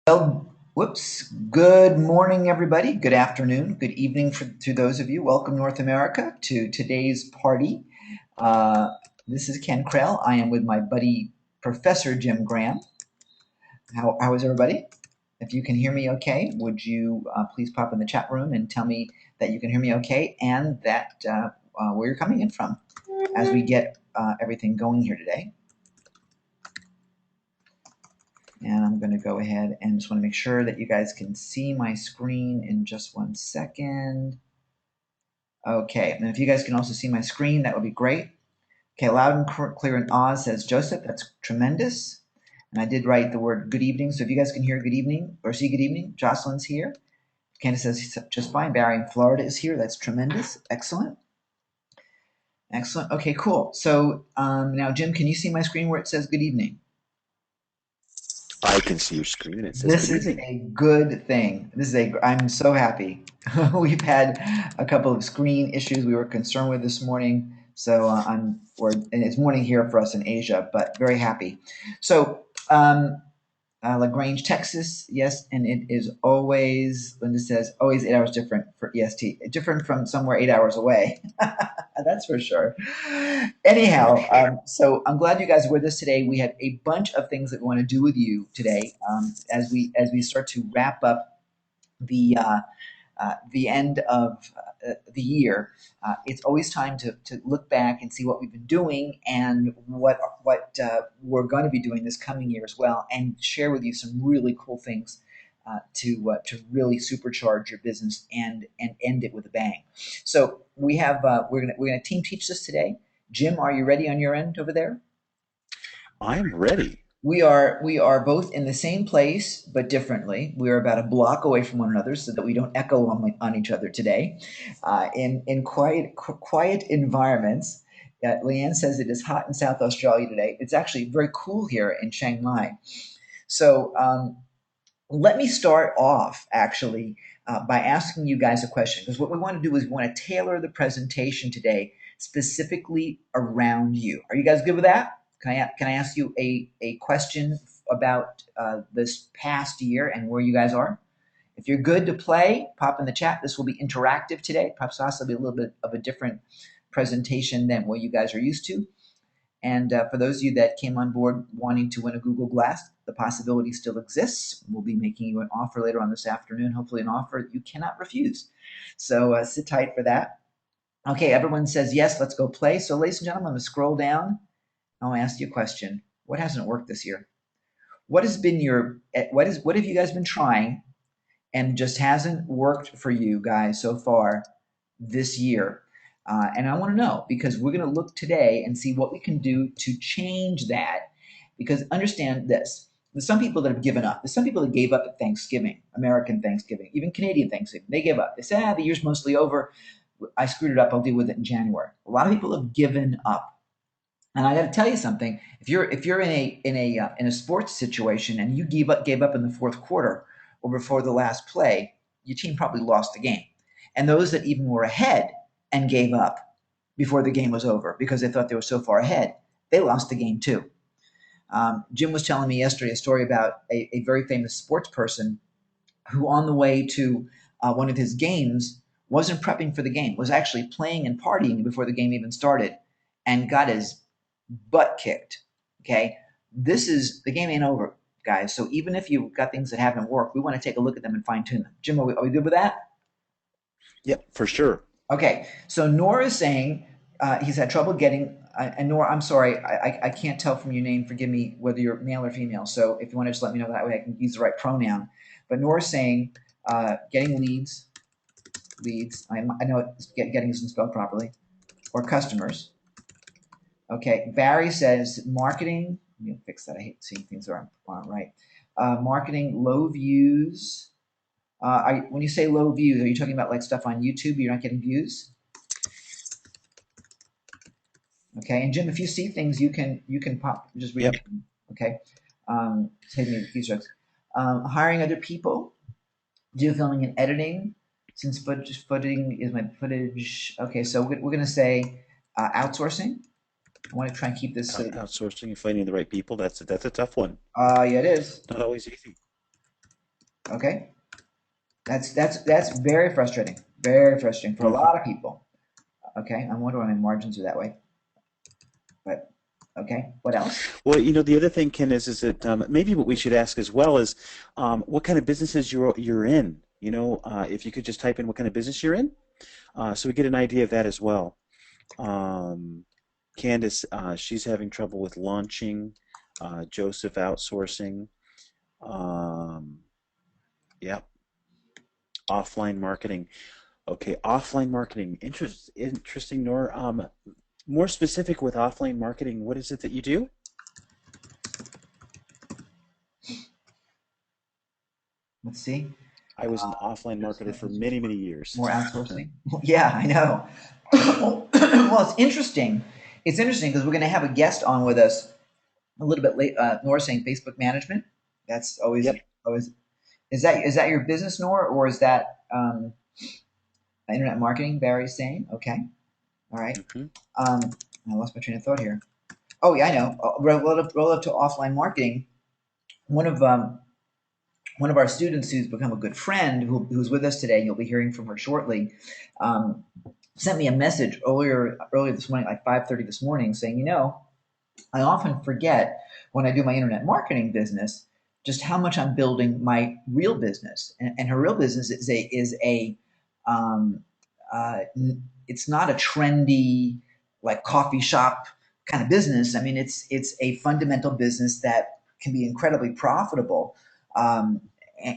Well, whoops. Good morning, everybody. Good afternoon. Good evening to those of you. Welcome, North America, to today's party. Uh, this is Ken Krell. I am with my buddy, Professor Jim Graham. How is everybody? If you can hear me okay, would you please pop in the chat room and tell me that you can hear me okay and that where you're coming in from as we get everything going here today. And I'm going to go ahead and just want to make sure that you guys can see my screen in just 1 second. Okay, and if you guys can also see my screen, that would be great. Okay, loud and clear in Oz, says Joseph. That's tremendous. And I did write the word good evening. So if you guys can hear good evening or see good evening, Jocelyn's here. Candace says just fine. Barry in Florida is here. That's tremendous. Excellent. Excellent. Okay, cool. So now, Jim, can you see my screen where it says good evening? I can see your screen and it says This good is evening. a good thing. I'm so happy. We've had a couple of screen issues we were concerned with this morning. So and it's morning here for us in Asia, but very happy. So, LaGrange, Texas, yes, and it is always, Linda says, always 8 hours different for EST, different from somewhere 8 hours away. That's for sure. For Anyhow, sure. so I'm glad you guys are with us today. We have a bunch of things that we want to do with you today as we start to wrap up the end of the year. It's always time to look back and see what we've been doing and what we're going to be doing this coming year as well, and share with you some really cool things to really supercharge your business and end it with a bang. So we're gonna team teach this today. Jim, are you ready on your end over there? I'm ready. We are both in the same place but differently. We are about a block away from one another so that we don't echo on each other today. In quiet environments. Leanne says it is hot in South Australia today. It's actually very cool here in Chiang Mai. So let me start off actually by asking you guys a question, because what we want to do is we want to tailor the presentation today specifically around you. Are you guys good with that? Can I ask you a question about this past year and where you guys are? If you're good to play, pop in the chat. This will be interactive today. Perhaps also be a little bit of a different presentation than what you guys are used to. And for those of you that came on board wanting to win a Google Glass, the possibility still exists. We'll be making you an offer later on this afternoon, hopefully an offer you cannot refuse. So sit tight for that. Okay, everyone says yes, let's go play. So ladies and gentlemen, I'm going to scroll down. I'll ask you a question. What hasn't worked this year? What has been what have you guys been trying and just hasn't worked for you guys so far this year? And I want to know, because we're going to look today and see what we can do to change that. Because understand this, there's some people that have given up. There's some people that gave up at Thanksgiving, American Thanksgiving, even Canadian Thanksgiving. They give up. They say, the year's mostly over. I screwed it up. I'll deal with it in January. A lot of people have given up. And I got to tell you something. If you're in a sports situation and you gave up in the fourth quarter or before the last play, your team probably lost the game. And those that even were ahead and gave up before the game was over because they thought they were so far ahead, they lost the game too. Jim was telling me yesterday a story about a very famous sports person who, on the way to one of his games, wasn't prepping for the game, was actually playing and partying before the game even started, and got his butt kicked. Okay, this is the game ain't over, guys. So even if you've got things that haven't worked, we want to take a look at them and fine tune them. Jim, are we good with that? Yep, for sure. Okay, so Nora is saying he's had trouble getting, and Nora, I'm sorry, I can't tell from your name, forgive me, whether you're male or female. So if you want to just let me know that way, I can use the right pronoun. But Nora's saying getting leads, I know getting isn't spelled properly, or customers. Okay, Barry says marketing, let me fix that, I hate seeing things aren't right. Marketing, low views. When you say low views, are you talking about like stuff on YouTube, you're not getting views? Okay, and Jim, if you see things, you can pop, just read Yep. them. Okay, save me the keystrokes. Hiring other people, do filming and editing. Since footing is my footage. Okay, so we're gonna say outsourcing. I want to try and keep this. Outsourcing and finding the right people, that's a tough one. Yeah, it is. Not always easy. Okay, that's very frustrating for a Hmm. lot of people. Okay, I wonder why my margins are that way. But okay, what else? Well, the other thing, Ken, is that maybe what we should ask as well is what kind of businesses you're in. If you could just type in what kind of business you're in, so we get an idea of that as well. Um, Candace, she's having trouble with launching. Joseph outsourcing. Um, yep, offline marketing. Okay, offline marketing. Interesting, Nor. More specific with offline marketing, what is it that you do? Let's see. I was an offline marketer for many, many years. More outsourcing. Yeah, I know. Well, it's interesting. It's interesting because we're going to have a guest on with us a little bit late. Nora saying Facebook management. That's always Yep. always. Is that your business, Nora, or is that internet marketing? Barry's saying. Okay, all right. Hmm. Um, I lost my train of thought here. Oh yeah, I know. Roll up to offline marketing. One of um, one of our students who's become a good friend, who's with us today, and you'll be hearing from her shortly, um, sent me a message earlier this morning, like 5:30 this morning, saying, I often forget when I do my internet marketing business just how much I'm building my real business. And her real business is a um, it's not a trendy like coffee shop kind of business. I mean, it's a fundamental business that can be incredibly profitable. Um,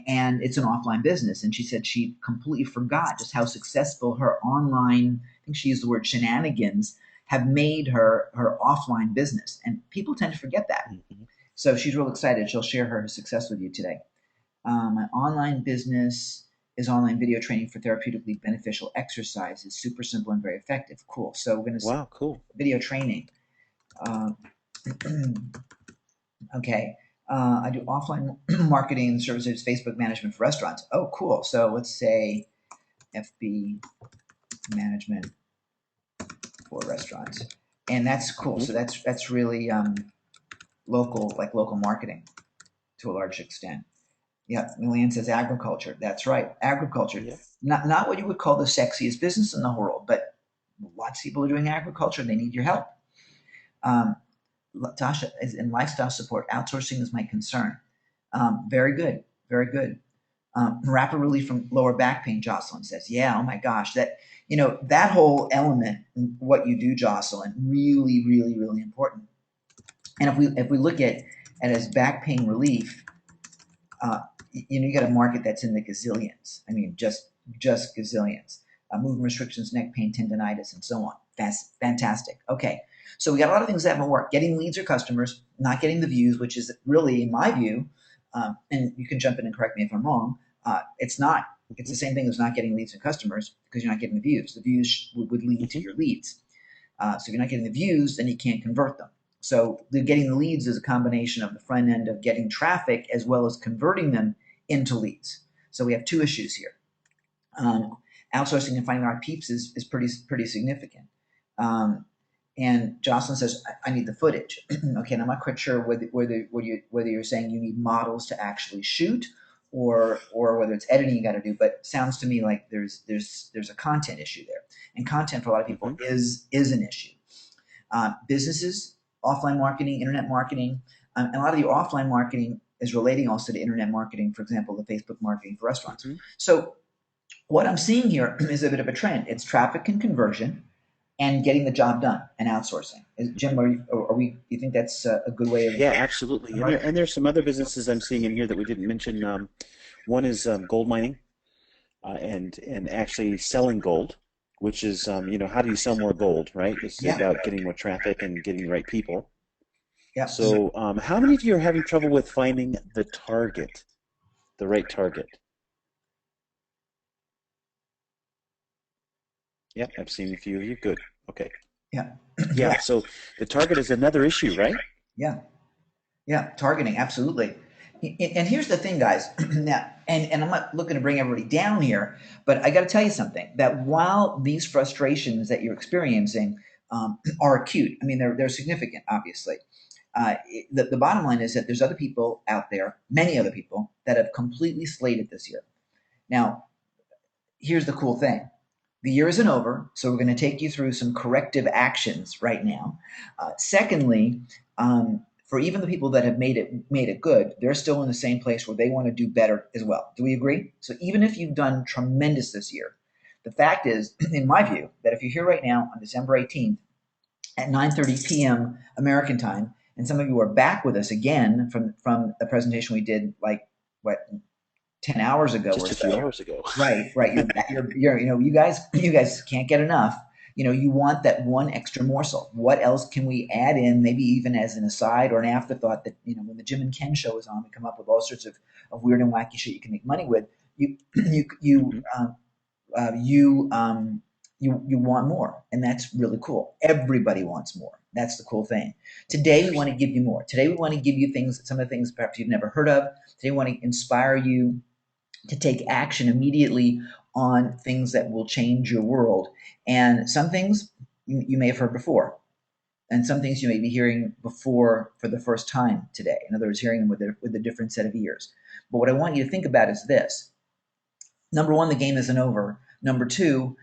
and it's an offline business. And she said she completely forgot just how successful her online, I think she used the word shenanigans, have made her offline business. And people tend to forget that. Hmm. So she's real excited. She'll share her success with you today. My online business is online video training for therapeutically beneficial exercises. Super simple and very effective. Cool. So we're going to see Wow, cool. video training. Uh, okay. I do offline marketing services, Facebook management for restaurants. Oh, cool. So let's say FB management for restaurants, and that's cool. Hmm. So that's really local marketing to a large extent. Yeah, Leanne says agriculture. That's right, agriculture. Yep. Not what you would call the sexiest business in the world, but lots of people are doing agriculture and they need your help. Um, Tasha is in lifestyle support. Outsourcing is my concern. Very good, very good. Rapid relief from lower back pain. Jocelyn says, "Yeah, oh my gosh, that whole element, what you do, Jocelyn, really, really, really important." And if we look at as back pain relief, you got a market that's in the gazillions. I mean, just gazillions. Movement restrictions, neck pain, tendonitis, and so on. That's fantastic. Okay, so we got a lot of things that haven't worked. Getting leads or customers, not getting the views, which is really, in my view, and you can jump in and correct me if I'm wrong. It's not. It's Hmm. the same thing as not getting leads and customers because you're not getting the views. The views would lead to Hmm. your leads. So if you're not getting the views, then you can't convert them. So the getting the leads is a combination of the front end of getting traffic as well as converting them into leads. So we have two issues here. Um, Outsourcing and finding our peeps is pretty significant. Um, and Jocelyn says, I need the footage. Okay, and I'm not quite sure whether you're saying you need models to actually shoot or whether it's editing you got to do. But it sounds to me like there's a content issue there, and content for a lot of people Hmm. is an issue. Businesses, offline marketing, internet marketing, and a lot of the offline marketing is relating also to internet marketing, for example, the Facebook marketing for restaurants. Hmm. So what I'm seeing here is a bit of a trend. It's traffic and conversion and getting the job done and outsourcing. Jim, you think that's a good way of, Yeah, absolutely. And there's some other businesses I'm seeing in here that we didn't mention. One is gold mining, and actually selling gold, which is how do you sell more gold, right? It's yeah, about getting more traffic and getting the right people. yeah. So, how many of you are having trouble with finding the right target? Yep, I've seen a few of you. Good. Okay. Yeah, Yeah, yeah, so the target is another issue, right? yeah, yeah. Targeting, absolutely. And here's the thing, guys. Now, and I'm not looking to bring everybody down here, but I got to tell you something. That while these frustrations that you're experiencing are acute, I mean they're significant, obviously. The bottom line is that there's other people out there, many other people, that have completely slayed it this year. Now, here's the cool thing. The year isn't over, so we're going to take you through some corrective actions right now. Secondly, for even the people that have made it good, they're still in the same place where they want to do better as well. Do we agree? So even if you've done tremendous this year, the fact is, in my view, that if you're here right now on December 18th at 9:30 p.m. American time, and some of you are back with us again from the presentation we did like what 10 hours ago or Just a few so. hours ago. Right, right. You're, you guys can't get enough. You want that one extra morsel. What else can we add in, maybe even as an aside or an afterthought that, when the Jim and Ken show is on, we come up with all sorts of weird and wacky shit you can make money with. You, you, you, Hmm. um, you want more, and that's really cool. Everybody wants more. That's the cool thing. Today we want to give you more. Today we want to give you things, some of the things perhaps you've never heard of. Today we want to inspire you to take action immediately on things that will change your world. And some things you may have heard before, and some things you may be hearing before for the first time today. In other words, hearing them with a different set of ears. But what I want you to think about is this. Number one, the game isn't over. Number two,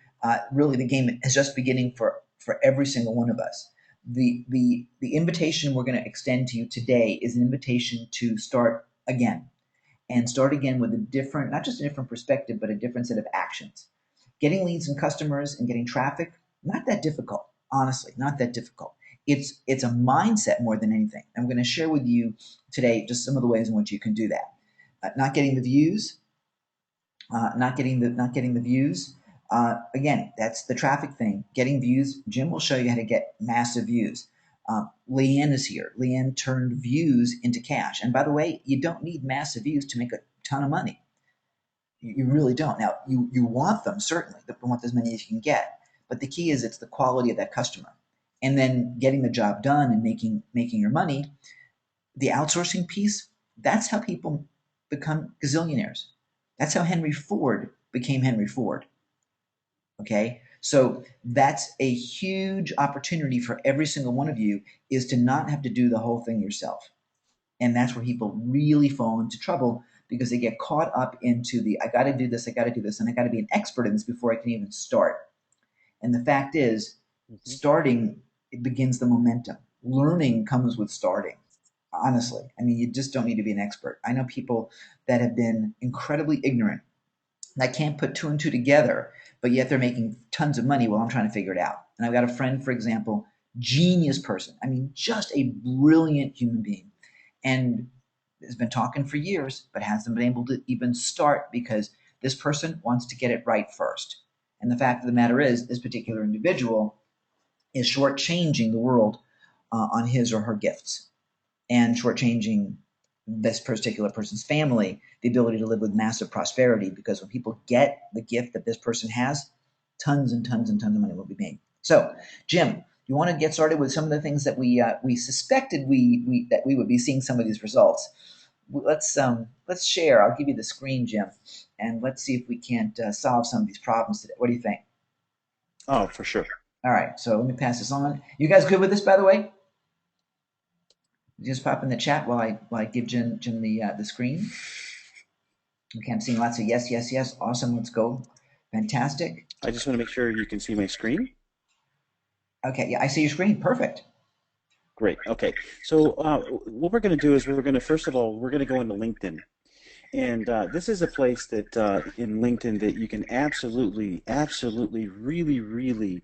really the game is just beginning for every single one of us. The invitation we're going to extend to you today is an invitation to start again, and start again with a different, not just a different perspective, but a different set of actions. Getting leads and customers and getting traffic, not that difficult, honestly, not that difficult. It's a mindset more than anything. I'm going to share with you today just some of the ways in which you can do that. Not getting the views, not getting the views. Again, that's the traffic thing. Getting views. Jim will show you how to get massive views. Leanne is here. Leanne turned views into cash. And by the way, you don't need massive views to make a ton of money. You really don't. Now, you want them, certainly. You want as many as you can get. But the key is it's the quality of that customer. And then getting the job done and making your money. The outsourcing piece, that's how people become gazillionaires. That's how Henry Ford became Henry Ford. Okay. So that's a huge opportunity for every single one of you, is to not have to do the whole thing yourself. And that's where people really fall into trouble, because they get caught up into the I got to do this, I got to do this, and I got to be an expert in this before I can even start. And the fact is, Hmm. starting, it begins the momentum. Learning comes with starting. Honestly, I mean, you just don't need to be an expert. I know people that have been incredibly ignorant, that can't put two and two together, but yet they're making tons of money while I'm trying to figure it out. And I've got a friend, for example, genius person. I mean, just a brilliant human being, and has been talking for years, but hasn't been able to even start because this person wants to get it right first. And the fact of the matter is, this particular individual is shortchanging the world on his or her gifts, and shortchanging this particular person's family the ability to live with massive prosperity, because when people get the gift that this person has, tons and tons and tons of money will be made. So, Jim, you want to get started with some of the things that we suspected we that we would be seeing some of these results. Let's share. I'll give you the screen, Jim, and let's see if we can't solve some of these problems today. What do you think? Oh, for sure. All right, so let me pass this on. You guys good with this, by the way? Just pop in the chat while I give Jim the screen. Okay, I'm seeing lots of yes, yes, yes. Awesome. Let's go. Fantastic. I just want to make sure you can see my screen. Okay, yeah, I see your screen. Perfect. Great. Okay. So what we're going to do is we're going to, first of all, we're going to go into LinkedIn. And this is a place that in LinkedIn that you can absolutely, absolutely, really, really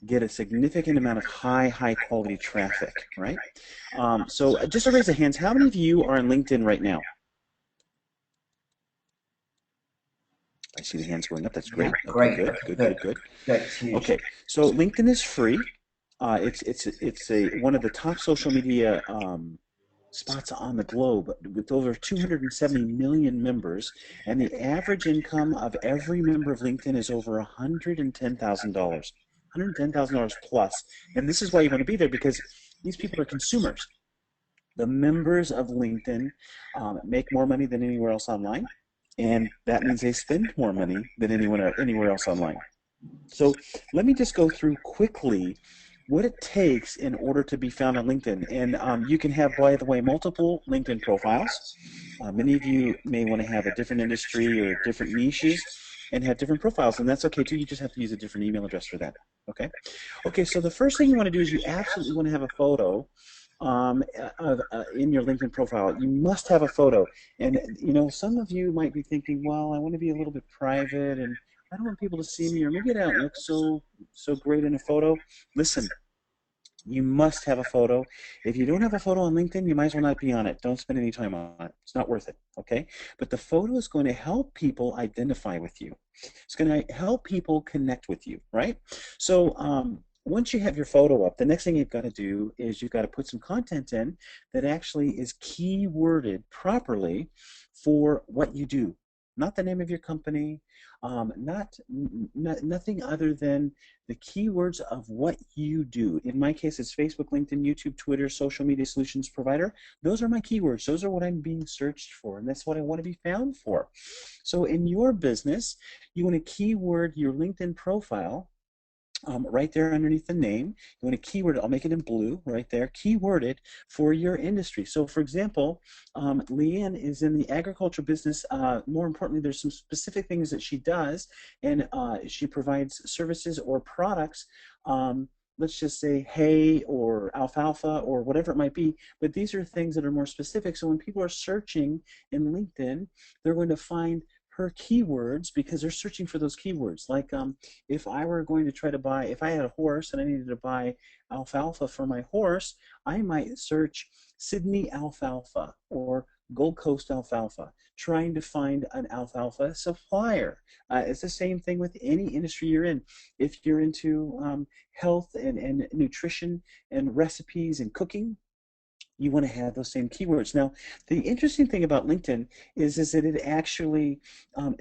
get a significant amount of high quality traffic, right? So just a raise of hands, how many of you are on LinkedIn right now? I see the hands going up. That's Yeah, great. Okay, great. good, Okay, good, good. good, good. Good. It's huge. Okay, so LinkedIn is free. It's a one of the top social media spots on the globe with over 270 million members, and the average income of every member of LinkedIn is over $110,000. $110,000 plus. And this is why you want to be there, because these people are consumers. The members of LinkedIn make more money than anywhere else online, and that means they spend more money than anywhere else online. So let me just go through quickly what it takes in order to be found on LinkedIn. And you can have, by the way, multiple LinkedIn profiles. Many of you may want to have a different industry or different niches and have different profiles, and that's okay too. You just have to use a different email address for that. Okay. Okay, so the first thing you want to do is you absolutely want to have a photo in your LinkedIn profile. You must have a photo. And, some of you might be thinking, well, I want to be a little bit private and I don't want people to see me, or maybe I don't look so great in a photo. Listen, you must have a photo. If you don't have a photo on LinkedIn, you might as well not be on it. Don't spend any time on it. It's not worth it, okay? But the photo is going to help people identify with you. It's going to help people connect with you, right? So once you have your photo up, the next thing you've got to do is you've got to put some content in that actually is keyworded properly for what you do. Not the name of your company, nothing other than the keywords of what you do. In my case, it's Facebook, LinkedIn, YouTube, Twitter, social media solutions provider. Those are my keywords. Those are what I'm being searched for, and that's what I want to be found for. So in your business, you want to keyword your LinkedIn profile right there underneath the name. You want to keyword it. I'll make it in blue right there. Keyword it for your industry. So, for example, Leanne is in the agriculture business. More importantly, there's some specific things that she does, and she provides services or products. Let's just say hay or alfalfa or whatever it might be. But these are things that are more specific. So when people are searching in LinkedIn, they're going to find her keywords because they're searching for those keywords. Like if I were going to try to buy, if I had a horse and I needed to buy alfalfa for my horse, I might search Sydney alfalfa or Gold Coast alfalfa, trying to find an alfalfa supplier. It's the same thing with any industry you're in. If you're into health and nutrition and recipes and cooking, you want to have those same keywords. Now, the interesting thing about LinkedIn is that it actually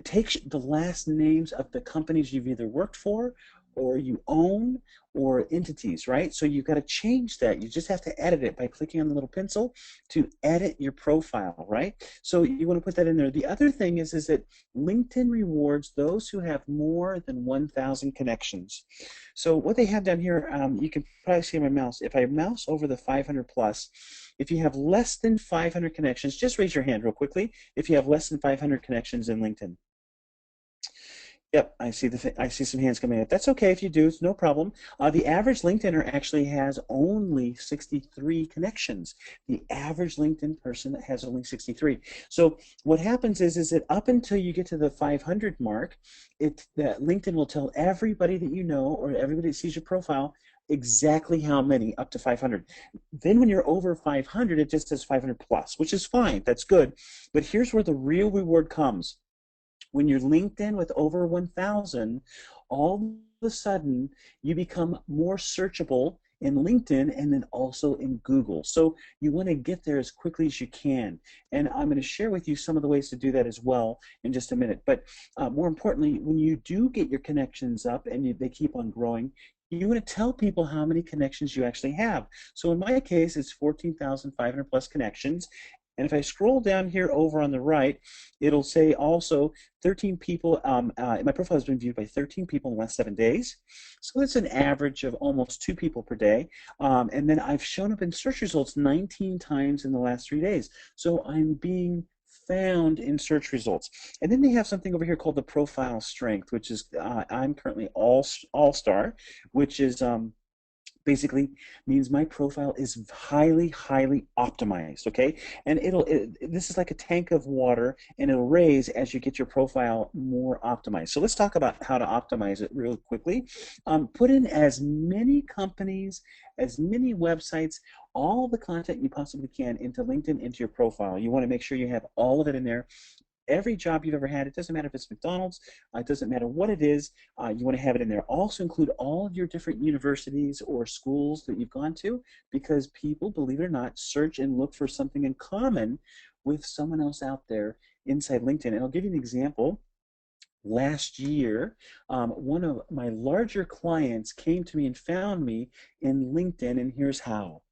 takes the last names of the companies you've either worked for or you own or entities, right? So you've got to change that. You just have to edit it by clicking on the little pencil to edit your profile, right? So you want to put that in there. The other thing is that LinkedIn rewards those who have more than 1,000 connections. So what they have down here, you can probably see my mouse. If I mouse over the 500 plus, if you have less than 500 connections, just raise your hand real quickly if you have less than 500 connections in LinkedIn. Yep, I see some hands coming up. That's okay if you do. It's no problem. The average LinkedIner actually has only 63 connections. The average LinkedIn person has only 63. So what happens is that up until you get to the 500 mark, that LinkedIn will tell everybody that you know or everybody that sees your profile exactly how many up to 500. Then when you're over 500, it just says 500 plus, which is fine. That's good. But here's where the real reward comes. When you're LinkedIn with over 1,000, all of a sudden you become more searchable in LinkedIn and then also in Google. So you want to get there as quickly as you can. And I'm going to share with you some of the ways to do that as well in just a minute. But more importantly, when you do get your connections up and they keep on growing, you want to tell people how many connections you actually have. So in my case, it's 14,500 plus connections. And if I scroll down here over on the right, it'll say also 13 people, my profile has been viewed by 13 people in the last 7 days. So that's an average of almost 2 people per day. And then I've shown up in search results 19 times in the last 3 days. So I'm being found in search results. And then they have something over here called the profile strength, which is, I'm currently all-star, which is, basically means my profile is highly optimized, okay? And this is like a tank of water, and it'll raise as you get your profile more optimized. So let's talk about how to optimize it real quickly. Put in as many companies, as many websites, all the content you possibly can into LinkedIn, into your profile. You want to make sure you have all of it in there. Every job you've ever had, it doesn't matter if it's McDonald's, it doesn't matter what it is, you want to have it in there. Also include all of your different universities or schools that you've gone to, because people, believe it or not, search and look for something in common with someone else out there inside LinkedIn. And I'll give you an example. Last year, one of my larger clients came to me and found me in LinkedIn, and here's how.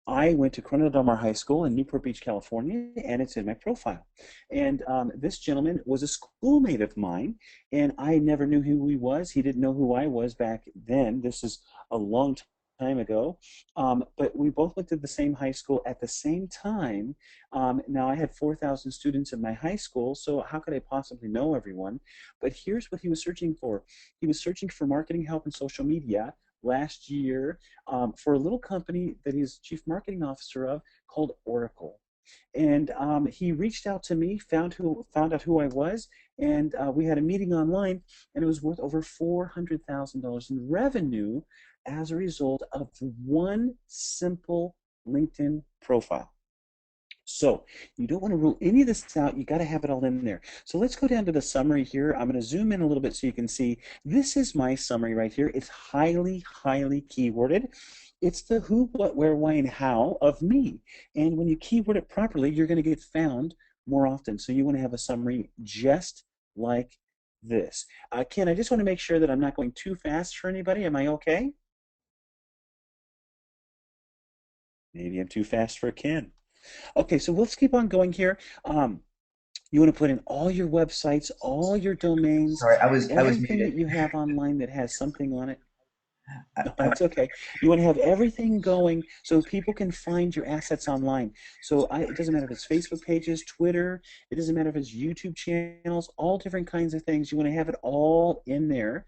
I went to Corona Del Mar High School in Newport Beach, California, and it's in my profile. And this gentleman was a schoolmate of mine, and I never knew who he was. He didn't know who I was back then. This is a long time ago, but we both went to the same high school at the same time. Now, I had 4,000 students in my high school, so how could I possibly know everyone? But here's what he was searching for. He was searching for marketing help in social media last year for a little company that he's chief marketing officer of called Oracle. And he reached out to me, found out who I was, and we had a meeting online, and it was worth over $400,000 in revenue as a result of one simple LinkedIn profile. So you don't want to rule any of this out. You got to have it all in there. So let's go down to the summary here. I'm going to zoom in a little bit so you can see. This is my summary right here. It's highly, highly keyworded. It's the who, what, where, why, and how of me. And when you keyword it properly, you're going to get found more often. So you want to have a summary just like this. Ken, I just want to make sure that I'm not going too fast for anybody. Am I okay? Maybe I'm too fast for Ken. Okay, so let's keep on going here. You want to put in all your websites, all your domains, Sorry, I was everything that muted. you have online that has something on it. No, I, it's okay. You want to have everything going so people can find your assets online. So it doesn't matter if it's Facebook pages, Twitter, it doesn't matter if it's YouTube channels, all different kinds of things. You want to have it all in there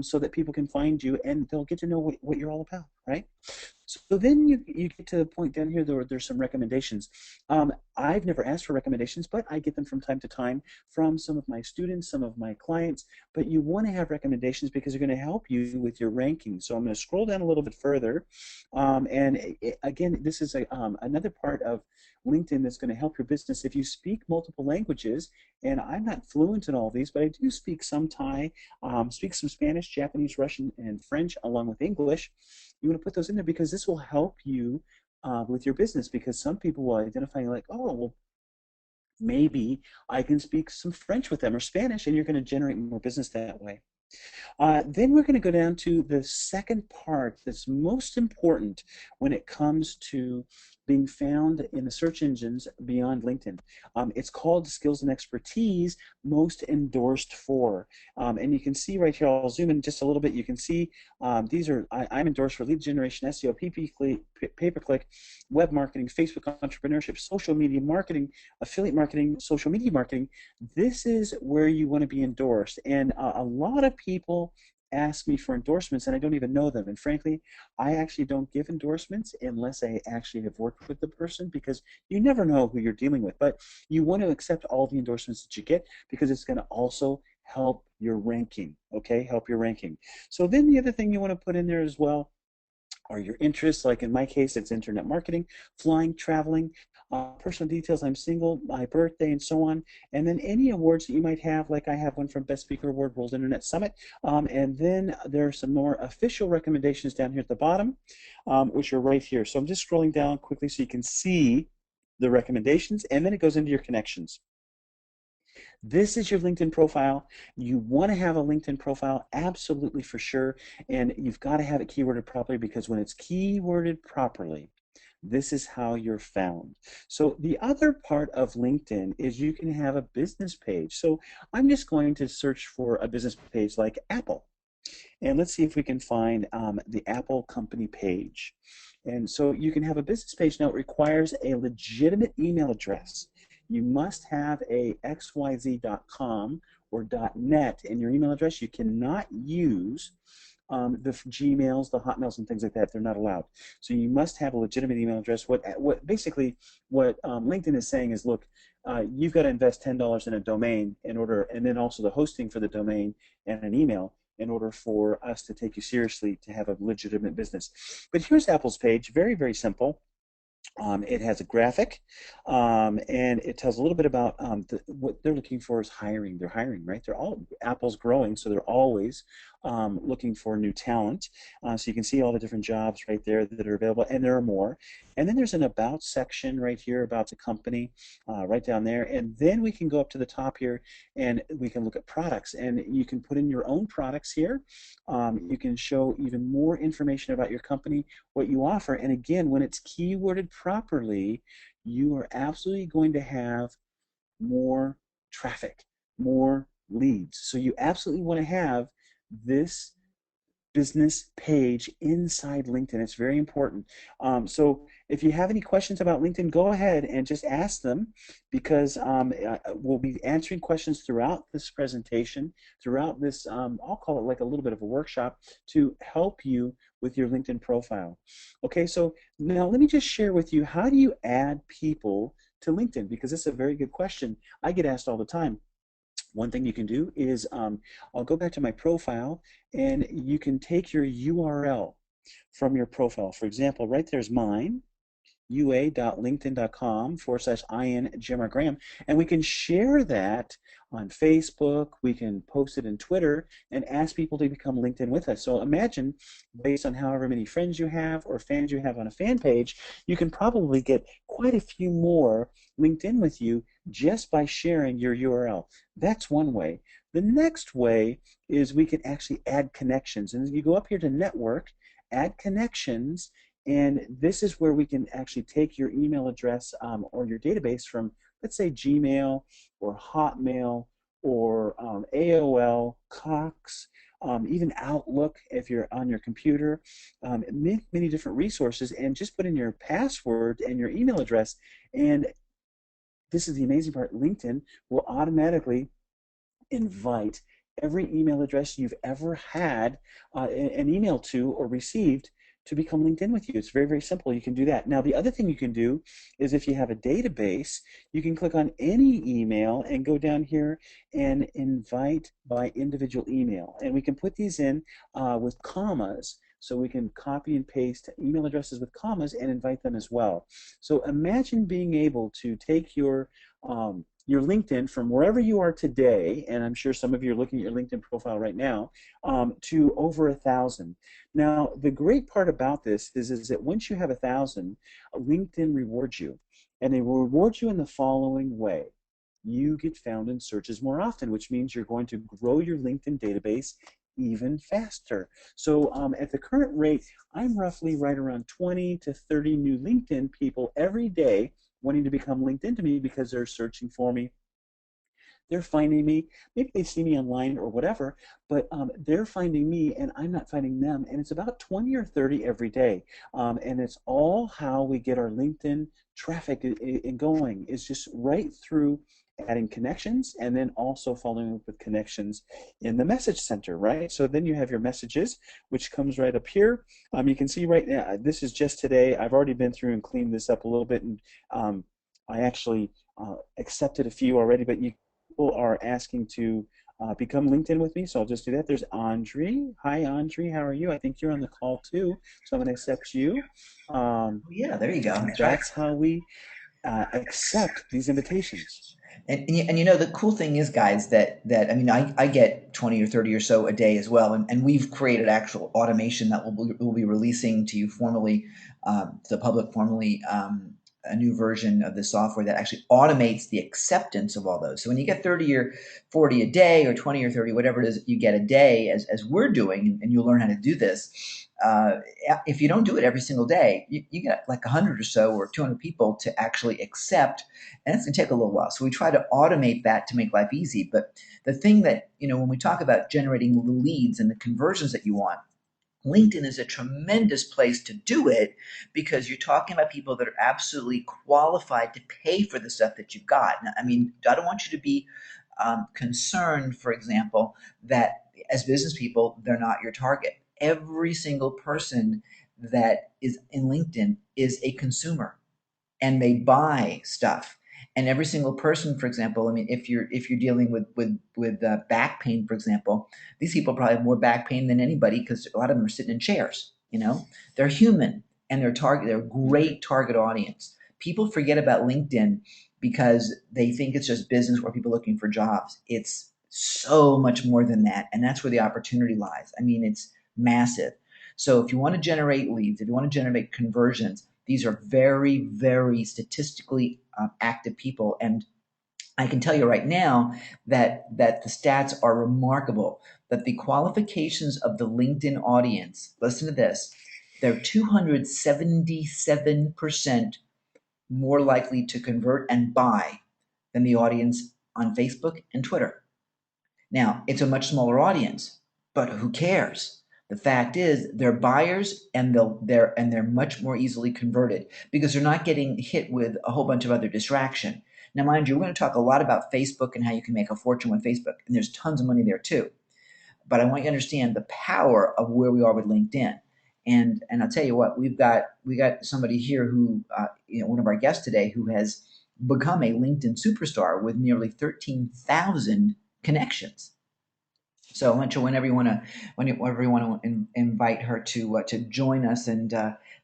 so that people can find you and they'll get to know what you're all about, right? So then you get to the point down here there's some recommendations. I've never asked for recommendations, but I get them from time to time from some of my students, some of my clients. But you want to have recommendations because they're going to help you with your ranking. So I'm going to scroll down a little bit further. Again, this is another part of LinkedIn that's going to help your business. If you speak multiple languages, and I'm not fluent in all these, but I do speak some Thai, speak some Spanish, Japanese, Russian, and French, along with English. You want to put those in there because this will help you with your business because some people will identify you like, oh, well, maybe I can speak some French with them or Spanish, and you're going to generate more business that way. Then we're going to go down to the second part that's most important when it comes to being found in the search engines beyond LinkedIn. It's called skills and expertise most endorsed for. And you can see right here, I'll zoom in just a little bit. You can see these are, I'm endorsed for lead generation, SEO, pay-per-click, web marketing, Facebook entrepreneurship, social media marketing, affiliate marketing, social media marketing. This is where you want to be endorsed. And a lot of people ask me for endorsements and I don't even know them. And frankly, I actually don't give endorsements unless I actually have worked with the person because you never know who you're dealing with. But you want to accept all the endorsements that you get because it's going to also help your ranking, okay? Help your ranking. So then the other thing you want to put in there as well are your interests. Like in my case, it's internet marketing, flying, traveling, personal details, I'm single, my birthday, and so on. And then any awards that you might have, like I have one from Best Speaker Award, World Internet Summit. And then there are some more official recommendations down here at the bottom, which are right here. So I'm just scrolling down quickly so you can see the recommendations, and then it goes into your connections. This is your LinkedIn profile. You want to have a LinkedIn profile, absolutely for sure. And you've got to have it keyworded properly because when it's keyworded properly, this is how you're found. So the other part of LinkedIn is you can have a business page. So I'm just going to search for a business page like Apple. And let's see if we can find the Apple company page. And so you can have a business page now. It requires a legitimate email address. You must have a xyz.com or .net in your email address. You cannot use the Gmails, the Hotmails, and things like that. They're not allowed. So you must have a legitimate email address. What basically what LinkedIn is saying is, look, you've got to invest $10 in a domain in order, and then also the hosting for the domain and an email in order for us to take you seriously to have a legitimate business. But here's Apple's page, very, very simple. It has a graphic, and it tells a little bit about what they're looking for is hiring. They're hiring, right? Apple's growing, so they're always looking for new talent. So you can see all the different jobs right there that are available, and there are more. And then there's an about section right here about the company, right down there. And then we can go up to the top here, and we can look at products, and you can put in your own products here. You can show even more information about your company, what you offer. And again, when it's keyworded properly, you are absolutely going to have more traffic, more leads. So you absolutely want to have this business page inside LinkedIn. It's very important. So if you have any questions about LinkedIn, go ahead and just ask them because we'll be answering questions throughout this presentation, throughout this, I'll call it like a little bit of a workshop to help you with your LinkedIn profile. Okay, so now let me just share with you, how do you add people to LinkedIn? Because it's a very good question. I get asked all the time. One thing you can do is I'll go back to my profile and you can take your URL from your profile. For example, right there's mine, ua.linkedin.com/in Jim or Graham, and we can share that on Facebook. We can post it in Twitter and ask people to become LinkedIn with us. So imagine, based on however many friends you have or fans you have on a fan page, you can probably get quite a few more LinkedIn with you just by sharing your URL. That's one way. The next way is we can actually add connections. And you go up here to network, add connections, and this is where we can actually take your email address or your database from, let's say, Gmail or Hotmail or AOL, Cox, even Outlook if you're on your computer, many different resources, and just put in your password and your email address. And this is the amazing part, LinkedIn will automatically invite every email address you've ever had an email to or received to become LinkedIn with you. It's very, very simple. You can do that. Now, the other thing you can do is if you have a database, you can click on any email and go down here and invite by individual email. And we can put these in with commas. So we can copy and paste email addresses with commas and invite them as well. So imagine being able to take your LinkedIn from wherever you are today, and I'm sure some of you are looking at your LinkedIn profile right now, to over 1,000. Now, the great part about this is that once you have 1,000, LinkedIn rewards you, and they will reward you in the following way. You get found in searches more often, which means you're going to grow your LinkedIn database even faster. So at the current rate, I'm roughly right around 20 to 30 new LinkedIn people every day wanting to become LinkedIn to me because they're searching for me. They're finding me. Maybe they see me online or whatever, but they're finding me and I'm not finding them. And it's about 20 or 30 every day. And it's all how we get our LinkedIn traffic going, is just right through adding connections and then also following up with connections in the message center, right? So then you have your messages, which comes right up here. You can see right now, this is just today. I've already been through and cleaned this up a little bit, and I actually accepted a few already, but people are asking to become LinkedIn with me, so I'll just do that. There's Andre. Hi, Andre. How are you? I think you're on the call too, so I'm going to accept you. Oh, yeah, there you go. That's right. That's how we accept these invitations. And you know the cool thing is, guys, that I mean I get 20 or 30 or so a day as well, and we've created actual automation that we'll be releasing to you formally, to the public formally, a new version of the software that actually automates the acceptance of all those. So when you get 30 or 40 a day, or 20 or 30, whatever it is you get a day, as we're doing, and you'll learn how to do this. Uh, if you don't do it every single day, you get like 100 or so or 200 people to actually accept, and it's going to take a little while. So we try to automate that to make life easy. But the thing that, when we talk about generating the leads and the conversions that you want, LinkedIn is a tremendous place to do it, because you're talking about people that are absolutely qualified to pay for the stuff that you've got. Now, I mean, I don't want you to be concerned, for example, that as business people, they're not your target. Every single person that is in LinkedIn is a consumer, and they buy stuff. And every single person, for example, I mean, if you're dealing with back pain, for example, these people probably have more back pain than anybody, because a lot of them are sitting in chairs. They're human, and they're a great target audience. People forget about LinkedIn because they think it's just business or people looking for jobs. It's so much more than that, and that's where the opportunity lies. I mean, it's massive. So if you want to generate leads, if you want to generate conversions, these are very, very statistically active people. And I can tell you right now that the stats are remarkable, that the qualifications of the LinkedIn audience, listen to this, they're 277% more likely to convert and buy than the audience on Facebook and Twitter. Now, it's a much smaller audience, but who cares? The fact is, they're buyers, and they're much more easily converted because they're not getting hit with a whole bunch of other distraction. Now, mind you, we're going to talk a lot about Facebook and how you can make a fortune with Facebook, and there's tons of money there too. But I want you to understand the power of where we are with LinkedIn. And I'll tell you what, we got somebody here who, one of our guests today, who has become a LinkedIn superstar with nearly 13,000 connections. So I'm not sure whenever you want to invite her to join us and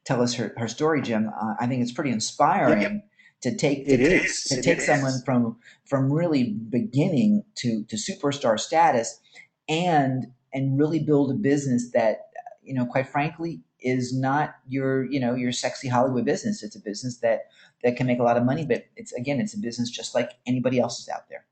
tell us her story, Jim. I think it's pretty Yep, inspiring to take it is. someone from really beginning to superstar status, and really build a business that, quite frankly, is not your sexy Hollywood business. It's a business that can make a lot of money, but it's a business just like anybody else's out there.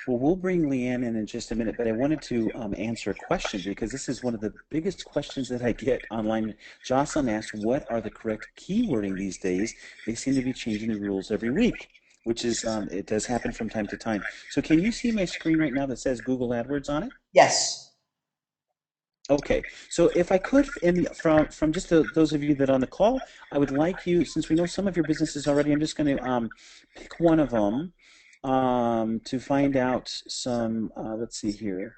Well, we'll bring Leanne in just a minute, but I wanted to answer a question because this is one of the biggest questions that I get online. Jocelyn asked, what are the correct keywording these days? They seem to be changing the rules every week, which is, it does happen from time to time. So can you see my screen right now that says Google AdWords on it? Yes. Okay, so if I could, from just those of you that are on the call, I would like you, since we know some of your businesses already, I'm just going to pick one of them to find out some, let's see here,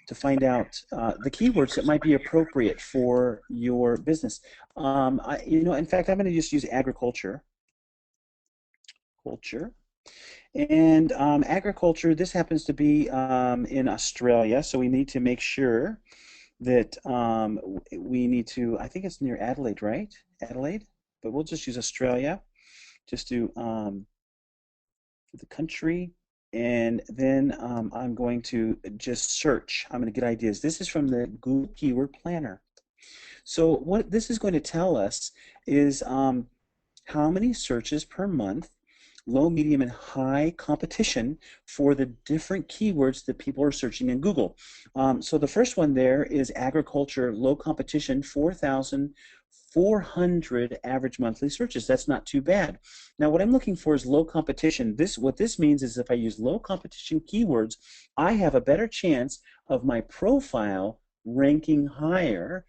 to find out the keywords that might be appropriate for your business. In fact, I'm going to just use culture. And agriculture, this happens to be in Australia, so we need to make sure that we need to, I think it's near Adelaide, right? Adelaide, but we'll just use Australia just to for the country. And then I'm going to just search. I'm going to get ideas. This is from the Google Keyword Planner. So what this is going to tell us is how many searches per month, low, medium, and high competition for the different keywords that people are searching in Google. So the first one there is agriculture, low competition, 4,400 average monthly searches. That's not too bad. Now what I'm looking for is low competition. What this means is if I use low competition keywords, I have a better chance of my profile ranking higher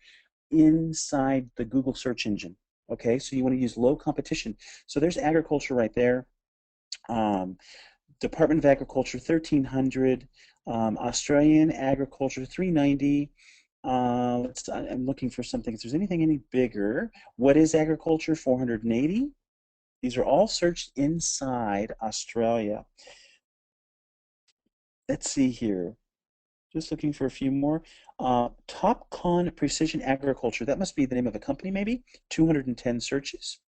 inside the Google search engine. Okay, so you want to use low competition. So there's agriculture right there. Um, Department of Agriculture 1300, Australian Agriculture 390. I'm looking for something. If there's anything any bigger, what is agriculture 480? These are all searched inside Australia. Let's see here. Just looking for a few more. Topcon Precision Agriculture. That must be the name of a company, maybe. 210 searches.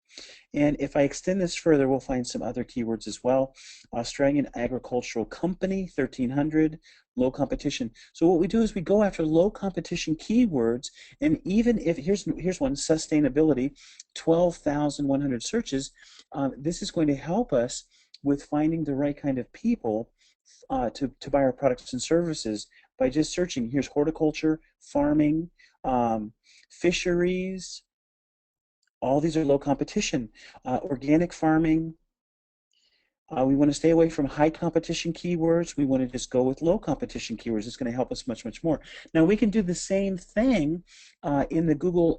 And if I extend this further, we'll find some other keywords as well. Australian Agricultural Company, 1300, low competition. So what we do is we go after low competition keywords, and even if, here's one, sustainability, 12,100 searches. This is going to help us with finding the right kind of people to buy our products and services by just searching. Here's horticulture, farming, fisheries, all these are low competition. Organic farming, we want to stay away from high competition keywords. We want to just go with low competition keywords. It's going to help us much, much more. Now we can do the same thing in the Google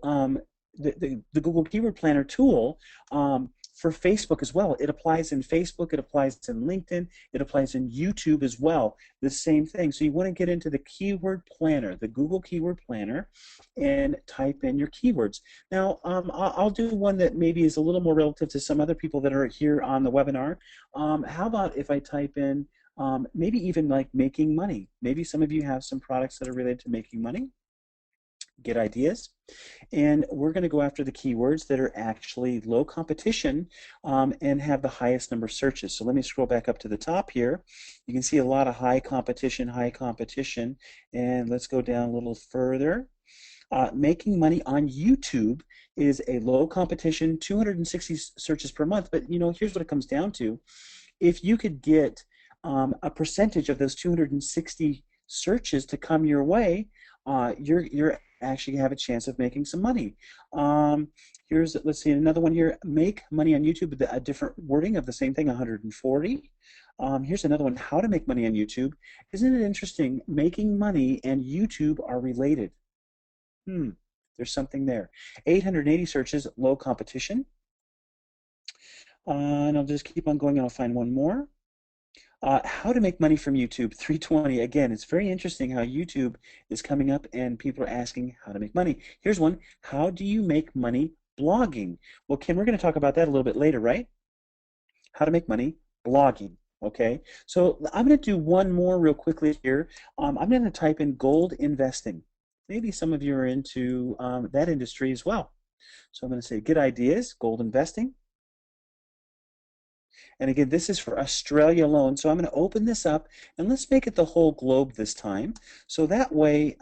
the Google Keyword Planner tool for Facebook as well. It applies in Facebook, it applies in LinkedIn, it applies in YouTube as well. The same thing. So you want to get into the Keyword Planner, the Google Keyword Planner, and type in your keywords. Now, I'll do one that maybe is a little more relative to some other people that are here on the webinar. How about if I type in maybe even like making money? Maybe some of you have some products that are related to making money. Get ideas, and we're going to go after the keywords that are actually low competition and have the highest number of searches. So let me scroll back up to the top here. You can see a lot of high competition, and let's go down a little further. Making money on YouTube is a low competition, 260 searches per month, but here's what it comes down to. If you could get a percentage of those 260 searches to come your way, you're actually have a chance of making some money. Let's see, another one here, make money on YouTube with a different wording of the same thing, 140. Here's another one, how to make money on YouTube. Isn't it interesting? Making money and YouTube are related. Hmm, there's something there. 880 searches, low competition. And I'll just keep on going and I'll find one more. How to make money from YouTube, 320. Again, it's very interesting how YouTube is coming up and people are asking how to make money. Here's one. How do you make money blogging? Well, Kim, we're going to talk about that a little bit later, right? How to make money blogging. Okay, so I'm going to do one more real quickly here. I'm going to type in gold investing. Maybe some of you are into that industry as well. So I'm going to say good ideas, gold investing. And again, this is for Australia alone. So I'm going to open this up and let's make it the whole globe this time. So that way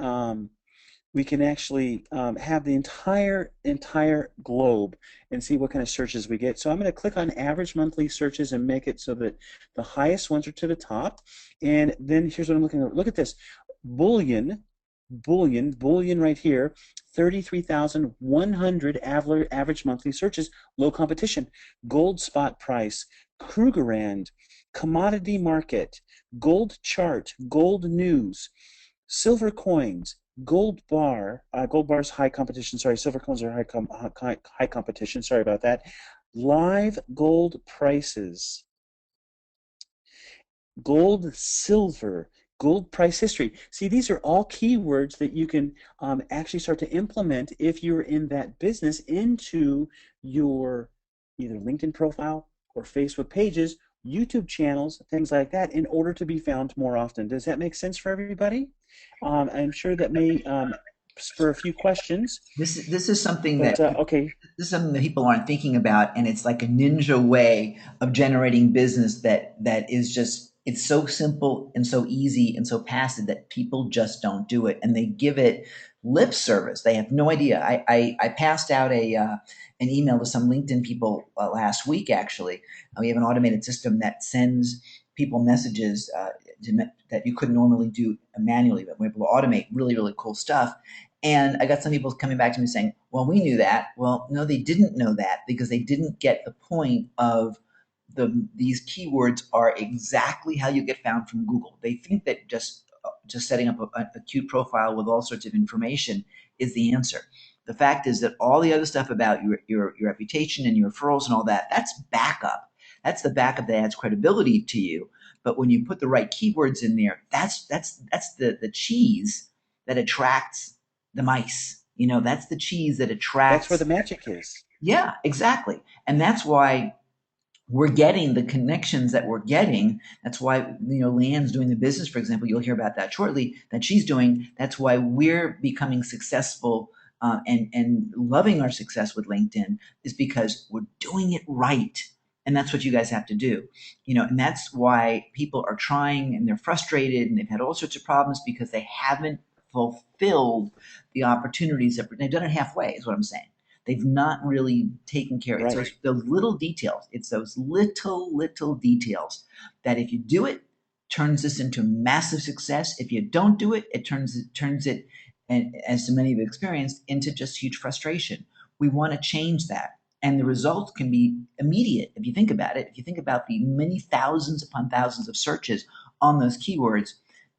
we can actually have the entire globe and see what kind of searches we get. So I'm going to click on average monthly searches and make it so that the highest ones are to the top. And then here's what I'm looking at. Look at this. Bullion, bullion right here, 33,100 average monthly searches, low competition. Gold spot price, Krugerrand, commodity market, gold chart, gold news, silver coins, gold bars high competition. Sorry, silver coins are high competition. Sorry about that. Live gold prices, gold, silver, gold price history. See, these are all keywords that you can actually start to implement if you're in that business into your either LinkedIn profile or Facebook pages, YouTube channels, things like that, in order to be found more often. Does that make sense for everybody? I'm sure that may spur a few questions, This is something but that okay, this is something that people aren't thinking about, and it's like a ninja way of generating business that is just it's so simple and so easy and so passive that people just don't do it, and they give it lip service. They have no idea. I passed out a an email to some LinkedIn people last week. Actually, we have an automated system that sends people messages that you couldn't normally do manually, but we're able to automate really cool stuff. And I got some people coming back to me saying, well, we knew that. Well, no, they didn't know that because they didn't get the point of these keywords are exactly how you get found from Google. They think that just setting up a cute profile with all sorts of information is the answer. The fact is that all the other stuff about your reputation and your referrals and all that, that's backup. That's the backup that adds credibility to you. But when you put the right keywords in there, that's the cheese that attracts the mice. You know, that's the cheese that that's where the attracts. magic is. Yeah, exactly. And that's why we're getting the connections that we're getting. That's why, Leanne's doing the business, for example. You'll hear about that shortly, that she's doing. That's why we're becoming successful and loving our success with LinkedIn is because we're doing it right. And that's what you guys have to do, and that's why people are trying and they're frustrated and they've had all sorts of problems because they haven't fulfilled the opportunities that they've done it halfway, is what I'm saying. They've not really taken care. It's Right. those little details. It's those little details that if you do it, turns this into massive success. If you don't do it, it turns it, and as so many have experienced, into just huge frustration. We want to change that. And the results can be immediate if you think about it. If you think about the many thousands upon thousands of searches on those keywords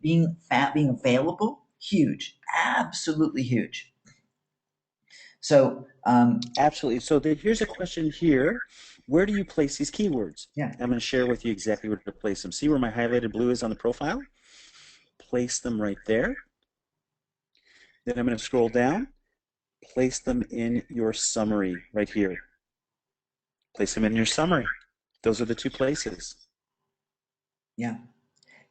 being available, huge, absolutely huge. So Absolutely. So here's a question here. Where do you place these keywords? yeah, I'm going to share with you exactly where to place them. See where my highlighted blue is on the profile? Place them right there. Then I'm going to scroll down. Place them in your summary right here. Place them in your summary. Those are the two places. yeah.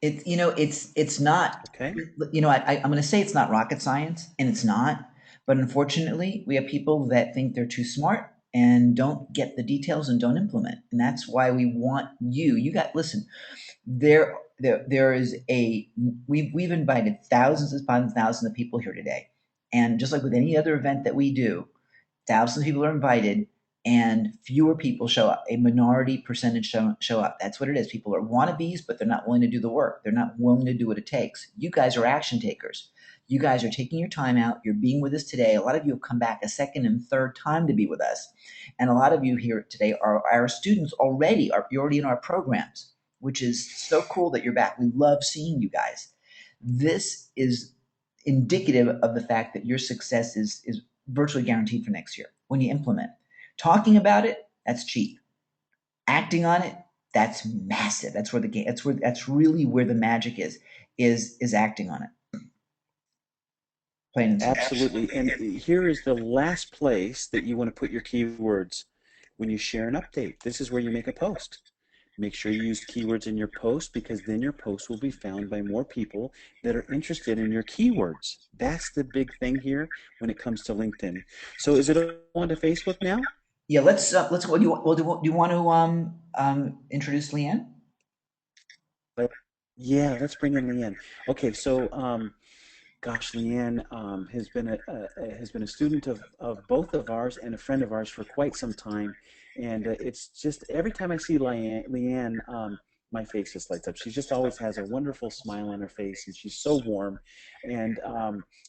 It's not. Okay? I'm going to say it's not rocket science, and it's not. But unfortunately, we have people that think they're too smart and don't get the details and don't implement. And that's why we want you. You got listen. There is a we've invited thousands upon thousands of people here today, and just like with any other event that we do, thousands of people are invited and fewer people show up. A minority percentage show up. That's what it is. People are wannabes, but they're not willing to do the work. They're not willing to do what it takes. You guys are action takers. You guys are taking your time out. You're being with us today. A lot of you have come back a second and third time to be with us. And a lot of you here today are our students already. You're already in our programs, which is so cool that you're back. We love seeing you guys. This is indicative of the fact that your success is virtually guaranteed for next year when you implement. Talking about it, that's cheap. Acting on it, that's massive. That's where the game. That's really where the magic is acting on it. Plain and simple. Absolutely. And here is the last place that you want to put your keywords when you share an update. This is where you make a post. Make sure you use keywords in your post because then your post will be found by more people that are interested in your keywords. That's the big thing here when it comes to LinkedIn. So is it on to Facebook now? Yeah, let's. What do you well, do you want to introduce Leanne? But yeah, let's bring in Leanne. Okay, so gosh, Leanne has been a student of both of ours and a friend of ours for quite some time, and it's just every time I see Leanne, my face just lights up. She just always has a wonderful smile on her face, and she's so warm. And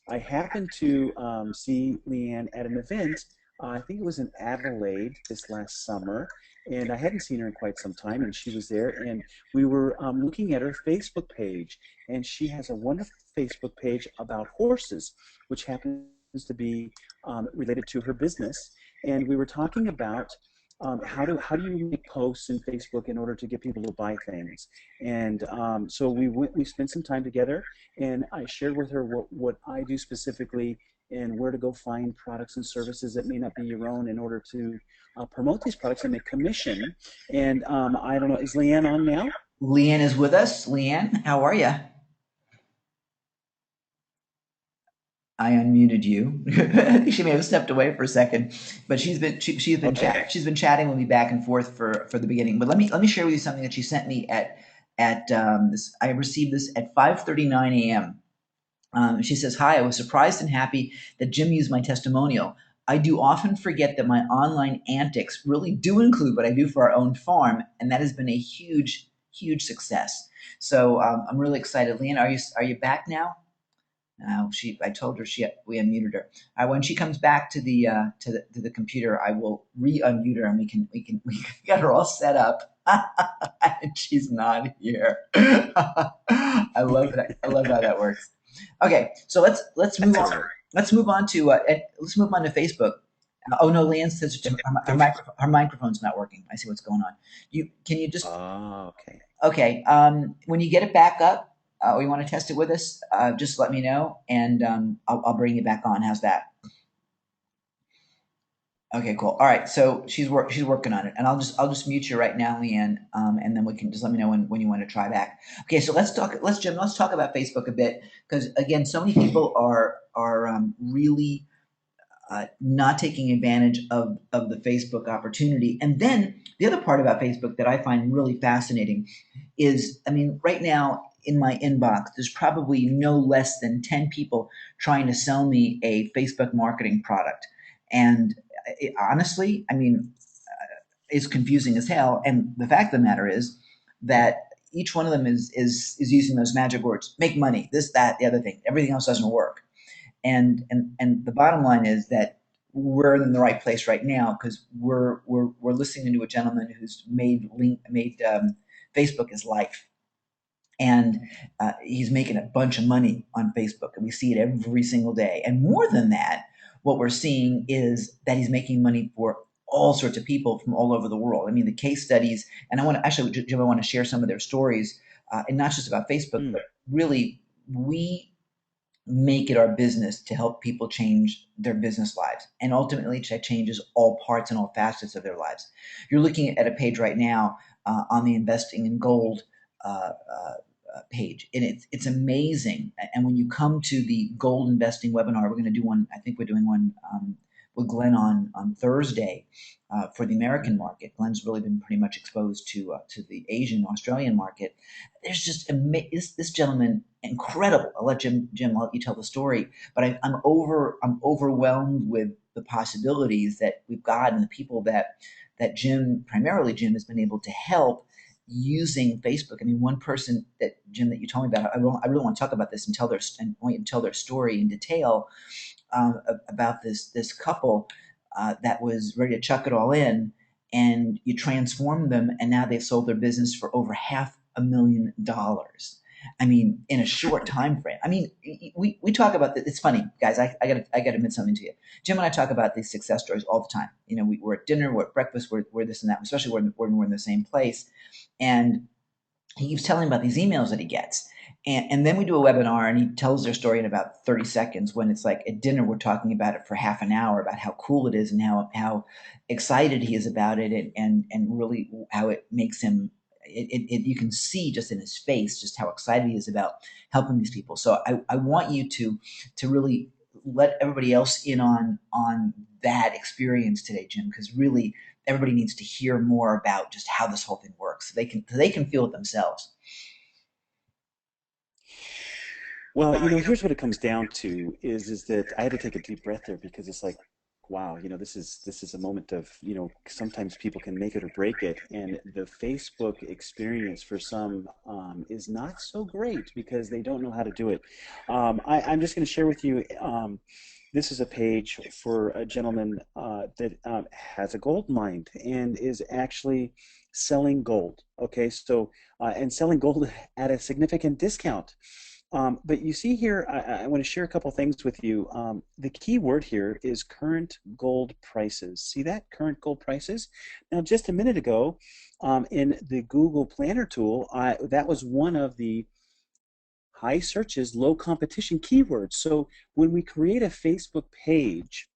I happened to see Leanne at an event. I think it was in Adelaide this last summer, and I hadn't seen her in quite some time, and she was there, and we were looking at her Facebook page, and she has a wonderful Facebook page about horses, which happens to be related to her business. And we were talking about how do you make posts in Facebook in order to get people to buy things. And so we spent some time together, and I shared with her what I do specifically and where to go find products and services that may not be your own in order to promote these products and make commission. And I don't know, is Leanne on now? Leanne is with us. Leanne, how are you? I unmuted you. I think she may have stepped away for a second, but Okay. she's been chatting with me back and forth for the beginning. But let me share with you something that she sent me at this. I received this at 5:39 a.m. She says, "Hi, I was surprised and happy that Jim used my testimonial. I do often forget that my online antics really do include what I do for our own farm, and that has been a huge success. So I'm really excited. Leanne, are you back now? No, I told her we unmuted her. When she comes back to the computer, I will re-unmute her and we can get her all set up. And she's not here. I love that. I love how that works. Okay, so let's move That's all on. right. Let's move on to Facebook. Oh no, Leanne says her microphone's not working. I see what's going on. You can you just Oh, okay. Okay. When you get it back up, or you want to test it with us, just let me know, and I'll bring you back on. How's that? Okay, cool. All right. So she's working on it, and I'll just mute you right now, Leanne, and then we can just let me know when you want to try back. Okay. So let's talk about Facebook a bit because again, so many people are really not taking advantage of the Facebook opportunity. And then the other part about Facebook that I find really fascinating is, I mean, right now in my inbox, there's probably no less than 10 people trying to sell me a Facebook marketing product. And honestly, I mean, it's confusing as hell. And the fact of the matter is that each one of them is using those magic words: make money, this, that, the other thing. Everything else doesn't work. And the bottom line is that we're in the right place right now because we're listening to a gentleman who's made Facebook his life, and he's making a bunch of money on Facebook, and we see it every single day. And more than that, what we're seeing is that he's making money for all sorts of people from all over the world. I mean, the case studies, and I want to actually, Jim, I want to share some of their stories, and not just about Facebook, Hmm. but really we make it our business to help people change their business lives, and ultimately that changes all parts and all facets of their lives. You're looking at a page right now on the investing in gold page, and it's amazing. And when you come to the gold investing webinar, we're going to do one. I think we're doing one with Glenn on Thursday for the American market. Glenn's really been pretty much exposed to the Asian Australian market. There's just this gentleman incredible. I'll let Jim, I'll let you tell the story, but I'm overwhelmed with the possibilities that we've got and the people that primarily Jim has been able to help using Facebook. I mean, one person that Jim that you told me about, I really want to talk about this and want you to tell their story in detail about this couple that was ready to chuck it all in, and you transformed them, and now they've sold their business for over $500,000. I mean, in a short time frame. I mean, we talk about this. It's funny, guys. I gotta admit something to you. Jim and I talk about these success stories all the time. You know, we're at dinner, we're at breakfast, we're this and that, especially when we're in the same place. And he keeps telling about these emails that he gets. And then we do a webinar and he tells their story in about 30 seconds when it's like at dinner, we're talking about it for half an hour about how cool it is and how excited he is about it and really how it makes him, you can see just in his face, just how excited he is about helping these people. So I want you to really let everybody else in on that experience today, Jim, because really everybody needs to hear more about just how this whole thing works. So they can feel it themselves. Well, here's what it comes down to is that I had to take a deep breath there because it's like, wow, this is a moment of, sometimes people can make it or break it, and the Facebook experience for some is not so great because they don't know how to do it. I'm just going to share with you. This is a page for a gentleman that has a gold mine and is actually selling gold. Okay, so and selling gold at a significant discount. But you see here, I want to share a couple things with you. The key word here is current gold prices. See that? Current gold prices. Now, just a minute ago, in the Google Planner tool, that was one of the high searches, low competition keywords. So when we create a Facebook page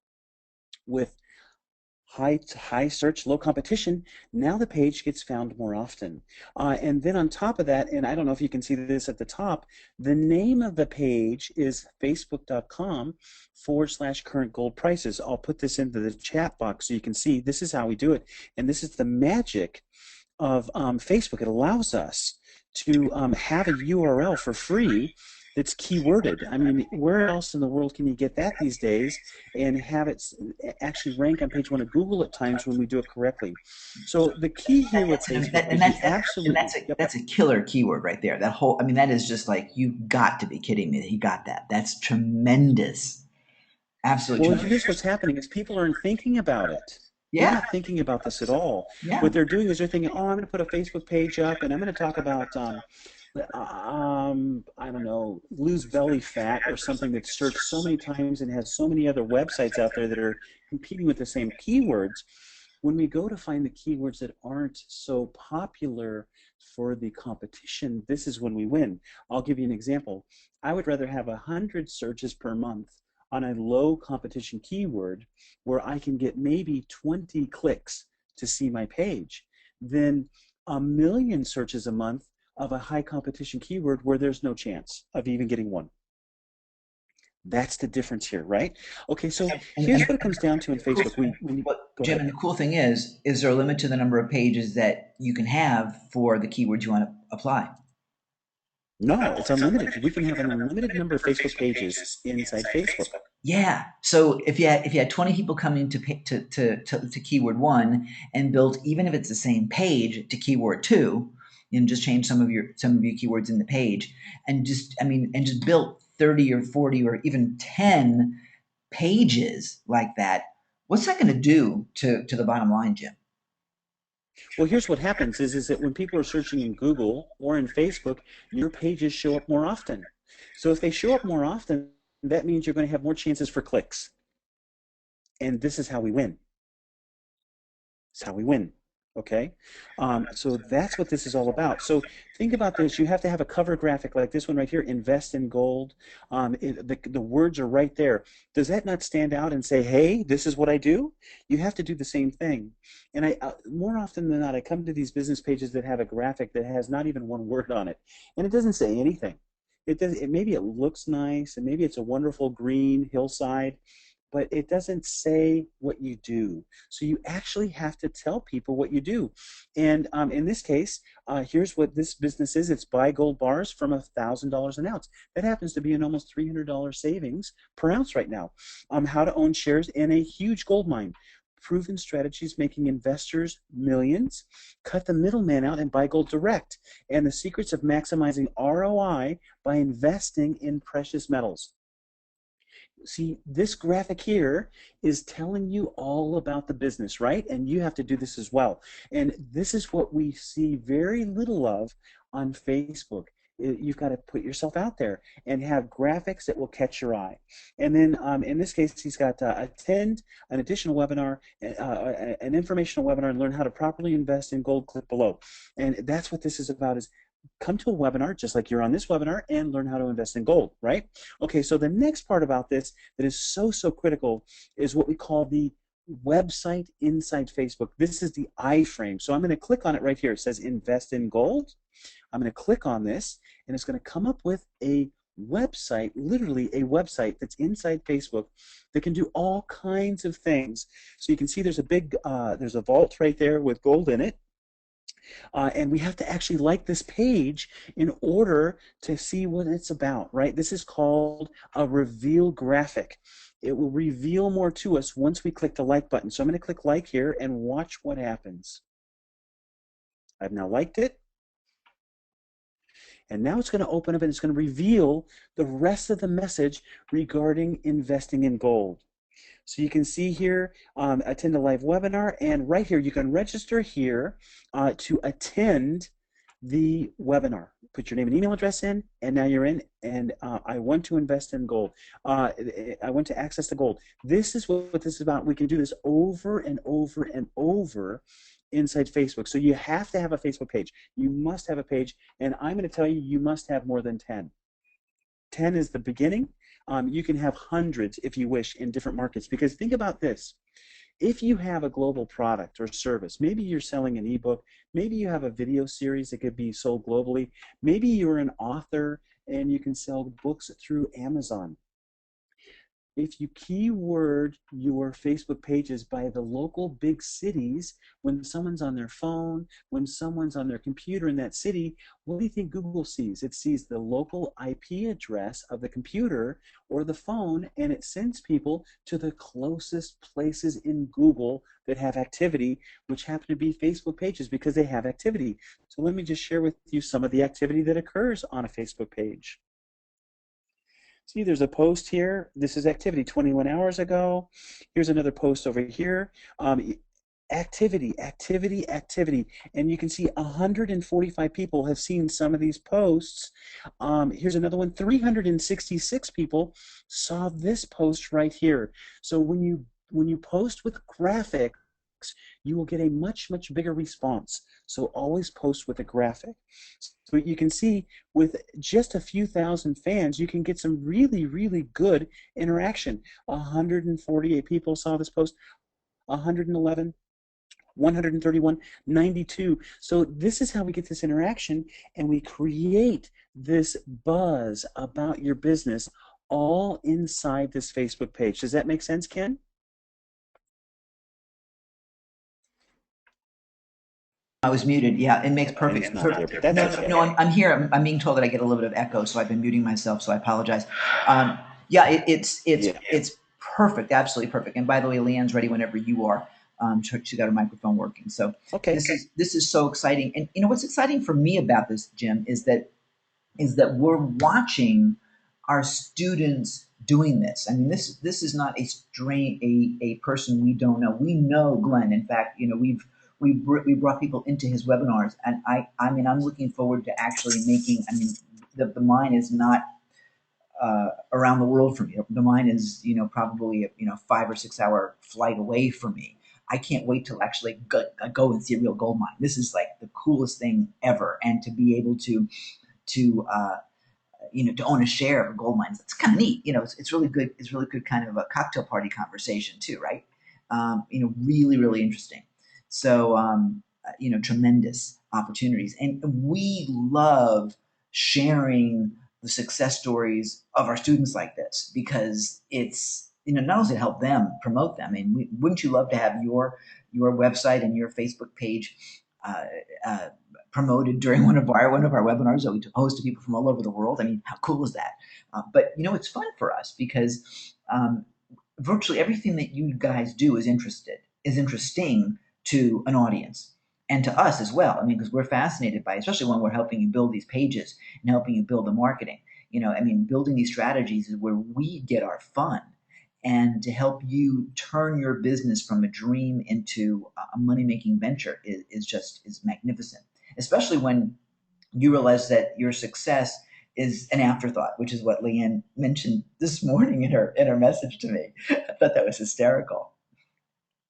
with high search, low competition, now the page gets found more often. And then on top of that, and I don't know if you can see this at the top, the name of the page is facebook.com/current gold prices. I'll put this into the chat box so you can see this is how we do it. And this is the magic of Facebook. It allows us to have a URL for free that's keyworded. I mean, where else in the world can you get that these days and have it actually rank on page one of Google at times when we do it correctly? So the key here with Facebook And is you absolutely, yep. that's a killer keyword right there. That whole, I mean, that is just like, you got to be kidding me that he got that. That's tremendous. Absolutely Well, tremendous. here's what's happening is people aren't thinking about it. They're Yeah, not thinking about this at all. yeah. What they're doing is they're thinking, oh, I'm going to put a Facebook page up and I'm going to talk about I don't know, lose belly fat or something that's searched so many times and has so many other websites out there that are competing with the same keywords. When we go to find the keywords that aren't so popular for the competition, this is when we win. I'll give you an example. I would rather have 100 searches per month on a low competition keyword where I can get maybe 20 clicks to see my page than a million searches a month of a high competition keyword where there's no chance of even getting one. That's the difference here, right? Okay, so And here's what it comes down to in cool, Facebook. We but go Jim, ahead. and the cool thing is there a limit to the number of pages that you can have for the keywords you want to apply? No, it's unlimited. We can have an unlimited number of Facebook pages inside Facebook. Yeah. So if you had 20 people coming to keyword one and built, even if it's the same page, to keyword two, and just change some of your keywords in the page, and just, I mean, and just built 30 or 40 or even 10 pages like that, what's that going to do to the bottom line, Jim? Well, here's what happens is that when people are searching in Google or in Facebook, your pages show up more often. So if they show up more often, that means you're going to have more chances for clicks. And this is how we win. It's how we win. Okay, so that's what this is all about. So think about this. You have to have a cover graphic like this one right here, invest in gold. The words are right there. Does that not stand out and say, hey, this is what I do? You have to do the same thing. And more often than not, I come to these business pages that have a graphic that has not even one word on it. And it doesn't say anything. Maybe it looks nice and maybe it's a wonderful green hillside, but it doesn't say what you do. So you actually have to tell people what you do. And in this case, here's what this business is. It's buy gold bars from $1,000 an ounce. That happens to be an almost $300 savings per ounce right now. How to own shares in a huge gold mine. Proven strategies making investors millions. Cut the middleman out and buy gold direct. And the secrets of maximizing ROI by investing in precious metals. See, this graphic here is telling you all about the business, right? And you have to do this as well. And this is what we see very little of on Facebook you've got to put yourself out there and have graphics that will catch your eye. And then in this case, he's got attend an additional webinar, an informational webinar, and learn how to properly invest in gold. Click below. And that's what this is about: is come to a webinar just like you're on this webinar and learn how to invest in gold, right? Okay, so the next part about this that is so critical is what we call the website inside Facebook. This is the iframe. So I'm going to click on it right here. It says invest in gold. I'm going to click on this, and it's going to come up with a website, literally a website that's inside Facebook that can do all kinds of things. So you can see there's a big, there's a vault right there with gold in it. And we have to actually like this page in order to see what it's about, right? This is called a reveal graphic. It will reveal more to us once we click the like button. So I'm going to click like here and watch what happens. I've now liked it. And now it's going to open up and it's going to reveal the rest of the message regarding investing in gold. So you can see here, attend a live webinar, and right here you can register here to attend the webinar. Put your name and email address in, and now you're in, and I want to invest in gold. I want to access the gold. This is what this is about. We can do this over and over and over inside Facebook. So you have to have a Facebook page. You must have a page, and I'm going to tell you, you must have more than 10. 10 is the beginning. You can have hundreds if you wish in different markets, because think about this. If you have a global product or service, maybe you're selling an ebook, maybe you have a video series that could be sold globally, maybe you're an author and you can sell books through Amazon. If you keyword your Facebook pages by the local big cities, when someone's on their phone, when someone's on their computer in that city, what do you think Google sees? It sees the local IP address of the computer or the phone, and it sends people to the closest places in Google that have activity, which happen to be Facebook pages because they have activity. So let me just share with you some of the activity that occurs on a Facebook page. See, there's a post here. This is activity 21 hours ago. Here's another post over here. Activity, activity, activity. And you can see 145 people have seen some of these posts. Here's another one. 366 people saw this post right here. So when you post with graphics, you will get a much bigger response. So always post with a graphic. So you can see with just a few thousand fans, you can get some really good interaction. 148 people saw this post, 111, 131, 92. So this is how we get this interaction, and we create this buzz about your business all inside this Facebook page. Does that make sense, Ken? I was muted. Yeah, it makes Ken's perfect. not there, but that's No, no, okay. no. I'm here. I'm being told that I get a little bit of echo, so I've been muting myself. So I apologize. Yeah, Yeah. it's perfect, absolutely perfect. And by the way, Leanne's ready whenever you are. She got her microphone working. So Okay. this is so exciting. And you know what's exciting for me about this, Jim, is that we're watching our students doing this. I mean, this is not a person we don't know. We know Glenn. In fact, you know, we brought people into his webinars, and I mean, I'm looking forward to actually making. I mean, the mine is not around the world from me. The mine is, you know, probably a 5 or 6 hour flight away from me. I can't wait to actually go and see a real gold mine. This is like the coolest thing ever, and to be able to to own a share of gold mines. It's kind of neat. You know, it's really good. It's really good kind of a cocktail party conversation too, right? Really interesting. So, tremendous opportunities, and we love sharing the success stories of our students like this because it's not only to help them promote them. I mean, wouldn't you love to have your website and your Facebook page uh, uh, promoted during one of our webinars that we host to people from all over the world? I mean, how cool is that? But it's fun for us because virtually everything that you guys do is interesting to an audience and to us as well. I mean, because we're fascinated by it, especially when we're helping you build these pages and helping you build the marketing. I mean, building these strategies is where we get our fun. And to help you turn your business from a dream into a money making venture is magnificent, especially when you realize that your success is an afterthought, which is what Leanne mentioned this morning in her message to me. I thought that was hysterical.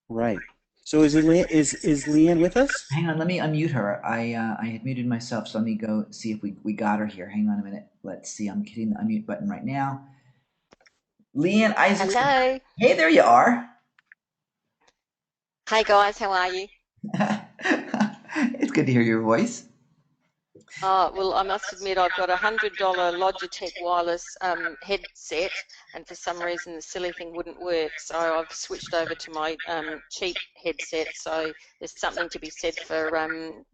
Right. So is Leanne with us? Hang on, let me unmute her. I had muted myself, so let me go see if we got her here. Hang on a minute. Let's see. I'm hitting the unmute button right now. Leanne Isaacson. Hello. Hey, there you are. Hey guys, how are you? It's good to hear your voice. Well, I must admit I've got $100 Logitech wireless headset, and for some reason the silly thing wouldn't work, so I've switched over to my cheap headset. So there's something to be said for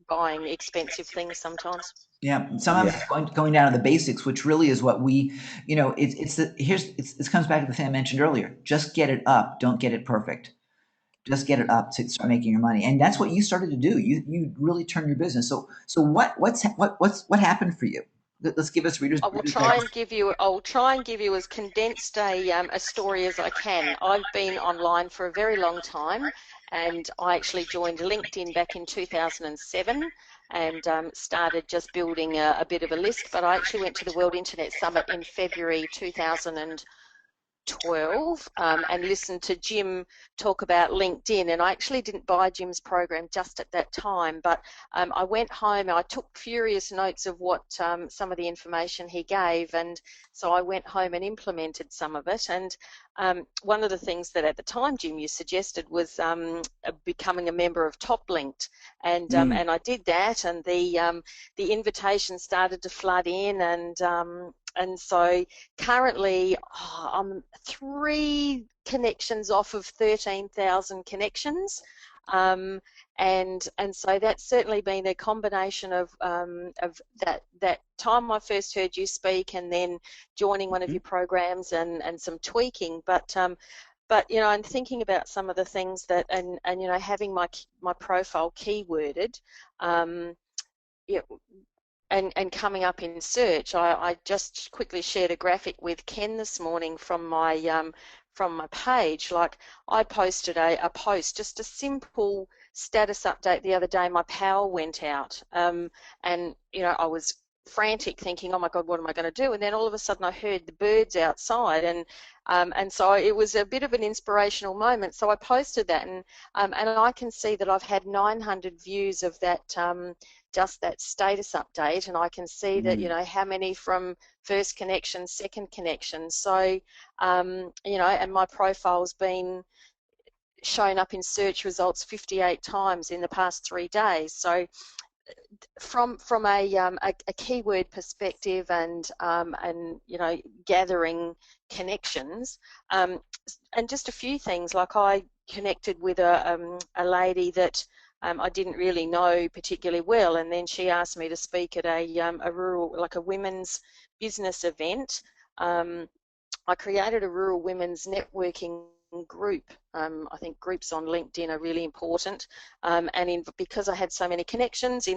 buying expensive things sometimes. Yeah, sometimes Yeah. it's going down to the basics, which really is what we, it's the here's it comes back to the thing I mentioned earlier. Just get it up, don't get it perfect. Just get it up to start making your money, and that's what you started to do. You really turned your business. So what happened for you? Let's give us I will readers try and give you. I will try and give you as condensed a story as I can. I've been online for a very long time, and I actually joined LinkedIn back in 2007 and started just building a bit of a list. But I actually went to the World Internet Summit in February 2012 and listened to Jim talk about LinkedIn. And I actually didn't buy Jim's program just at that time, but I went home and I took furious notes of what some of the information he gave, and so I went home and implemented some of it. And one of the things that at the time, Jim, you suggested was becoming a member of Top Linked, Mm, and I did that, and the invitations started to flood in, and so currently, I'm 3 connections off of 13,000 connections, um, and so that's certainly been a combination of that time I first heard you speak, and then joining one of Mhm. your programs, and some tweaking, but I'm thinking about some of the things that, and having my profile keyworded. Um, yeah, and coming up in search. I just quickly shared a graphic with Ken this morning from my page. Like, I posted a post, just a simple status update the other day. My power went out, and I was frantic, thinking, "Oh my God, what am I going to do?" And then all of a sudden, I heard the birds outside, and so it was a bit of an inspirational moment. So I posted that, and I can see that I've had 900 views of that. Just that status update, and I can see that mm. how many from first connection, second connection. So and my profile's been shown up in search results 58 times in the past 3 days. So from a keyword perspective, and gathering connections, um, and just a few things, like I connected with a lady that I didn't really know particularly well, and then she asked me to speak at a rural, like a women's business event. um, I created a rural women's networking group. I think groups on LinkedIn are really important. Because I had so many connections,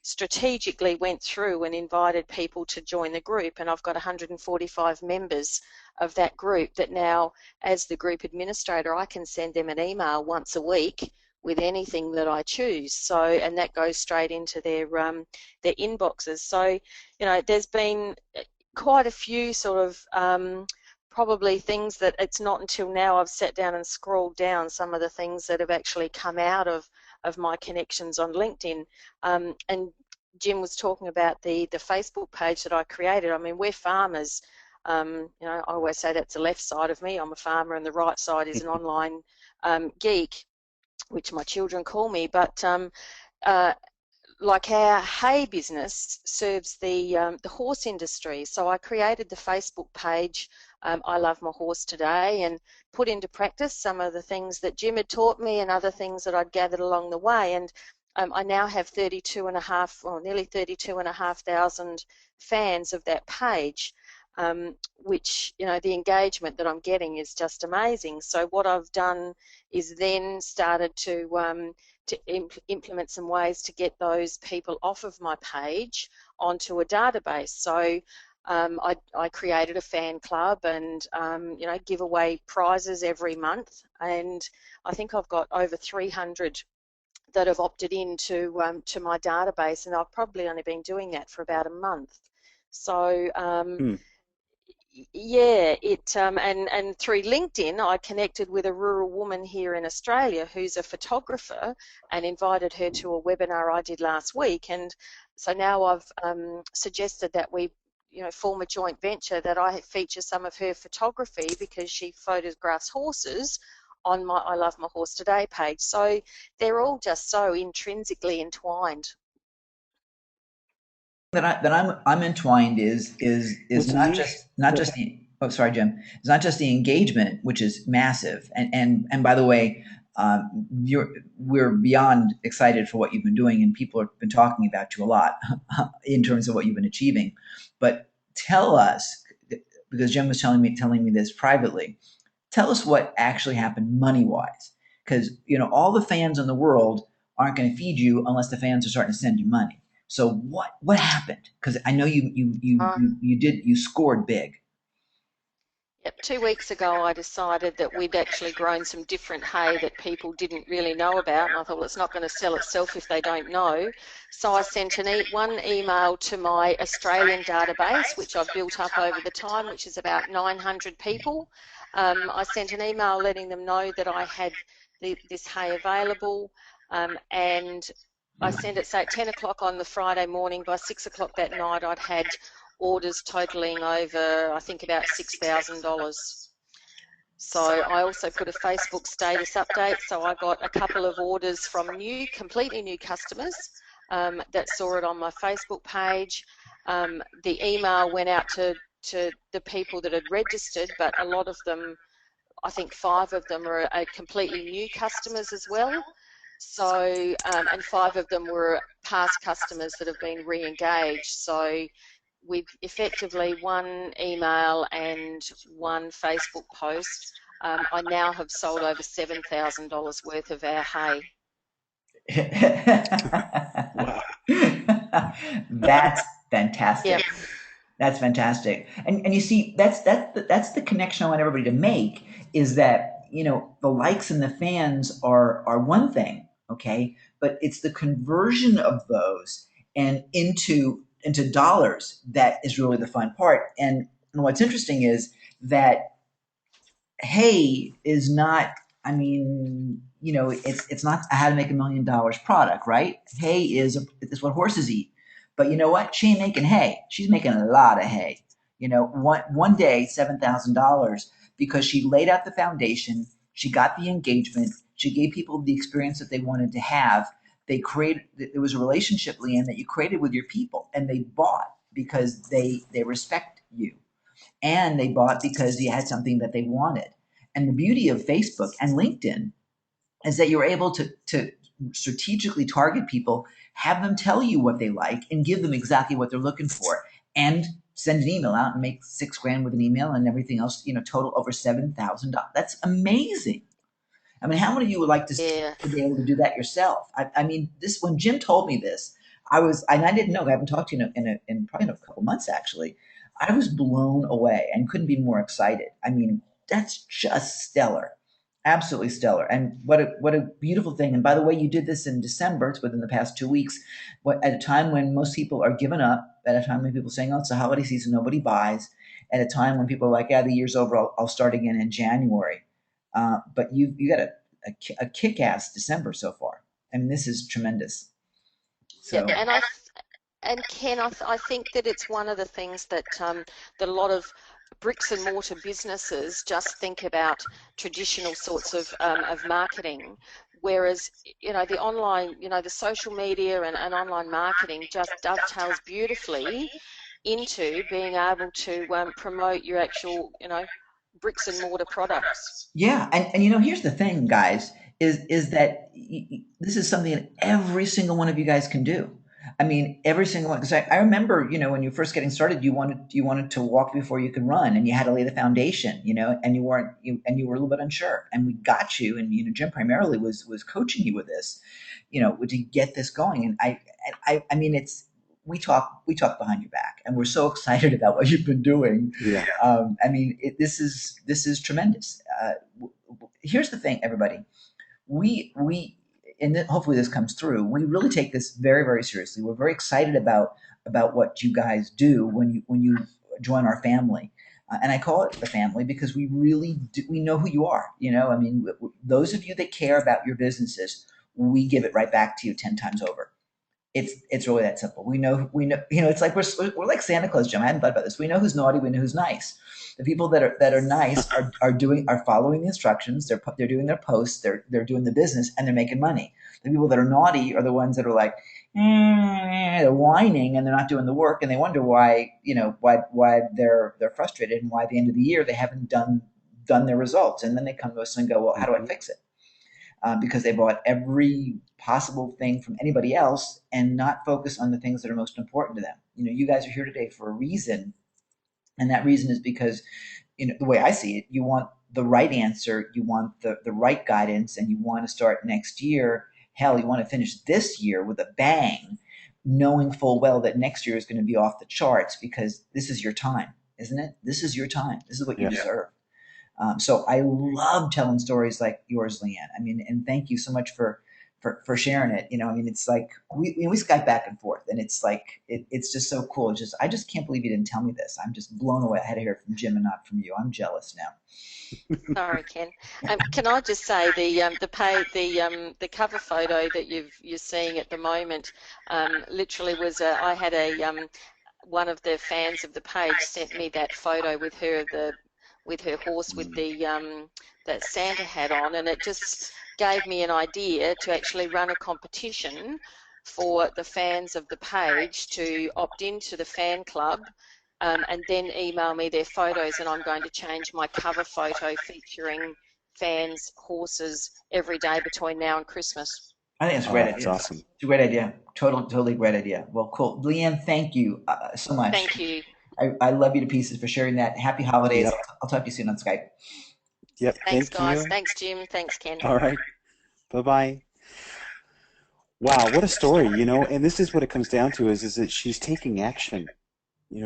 strategically went through and invited people to join the group. And I've got 145 members of that group that now, as the group administrator, I can send them an email once a week with anything that I choose. So, and that goes straight into their inboxes. So, there's been quite a few sort of probably things that it's not until now I've sat down and scrolled down some of the things that have actually come out of my connections on LinkedIn. And Jim was talking about the Facebook page that I created. I mean, we're farmers. I always say that's the left side of me. I'm a farmer, and the right side is an online geek, which my children call me. But uh, like, our hay business serves the horse industry. So I created the Facebook page, I Love My Horse Today, and put into practice some of the things that Jim had taught me and other things that I'd gathered along the way. And I now have 32 and a half, or nearly 32 and a half thousand fans of that page, which, the engagement that I'm getting is just amazing. So what I've done is then started to implement some ways to get those people off of my page onto a database. So I created a fan club, and give away prizes every month, and I think I've got over 300 that have opted in to my database, and I've probably only been doing that for about a month. So Hmm. yeah, and through LinkedIn, I connected with a rural woman here in Australia who's a photographer, and invited her to a webinar I did last week. And so now I've suggested that we, form a joint venture, that I feature some of her photography, because she photographs horses on my I Love My Horse Today page. So they're all just so intrinsically entwined. I'm entwined is Well, to not me, just not go just ahead. the oh sorry Jim, it's not just the engagement, which is massive, and by the way, you're we're beyond excited for what you've been doing, and people have been talking about you a lot in terms of what you've been achieving. But tell us, because Jim was telling me this privately. Tell us what actually happened money wise, because all the fans in the world aren't going to feed you unless the fans are starting to send you money. So what happened? Because I know Uh, you scored big. Yep, 2 weeks ago I decided that we'd actually grown some different hay that people didn't really know about, and I thought, well, it's not going to sell itself if they don't know. So I sent one email to my Australian database, which I've built up over the time, which is about 900 people. I sent an email letting them know that I had this hay available, and I sent it, say, at 10 o'clock on the Friday morning. By 6 o'clock that night, I'd had orders totaling over, I think, about $6,000. So I also put a Facebook status update. So I got a couple of orders from completely new customers that saw it on my Facebook page. The email went out to the people that had registered, but a lot of them, I think 5 of them, are completely new customers as well. So, and 5 of them were past customers that have been re-engaged. So with effectively one email and one Facebook post, I now have sold over $7,000 worth of our hay. Wow. That's fantastic. Yep. That's fantastic. And you see, that's the connection I want everybody to make, is that, the likes and the fans are one thing, okay? But it's the conversion of those and into dollars that is really the fun part. And what's interesting is that hay is not, I mean, it's not a how to make $1 million product, right? Hay is what horses eat. But you know what? She ain't making hay. She's making a lot of hay. One day, $7,000, because she laid out the foundation, she got the engagement, she gave people the experience that they wanted to have. They created There was a relationship, Leanne, that you created with your people, and they bought because they respect you, and they bought because you had something that they wanted. And the beauty of Facebook and LinkedIn is that you're able to strategically target people, have them tell you what they like, and give them exactly what they're looking for, and send an email out and make 6 grand with an email, and everything else, total over $7,000. That's amazing. I mean, how many of you would like Yeah. to be able to do that yourself? I mean, this when Jim told me this, and I didn't know. I haven't talked to you in probably a couple months actually. I was blown away and couldn't be more excited. I mean, that's just stellar, absolutely stellar. And what a beautiful thing. And by the way, you did this in December. It's within the past 2 weeks. At a time when most people are giving up, at a time when people are saying, "Oh, it's the holiday season, nobody buys," at a time when people are like, "Yeah, the year's over. I'll start again in January." But you got a kick-ass December so far. I mean, this is tremendous. Yep. So And Ken, I think that it's one of the things that a lot of bricks and mortar businesses just think about traditional sorts of marketing, whereas the online, the social media and online marketing just dovetails beautifully into being able to promote your actual bricks and mortar products. yeah, and here's the thing, guys, is that this is something that every single one of you guys can do. I mean, every single one. Because I remember, when you were first getting started, you wanted to walk before you could run, and you had to lay the foundation, and you were a little bit unsure, and we got you, and Jim primarily was coaching you with this, to get this going, and I mean, we talk behind your back, and we're so excited about what you've been doing. Yeah. I mean, this is tremendous. Here's the thing, everybody. We and then hopefully this comes through. We really take this very, very seriously. We're very excited about what you guys do when you join our family. And I call it the family because we really do, we know who you are. I mean, those of you that care about your businesses, we give it right back to you 10 times over. It's really that simple. We know. It's like we're like Santa Claus, Jim. I hadn't thought about this. We know who's naughty. We know who's nice. The people that are nice are following the instructions. They're doing their posts. They're doing the business and they're making money. The people that are naughty are the ones that are like they're whining and they're not doing the work and they wonder why they're frustrated and why at the end of the year they haven't done their results, and then they come to us and go, well, how do I Mm-hmm. fix it? Because they bought every possible thing from anybody else and not focus on the things that are most important to them. You guys are here today for a reason, and that reason is because, the way I see it, you want the right answer, you want the right guidance, and you want to start next year. Hell, you want to finish this year with a bang, knowing full well that next year is going to be off the charts because this is your time, isn't it? This is your time. This is what you Yeah. deserve. So I love telling stories like yours, Leanne. I mean, and thank you so much for sharing it. I mean, it's like we Skype back and forth, and it's like it's just so cool. I just can't believe you didn't tell me this. I'm just blown away. I had to hear it from Jim and not from you. I'm jealous now. Sorry, Ken. Can I just say the cover photo that you're seeing at the moment literally was I had one of the fans of the page sent me that photo with her horse with that Santa hat on, and it just gave me an idea to actually run a competition for the fans of the page to opt into the fan club, and then email me their photos, and I'm going to change my cover photo featuring fans' horses every day between now and Christmas. I think it's a Oh, great that's idea. awesome. It's a great idea. Totally great idea. Well, cool. Leanne, thank you so much. Thank you. I love you to pieces for sharing that. Happy holidays. Yep. I'll talk to you soon on Skype. Yep. Thanks, Thank guys. you. Thanks, Jim. Thanks, Ken. All right. Bye-bye. Wow, what a story, and this is what it comes down to is that she's taking action.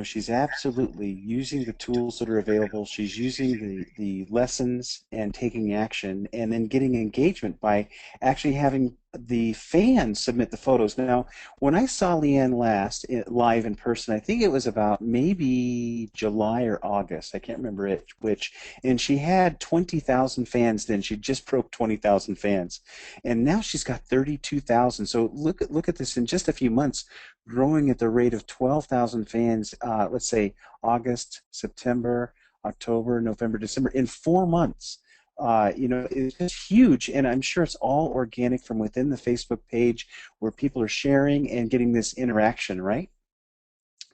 She's absolutely using the tools that are available. She's using the lessons and taking action and then getting engagement by actually having the fans submit the photos. Now, when I saw Leanne last live in person, I think it was about maybe July or August. I can't remember which. And she had 20,000 fans then. She just broke 20,000 fans. And now she's got 32,000. So look at this in just a few months, growing at the rate of 12,000 fans, let's say August, September, October, November, December, in 4 months. It's just huge, and I'm sure it's all organic from within the Facebook page where people are sharing and getting this interaction, right?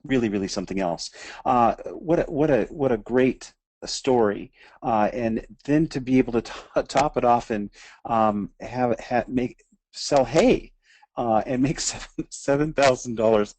Really, really something else. What a great story, and then to be able to top it off and make sell hay and make $7,000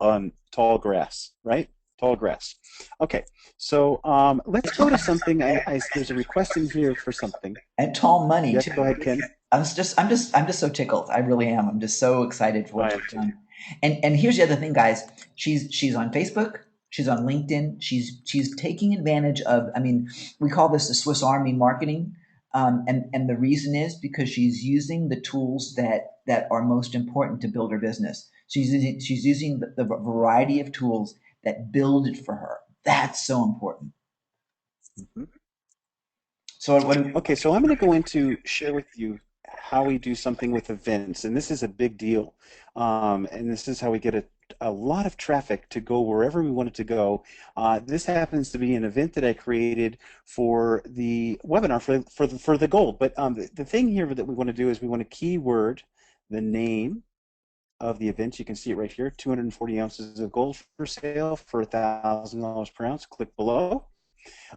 on tall grass, right? Tall grass. Okay, so let's go to something. There's a request in here for something. And tall money Yes, too. go ahead, Ken. I'm just so tickled. I really am. I'm just so excited for what I am you've too. done. And here's the other thing, guys. She's on Facebook. She's on LinkedIn. She's taking advantage of. I mean, we call this the Swiss Army marketing. And the reason is because she's using the tools that are most important to build her business. She's using the variety of tools that build it for her. That's so important. Mhm. So what? Okay, so I'm going to go into share with you how we do something with events, and this is a big deal. And this is how we get a lot of traffic to go wherever we want it to go. This happens to be an event that I created for the webinar for the gold. But the thing here that we want to do is we want to keyword the name of the event. You can see it right here, 240 ounces of gold for sale for $1,000 per ounce. Click below.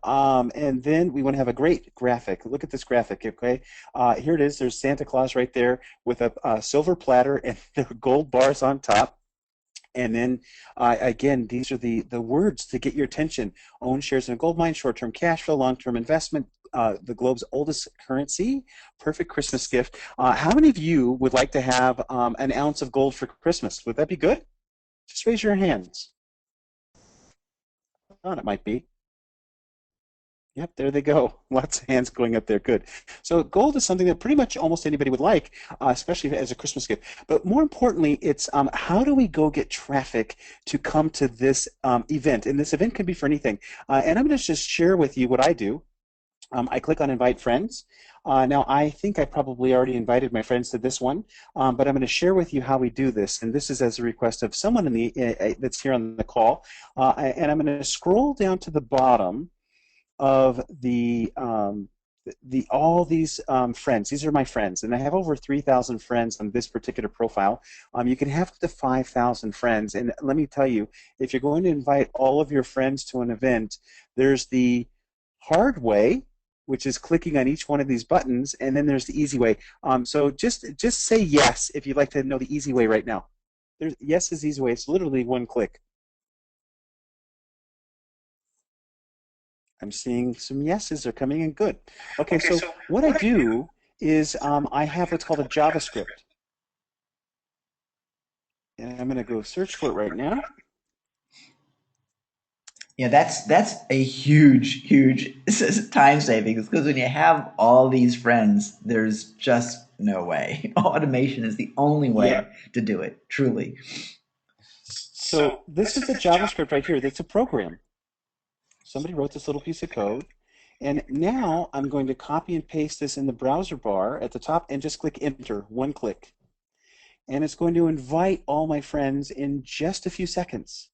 And then we want to have a great graphic. Look at this graphic, okay? Here it is. There's Santa Claus right there with a silver platter and the gold bars on top. And then, again, these are the words to get your attention. Own shares in a gold mine, short-term cash flow, long-term investment, the globe's oldest currency, perfect Christmas gift. How many of you would like to have an ounce of gold for Christmas? Would that be good? Just raise your hands. I thought it might be. Yep, there they go. Lots of hands going up there. Good. So gold is something that pretty much almost anybody would like, especially as a Christmas gift. But more importantly, it's how do we go get traffic to come to this event? And this event can be for anything. And I'm going to just share with you what I do. I click on invite friends. Now, I think I probably already invited my friends to this one, but I'm going to share with you how we do this. And this is as a request of someone in the that's here on the call. And I'm going to scroll down to the bottom of the all these friends. These are my friends, and I have over 3,000 friends on this particular profile. You can have up to 5,000 friends, and let me tell you, if you're going to invite all of your friends to an event, there's the hard way, which is clicking on each one of these buttons, and then there's the easy way. So just say yes if you'd like to know the easy way right now. There's yes is the easy way. It's literally one click. I'm seeing some yeses are coming in good. Okay, so what I do is I have what's called a JavaScript. And I'm going to go search for it right now. Yeah, that's a huge time savings because when you have all these friends, there's just no way. Automation is the only Yeah. way to do it, truly. So this is the JavaScript right here. That's a program. Somebody wrote this little piece of code. And now I'm going to copy and paste this in the browser bar at the top and just click enter, one click. And it's going to invite all my friends in just a few seconds.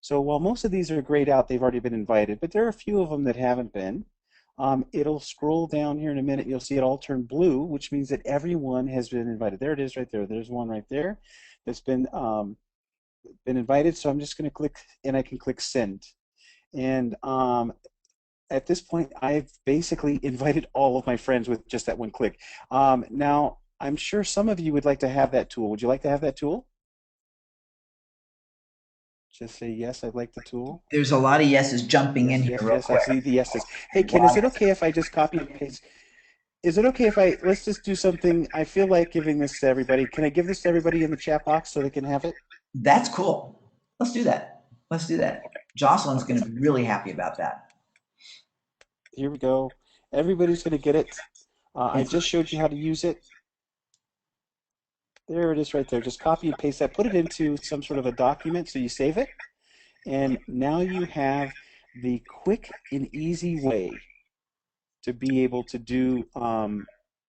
So while most of these are grayed out, they've already been invited, but there are a few of them that haven't been. It'll scroll down here in a minute. You'll see it all turn blue, which means that everyone has been invited. There it is right there. There's one right there that's been invited. So I'm just going to click, and I can click send. And at this point, I've basically invited all of my friends with just that one click. Now, I'm sure some of you would like to have that tool. Would you like to have that tool? Just say yes, I'd like the tool. There's a lot of yeses jumping in Yes, here yes, real yes. I quick. see the yeses. Hey, Ken, is it okay if I just copy and paste? Is it okay if let's just do something? I feel like giving this to everybody. Can I give this to everybody in the chat box so they can have it? That's cool. Let's do that. Let's do that. Jocelyn's Okay, going to be really happy about that. here we go. Everybody's going to get it. I It's just showed you how to use it. There it is right there. Just copy and paste that. Put it into some sort of a document so you save it. And now you have the quick and easy way to be able to do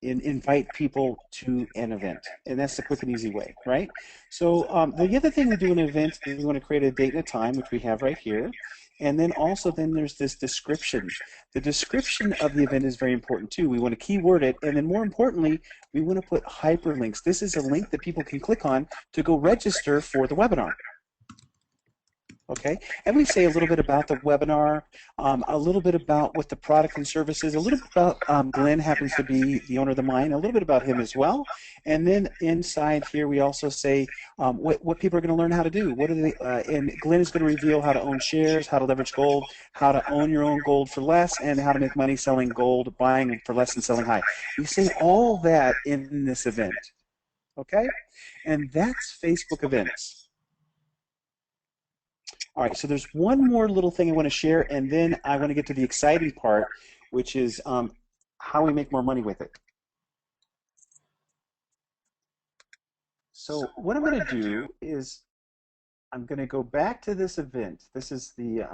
invite people to an event, and that's the quick and easy way, right? So the other thing we do in an event is we want to create a date and a time, which we have right here, and then also then there's this description. The description of the event is very important too. We want to keyword it, and then more importantly, we want to put hyperlinks. This is a link that people can click on to go register for the webinar. Okay, and we say a little bit about the webinar, a little bit about what the product and service is, a little bit about Glenn happens to be the owner of the mine, a little bit about him as well, and then inside here we also say what people are going to learn how to do. What are they? And Glenn is going to reveal how to own shares, how to leverage gold, how to own your own gold for less, and how to make money selling gold, buying for less and selling high. We say all that in this event. Okay, and that's Facebook events. All right, so there's one more little thing I want to share, and then I want to get to the exciting part, which is how we make more money with it. So what I'm going to do is I'm going to go back to this event. This is the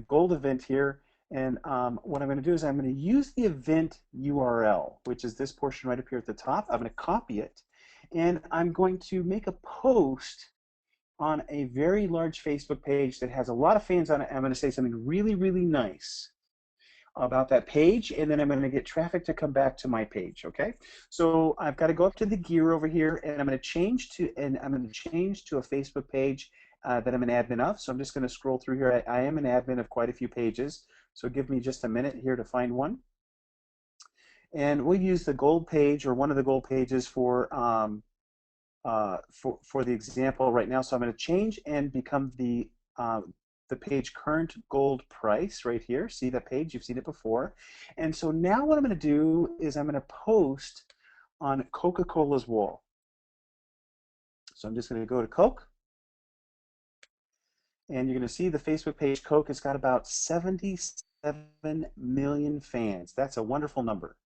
gold event here, and what I'm going to do is I'm going to use the event URL, which is this portion right up here at the top. I'm going to copy it, and I'm going to make a post on a very large Facebook page that has a lot of fans on it. I'm going to say something really, really nice about that page, and then I'm going to get traffic to come back to my page. Okay, so I've got to go up to the gear over here, and I'm going to change to a Facebook page that I'm an admin of. So I'm just going to scroll through here. I am an admin of quite a few pages, so give me just a minute here to find one. And we'll use the gold page or one of the gold pages for the example right now. So I'm going to change and become the page current gold price right here. See that page? You've seen it before. And so now what I'm going to do is I'm going to post on Coca-Cola's wall. So I'm just going to go to Coke, and you're going to see the Facebook page Coke has got about 70 million fans. That's a wonderful number.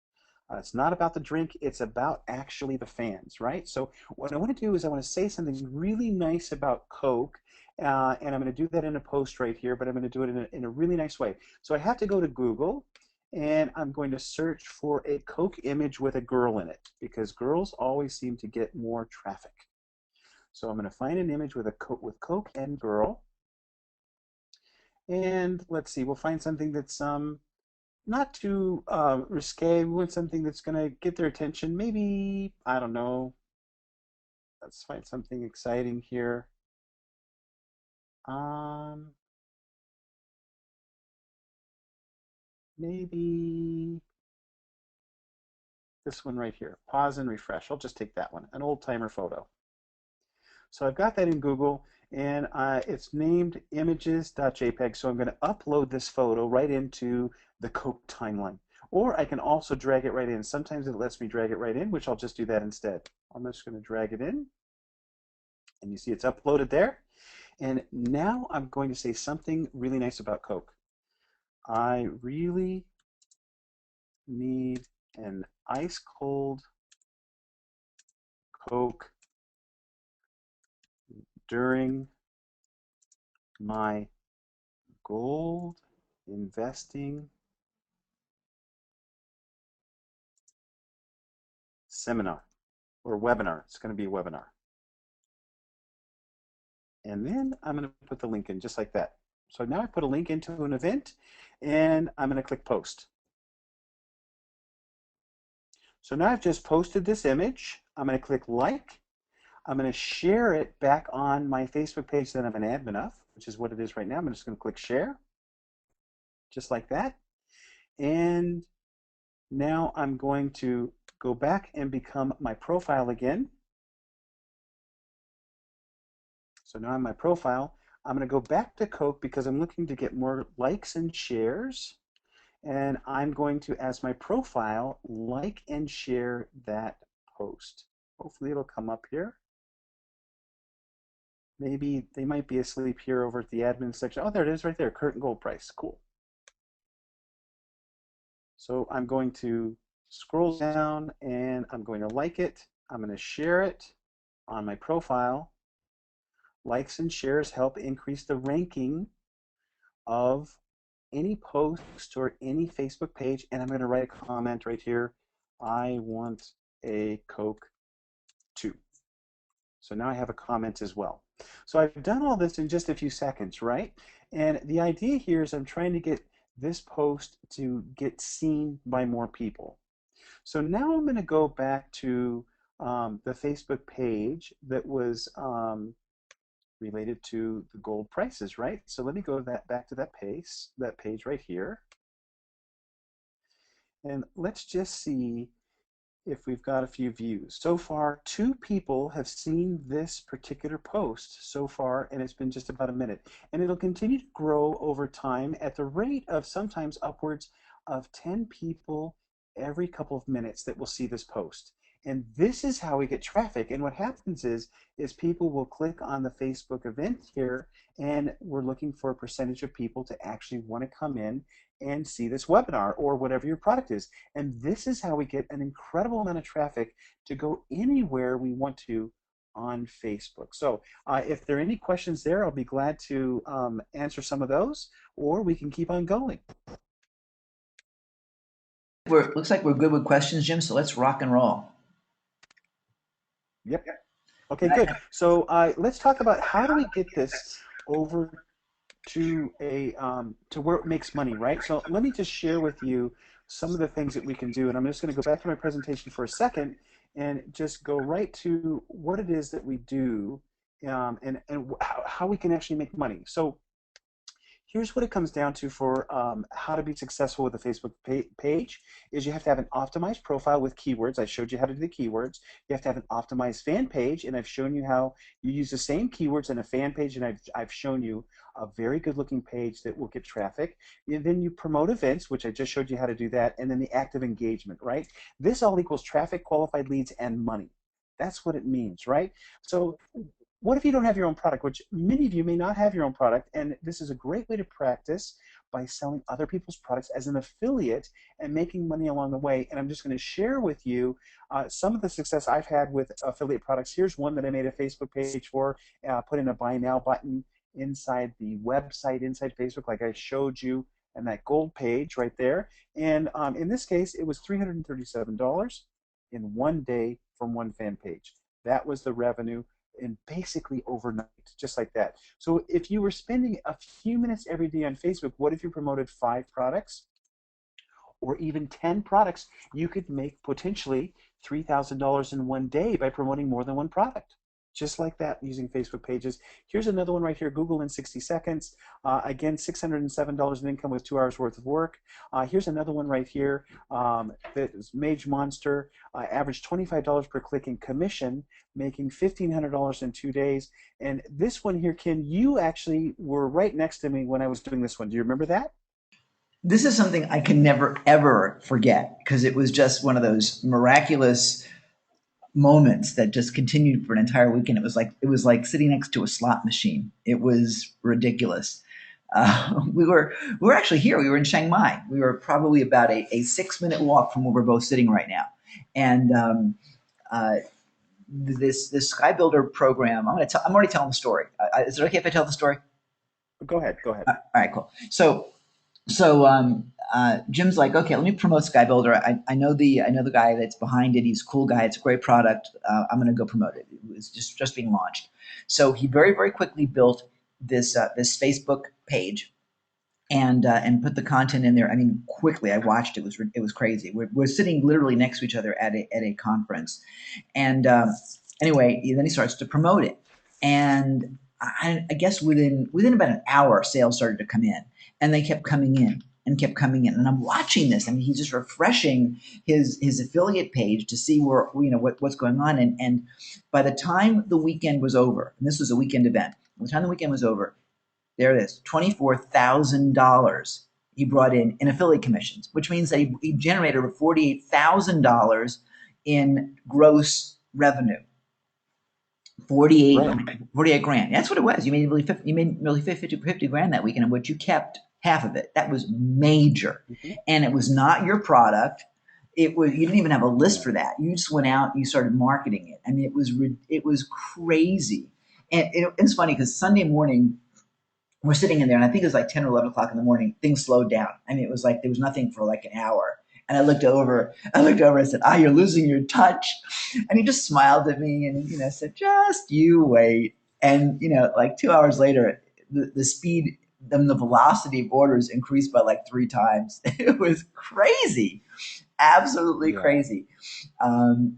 It's not about the drink, it's about actually the fans, right? So what I want to do is I want to say something really nice about Coke, and I'm going to do that in a post right here, but I'm going to do it in a really nice way. So I have to go to Google, and I'm going to search for a Coke image with a girl in it, because girls always seem to get more traffic. So I'm going to find an image with Coke and girl, and let's see, we'll find something that's not too risque. We want something that's going to get their attention. Maybe, I don't know. Let's find something exciting here. Um, Maybe this one right here. Pause and refresh. I'll just take that one. An old timer photo. So I've got that in Google, and it's named images.jpg. So I'm going to upload this photo right into the Coke timeline. Or I can also drag it right in. Sometimes it lets me drag it right in, which I'll just do that instead. I'm just going to drag it in, and you see it's uploaded there. And now I'm going to say something really nice about Coke. I really need an ice cold Coke during my gold investing seminar or webinar. It's going to be a webinar. And then I'm going to put the link in just like that. So now I put a link into an event, and I'm going to click post. So now I've just posted this image. I'm going to click like. I'm going to share it back on my Facebook page that I'm an admin of, which is what it is right now. I'm just going to click share, just like that. And now I'm going to go back and become my profile again. So now I'm my profile. I'm going to go back to Coke because I'm looking to get more likes and shares. And I'm going to, as my profile, like and share that post. Hopefully it'll come up here. Maybe they might be asleep here over at the admin section. Oh, there it is right there, current gold price. Cool. So I'm going to scroll down and I'm going to like it. I'm going to share it on my profile. Likes and shares help increase the ranking of any post or any Facebook page. And I'm going to write a comment right here. I want a Coke too. So now I have a comment as well. So I've done all this in just a few seconds, right? And the idea here is I'm trying to get this post to get seen by more people. So now I'm going to go back to the Facebook page that was related to the gold prices, right? So let me go back to that page right here. And let's just see if we've got a few views. So far, 2 people have seen this particular post so far, and it's been just about a minute. And it'll continue to grow over time at the rate of sometimes upwards of 10 people every couple of minutes that will see this post. And this is how we get traffic. And what happens is people will click on the Facebook event here, and we're looking for a percentage of people to actually want to come in and see this webinar or whatever your product is. And this is how we get an incredible amount of traffic to go anywhere we want to on Facebook. So if there are any questions there, I'll be glad to answer some of those, or we can keep on going. Looks like we're good with questions, Jim, so let's rock and roll. Yep. Okay, good. So let's talk about how do we get this over to where it makes money, right? So let me just share with you some of the things that we can do, and I'm just going to go back to my presentation for a second and just go right to what it is that we do, and how we can actually make money. So here's what it comes down to for how to be successful with a Facebook page is you have to have an optimized profile with keywords. I showed you how to do the keywords. You have to have an optimized fan page, and I've shown you how you use the same keywords in a fan page, and I've shown you a very good looking page that will get traffic. And then you promote events, which I just showed you how to do that, and then the active engagement, right? This all equals traffic, qualified leads, and money. That's what it means, right? So what if you don't have your own product, which many of you may not have your own product, and this is a great way to practice by selling other people's products as an affiliate and making money along the way. And I'm just going to share with you some of the success I've had with affiliate products. Here's one that I made a Facebook page for, put in a buy now button inside the website, inside Facebook, like I showed you, and that gold page right there. And in this case, it was $337 in one day from one fan page. That was the revenue in basically overnight, just like that. So if you were spending a few minutes every day on Facebook, what if you promoted 5 products or even 10 products? You could make potentially $3,000 in one day by promoting more than one product. Just like that, using Facebook pages. Here's another one right here, Google in 60 seconds. Again, $607 in income with 2 hours worth of work. Here's another one right here, that is Mage Monster, averaged $25 per click in commission, making $1,500 in 2 days. And this one here, Ken, you actually were right next to me when I was doing this one. Do you remember that? This is something I can never ever forget because it was just one of those miraculous moments that just continued for an entire weekend. It was like sitting next to a slot machine. It was ridiculous. We were actually here. We were in Chiang Mai. We were probably about a 6 minute walk from where we're both sitting right now. And uh, this Sky Builder program. I'm already telling the story. Is it okay if I tell the story? Go ahead, go ahead. All right, cool. So Jim's like, okay, let me promote Sky Builder. I know the guy that's behind it. He's a cool guy. It's a great product. I'm going to go promote it. It was just being launched. So he very very quickly built this Facebook page and put the content in there. I mean, quickly. I watched it. It was crazy. We're sitting literally next to each other at a conference, and anyway, then he starts to promote it, and I guess within about an hour, sales started to come in, and they kept coming in and kept coming in, and I'm watching this. I mean, he's just refreshing his affiliate page to see where what's going on, and by the time the weekend was over, and this was a weekend event, by the time the weekend was over, there it is, $24,000 he brought in affiliate commissions, which means that he generated over $48,000 in gross revenue. 48, Right. 48 grand. That's what it was. You made really 50 grand that weekend, in which you kept half of it. That was major. Mm-hmm. And it was not your product. You didn't even have a list Yeah. for that. You just went out and you started marketing it. I mean, it was crazy. And it's funny because Sunday morning we're sitting in there, and I think it was like 10 or 11 o'clock in the morning. Things slowed down. I mean, it was like there was nothing for like an hour. And I looked over and said, you're losing your touch. And he just smiled at me and, said, just you wait. And, like 2 hours later, the speed and the velocity of orders increased by like 3 times. It was crazy, absolutely Yeah. crazy. And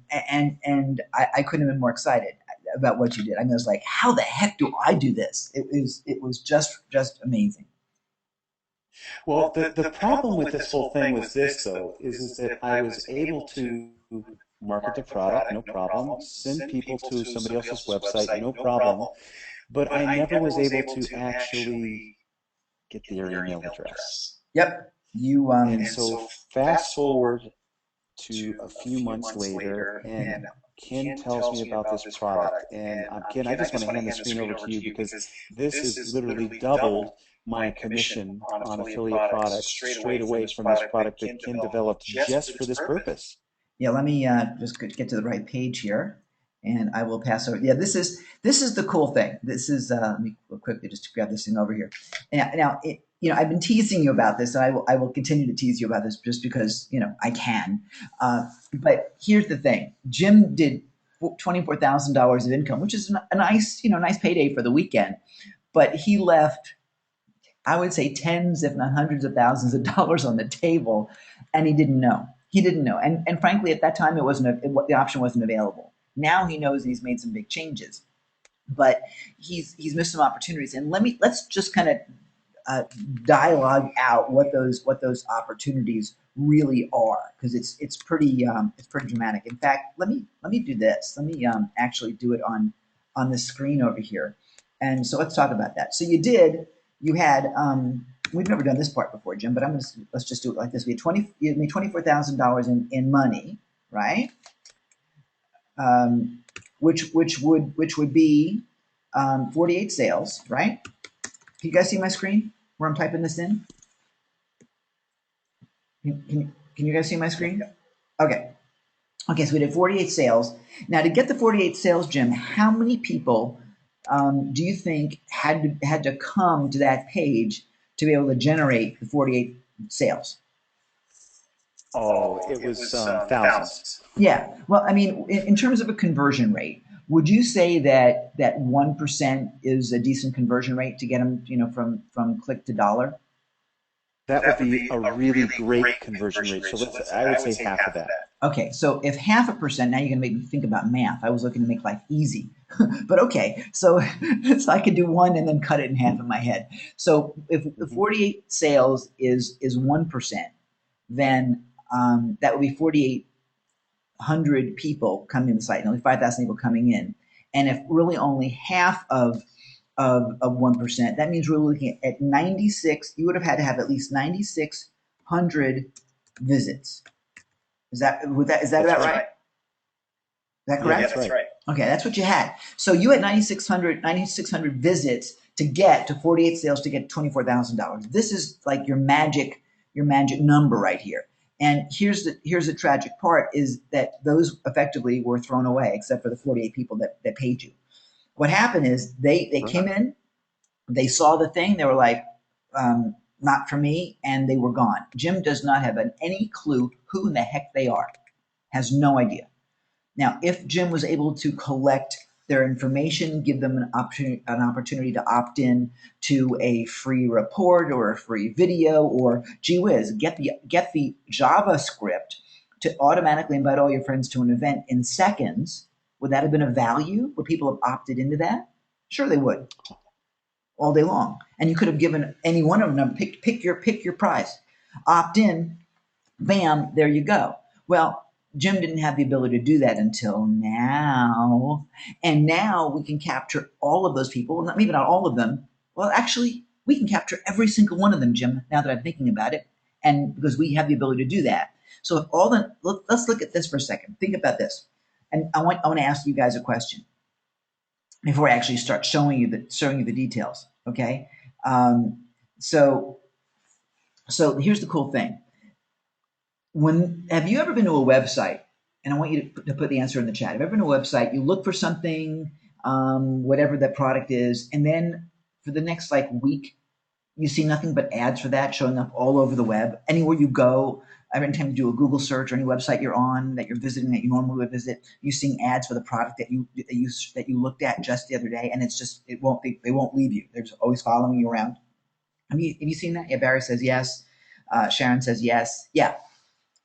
I couldn't have been more excited about what you did. I mean, I was like, how the heck do I do this? It was just amazing. Well, the problem with this whole thing was this, though, is that I was able to market the product, no problem, send people to somebody else's website, no problem, but I never was able to actually get their email address. Yep. You And so fast forward to a few months later, and Ken tells me about this product. And Ken, I just want to hand the screen over to you because this has literally doubled my commission on affiliate products straight away from this product that Ken developed just for this purpose. Yeah, let me just get to the right page here, and I will pass over. Yeah, this is the cool thing. This is let me quickly just grab this thing over here. Now I've been teasing you about this, and I will continue to tease you about this just because I can. But here's the thing: Jim did $24,000 of income, which is a nice payday for the weekend. But he left, I would say, tens, if not hundreds of thousands of dollars on the table, and he didn't know. He didn't know, and frankly, at that time, the option wasn't available. Now he knows, and he's made some big changes, but he's missed some opportunities. And let's just kind of uh, dialogue out what those opportunities really are, because it's pretty dramatic. In fact, let me do this. Let me actually do it on the screen over here, and so let's talk about that. So you had we've never done this part before, Jim, but let's just do it like this. You made $24,000 in money, right? Which would be 48 sales, right? Can you guys see my screen where I'm typing this in? Can you guys see my screen? Okay. Okay, so we did 48 sales. Now, to get the 48 sales, Jim, how many people do you think had to come to that page to be able to generate the 48 sales? Oh, it was thousands. Yeah. Well, I mean, in terms of a conversion rate, would you say that 1% is a decent conversion rate to get them, from click to dollar? That would be a really great conversion rate. So I would say half of that. Okay, so if 0.5%, now you're gonna make me think about math. I was looking to make life easy, but okay. So, so I could do one and then cut it in half in my head. So if the Hmm. 48 sales is 1%, then that would be 4,800 people coming to the site, and only 5,000 people coming in. And if really only half of 1%, that means we're looking at 96. You would have had to have at least 9,600 visits. Is that That's about right. right? Is that Yeah, correct? that's right. Okay, that's what you had. So you had 9,600 visits to get to 48 sales to get $24,000. This is like your magic number right here. And here's the tragic part is that those effectively were thrown away, except for the 48 people that paid you. What happened is they Right. came in, they saw the thing, they were like, not for me, and they were gone. Jim does not have any clue who in the heck they are, has no idea. Now, if Jim was able to collect their information, give them an opportunity to opt in to a free report or a free video, or gee whiz, get the JavaScript to automatically invite all your friends to an event in seconds, would that have been of value? Would people have opted into that? Sure, they would, all day long. And you could have given any one of them pick your prize, opt in, bam, there you go. Well, Jim didn't have the ability to do that until now. And now we can capture all of those people, maybe not all of them. Well, actually, we can capture every single one of them, Jim, now that I'm thinking about it. And because we have the ability to do that. So if let's look at this for a second. Think about this. And I want to ask you guys a question before I actually start showing you the details. Okay. Um, so so here's the cool thing. When have you ever been to a website? And I want you to put the answer in the chat. Have you ever been to a website? You look for something, whatever that product is, and then for the next like week, you see nothing but ads for that showing up all over the web. Anywhere you go, every time you do a Google search or any website you're on that you're visiting that you normally would visit, you're seeing ads for the product that you looked at just the other day, and it's just they won't leave you. They're just always following you around. Have you seen that? Yeah, Barry says yes. Sharon says yes. Yeah,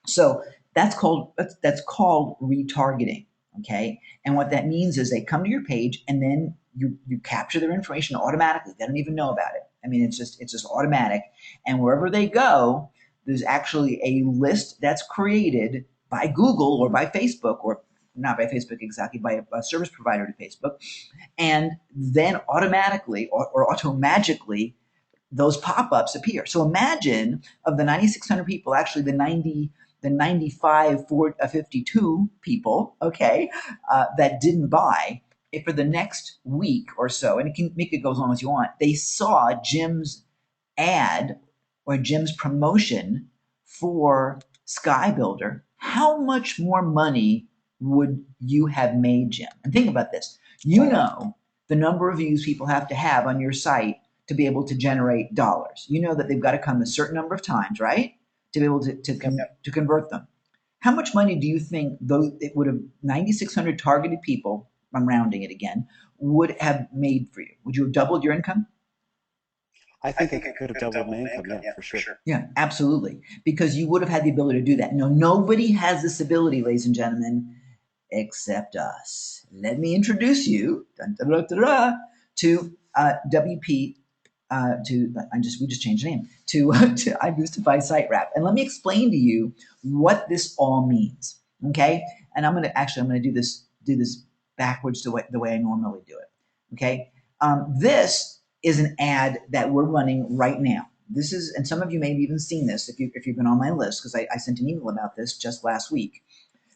so that's called retargeting. Okay, and what that means is they come to your page and then you capture their information automatically. They don't even know about it. I mean, it's just automatic, and wherever they go, there's actually a list that's created by Google or by Facebook, or not by Facebook exactly, by a service provider to Facebook, and then automatically or automagically those pop-ups appear. So imagine of the 9,600 people, actually the 95 52 people, okay, that didn't buy, if for the next week or so, and it can make it go as long as you want, they saw Jim's ad or Jim's promotion for Sky Builder, how much more money would you have made, Jim? And think about this. You know the number of views people have to have on your site to be able to generate dollars. You know that they've got to come a certain number of times, right? To be able to convert them. How much money do you think those it would have 9,600 targeted people, I'm rounding it again, would have made for you? Would you have doubled your income? I think I could have doubled my income. Yeah, for sure. Yeah, absolutely. Because you would have had the ability to do that. No, nobody has this ability, ladies and gentlemen, except us. Let me introduce you dun, dun, dun, dun, dun, to WP. We just changed the name to I Boostify Site Wrap, and let me explain to you what this all means. Okay, and I'm gonna do this backwards the way I normally do it. Okay, this is an ad that we're running right now. This is, and some of you may have even seen this if you've been on my list, because I sent an email about this just last week.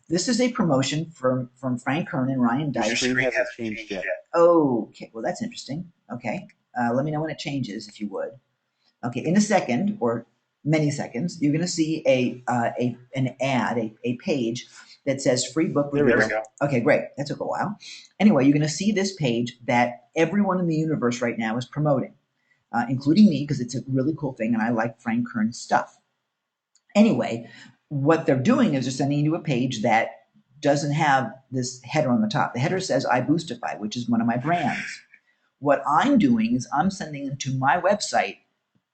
This is a promotion from Frank Kern and Ryan Your Dice. screen hasn't changed yet. Okay, well that's interesting. Okay, let me know when it changes if you would. Okay, in a second or many seconds, you're going to see an ad, a page that says free book There review. we go. Okay, great. That took a while. Anyway, you're going to see this page that everyone in the universe right now is promoting, including me, because it's a really cool thing, and I like Frank Kern's stuff. Anyway, what they're doing is they're sending you to a page that doesn't have this header on the top. The header says I Boostify, which is one of my brands. What I'm doing is I'm sending them to my website,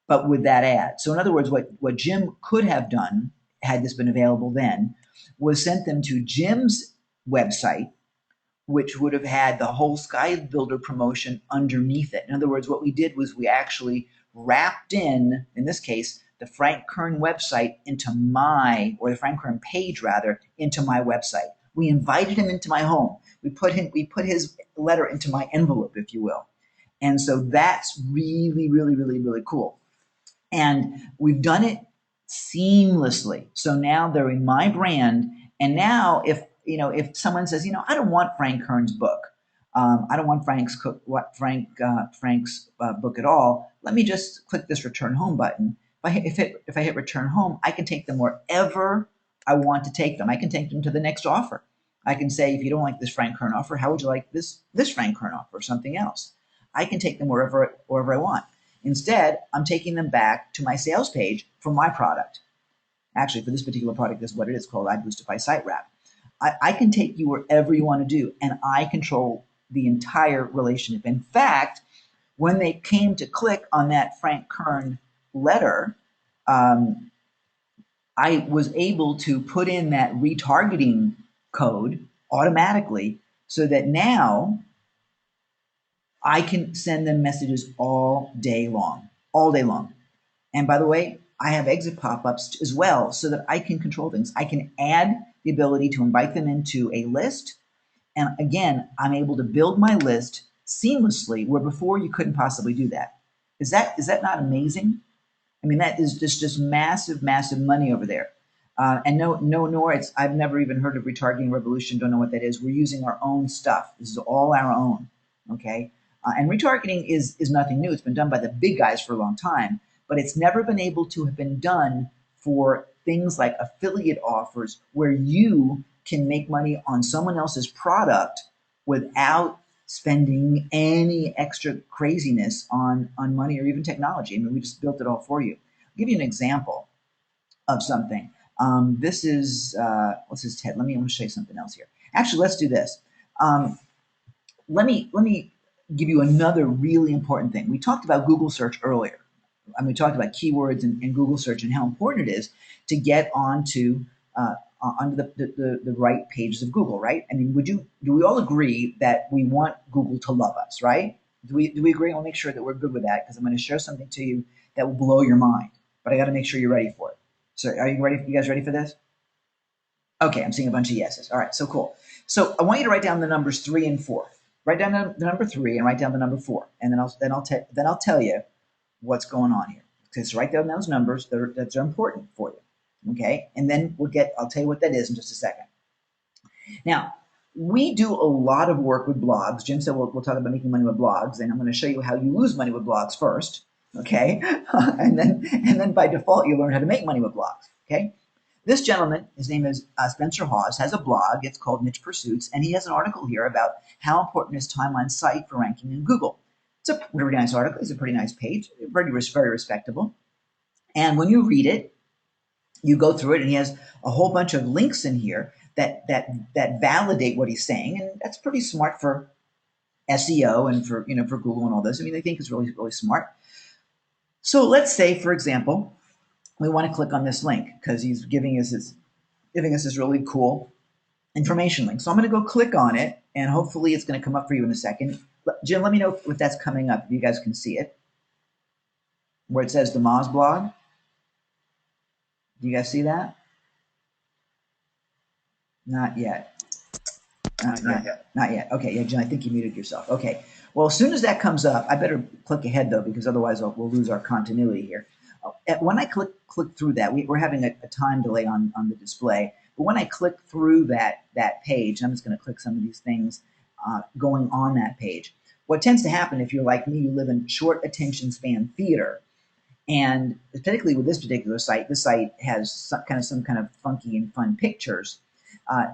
but with that ad. So in other words, what Jim could have done had this been available then was sent them to Jim's website, which would have had the whole Sky Builder promotion underneath it. In other words, what we did was we actually wrapped in this case, the Frank Kern website into or the Frank Kern page rather, into my website. We invited him into my home. We put his letter into my envelope, if you will. And so that's really, really, really, really cool. And we've done it seamlessly. So now they're in my brand. And now if someone says, I don't want Frank Kern's book, I don't want Frank's book at all. Let me just click this return home button. If I hit return home, I can take them wherever I want to take them. I can take them to the next offer. I can say, if you don't like this Frank Kern offer, how would you like this Frank Kern offer or something else? I can take them wherever I want. Instead, I'm taking them back to my sales page for my product. Actually, for this particular product, this is what it is called iBoostify Site Wrap. I can take you wherever you want to do, and I control the entire relationship. In fact, when they came to click on that Frank Kern letter, um, I was able to put in that retargeting code automatically so that now I can send them messages all day long, all day long. And by the way, I have exit pop-ups as well so that I can control things. I can add the ability to invite them into a list. And again, I'm able to build my list seamlessly where before you couldn't possibly do that. Is that not amazing? I mean, that is just massive, massive money over there. And nor I've never even heard of retargeting revolution. Don't know what that is. We're using our own stuff. This is all our own. Okay. And retargeting is nothing new. It's been done by the big guys for a long time, but it's never been able to have been done for things like affiliate offers where you can make money on someone else's product without spending any extra craziness on money or even technology. I mean, we just built it all for you. I'll give you an example of something. This is what's his Ted. I'm going to show you something else here. Actually, let's do this. Um, let me give you another really important thing. We talked about Google search earlier. I mean, we talked about keywords and Google search and how important it is to get onto the right pages of Google, right? I mean, do we all agree that we want Google to love us, right? Do we agree? I'll make sure that we're good with that because I'm going to share something to you that will blow your mind. But I got to make sure you're ready for it. So, are you ready? You guys ready for this? Okay, I'm seeing a bunch of yeses. All right, so cool. So I want you to write down the numbers 3 and 4. Write down the number 3 and write down the number 4, and then I'll tell you what's going on here. Okay, so write down those numbers that are important for you. Okay, and then I'll tell you what that is in just a second. Now, we do a lot of work with blogs. Jim said we'll talk about making money with blogs, and I'm going to show you how you lose money with blogs first. Okay, and then by default you learn how to make money with blogs. Okay, this gentleman, his name is Spencer Hawes, has a blog. It's called Niche Pursuits, and he has an article here about how important is time on site for ranking in Google. It's a pretty nice article. It's a pretty nice page, very respectable. And when you read it, you go through it, and he has a whole bunch of links in here that validate what he's saying, and that's pretty smart for SEO and for Google and all this. I mean, they think it's really really smart. So let's say, for example, we want to click on this link because he's giving us this really cool information link. So I'm going to go click on it, and hopefully it's going to come up for you in a second. Jim, let me know if that's coming up, if you guys can see it, where it says the Moz blog. Do you guys see that? Not yet. Not yet. Okay, yeah, Jim, I think you muted yourself. Okay. Well, as soon as that comes up, I better click ahead though, because otherwise we'll lose our continuity here. When I click through that, we're having a time delay on the display. But when I click through that page, I'm just going to click some of these things going on that page. What tends to happen if you're like me, you live in short attention span theater, and particularly with this particular site, this site has some kind of funky and fun pictures. Uh,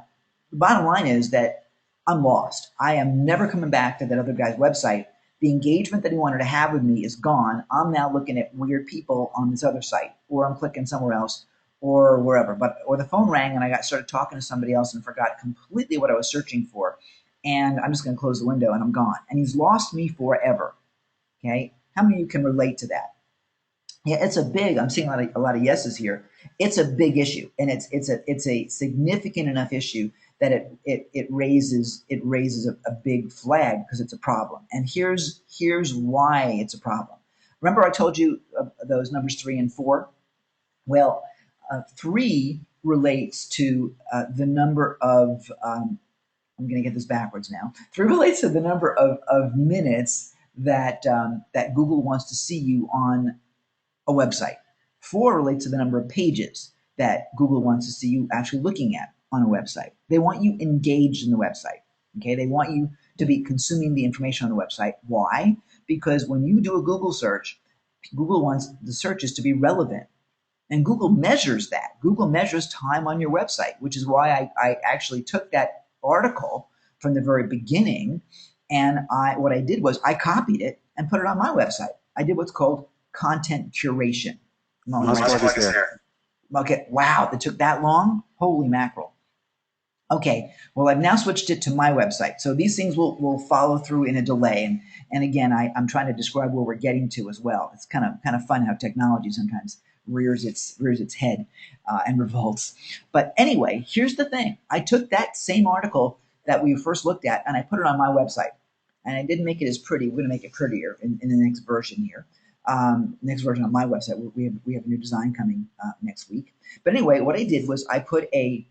the bottom line is that I'm lost. I am never coming back to that other guy's website. The engagement that he wanted to have with me is gone. I'm now looking at weird people on this other site, or I'm clicking somewhere else, or wherever. Or the phone rang and I got started talking to somebody else and forgot completely what I was searching for. And I'm just going to close the window and I'm gone. And he's lost me forever. Okay, how many of you can relate to that? Yeah, it's a big. I'm seeing a lot of yeses here. It's a big issue, and it's a significant enough issue that it raises a big flag because it's a problem. And here's why it's a problem. Remember, I told you those numbers 3 and 4. Well, 3 relates to the number of. I'm going to get this backwards now. 3 relates to the number of minutes that Google wants to see you on a website. 4 relates to the number of pages that Google wants to see you actually looking at on a website. They want you engaged in the website. Okay, they want you to be consuming the information on the website. Why? Because when you do a Google search, Google wants the searches to be relevant. And Google measures that. Google measures time on your website, which is why I actually took that article from the very beginning, and what I did was I copied it and put it on my website. I did what's called content curation. Mouse plug is there. Okay, wow, it took that long? Holy mackerel. Okay, well, I've now switched it to my website. So these things will follow through in a delay. And again, I'm trying to describe where we're getting to as well. It's kind of fun how technology sometimes rears its head and revolts. But anyway, here's the thing. I took that same article that we first looked at and I put it on my website. And I didn't make it as pretty. We're going to make it prettier in the next version here. Next version on my website. We have a new design coming next week. But anyway, what I did was I put a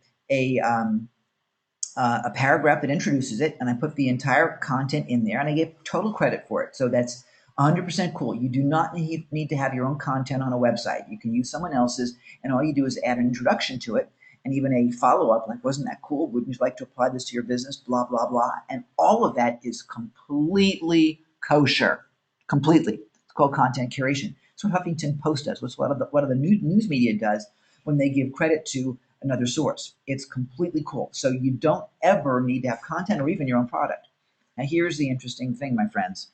paragraph that introduces it, and I put the entire content in there, and I gave total credit for it. So that's 100% cool. You do not need to have your own content on a website. You can use someone else's, and all you do is add an introduction to it, and even a follow-up, like, wasn't that cool? Wouldn't you like to apply this to your business? Blah, blah, blah. And all of that is completely kosher. Completely. It's called content curation. It's what Huffington Post does. What's what other news media does when they give credit to another source. It's completely cool. So you don't ever need to have content or even your own product. Now, here's the interesting thing, my friends.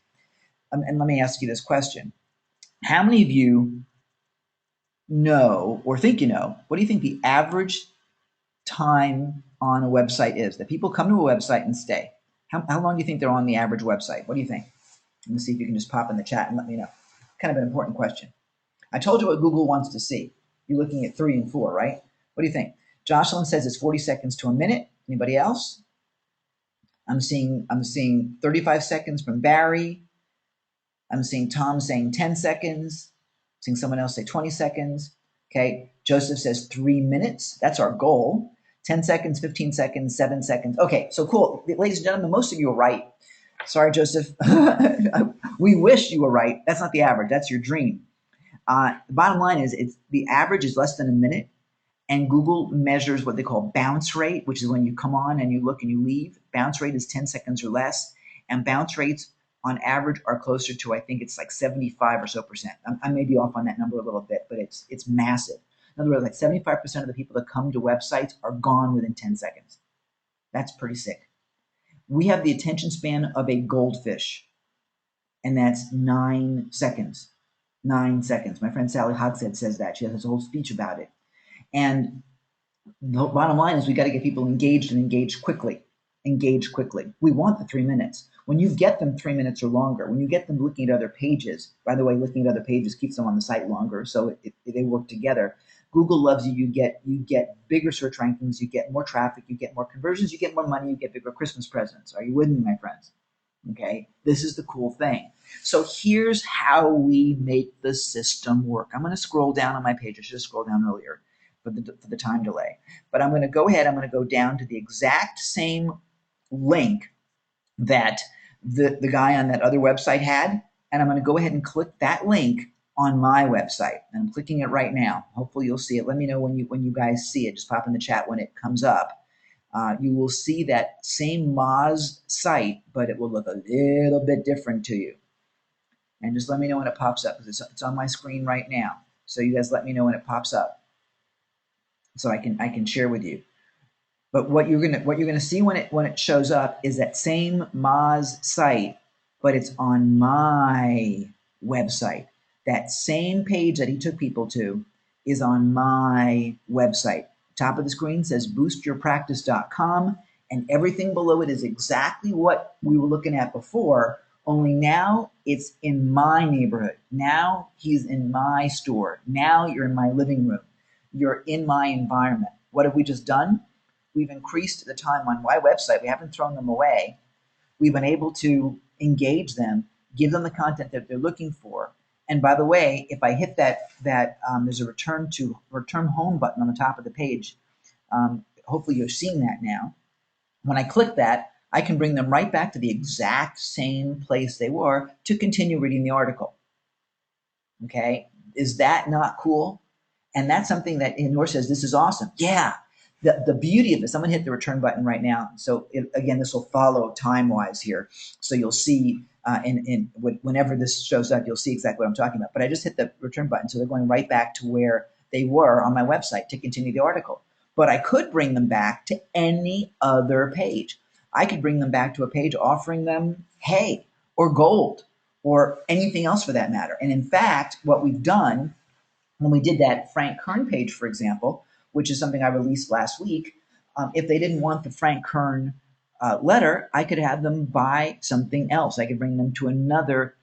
And let me ask you this question. How many of you know or think you know, what do you think the average time on a website is? That people come to a website and stay. How long do you think they're on the average website? What do you think? Let me see if you can just pop in the chat and let me know. Kind of an important question. I told you what Google wants to see. You're looking at 3 and 4, right? What do you think? Jocelyn says it's 40 seconds to a minute. Anybody else? I'm seeing 35 seconds from Barry. I'm seeing Tom saying 10 seconds. I'm seeing someone else say 20 seconds. Okay. Joseph says 3 minutes. That's our goal. 10 seconds, 15 seconds, 7 seconds. Okay, so cool. Ladies and gentlemen, most of you are right. Sorry, Joseph. We wish you were right. That's not the average. That's your dream. The bottom line is the average is less than a minute. And Google measures what they call bounce rate, which is when you come on and you look and you leave. Bounce rate is 10 seconds or less. And bounce rates on average are closer to, I think it's like 75 or so percent. I may be off on that number a little bit, but it's massive. In other words, like 75% of the people that come to websites are gone within 10 seconds. That's pretty sick. We have the attention span of a goldfish, and that's 9 seconds. 9 seconds. My friend Sally Hogshead says that. She has a whole speech about it. And the bottom line is we got to get people engaged and engaged quickly. Engage quickly. We want the 3 minutes. When you get them 3 minutes or longer, when you get them looking at other pages, by the way, looking at other pages keeps them on the site longer, so they work together. Google loves you. You get bigger search rankings. You get more traffic. You get more conversions. You get more money. You get bigger Christmas presents. Are you with me, my friends? Okay, this is the cool thing. So here's how we make the system work. I'm going to scroll down on my page. I should have scrolled down earlier for the time delay. But I'm going to go ahead. I'm going to go down to the exact same link that the guy on that other website had, and I'm going to go ahead and click that link on my website. And I'm clicking it right now. Hopefully you'll see it. Let me know when you guys see it. Just pop in the chat when it comes up. You will see that same Moz site, but it will look a little bit different to you. And just let me know when it pops up, because it's on my screen right now. So you guys let me know when it pops up, so I can share with you. But what you're gonna see when it shows up is that same Moz site, but it's on my website. That same page that he took people to is on my website. Top of the screen says boostyourpractice.com, and everything below it is exactly what we were looking at before, only now it's in my neighborhood. Now he's in my store. Now you're in my living room. You're in my environment. What have we just done? We've increased the time on my website. We haven't thrown them away. We've been able to engage them, give them the content that they're looking for. And by the way, if I hit that there's a return home button on the top of the page. Hopefully you're seeing that now. When I click that, I can bring them right back to the exact same place they were to continue reading the article. Okay, is that not cool? And that's something that Nor says, this is awesome. Yeah, the beauty of this, someone hit the return button right now. So again, this will follow time-wise here. So you'll see whenever this shows up, you'll see exactly what I'm talking about. But I just hit the return button, so they're going right back to where they were on my website to continue the article. But I could bring them back to any other page. I could bring them back to a page offering them hay or gold or anything else for that matter. And in fact, what we've done when we did that Frank Kern page, for example, which is something I released last week, if they didn't want the Frank Kern letter, I could have them buy something else. I could bring them to another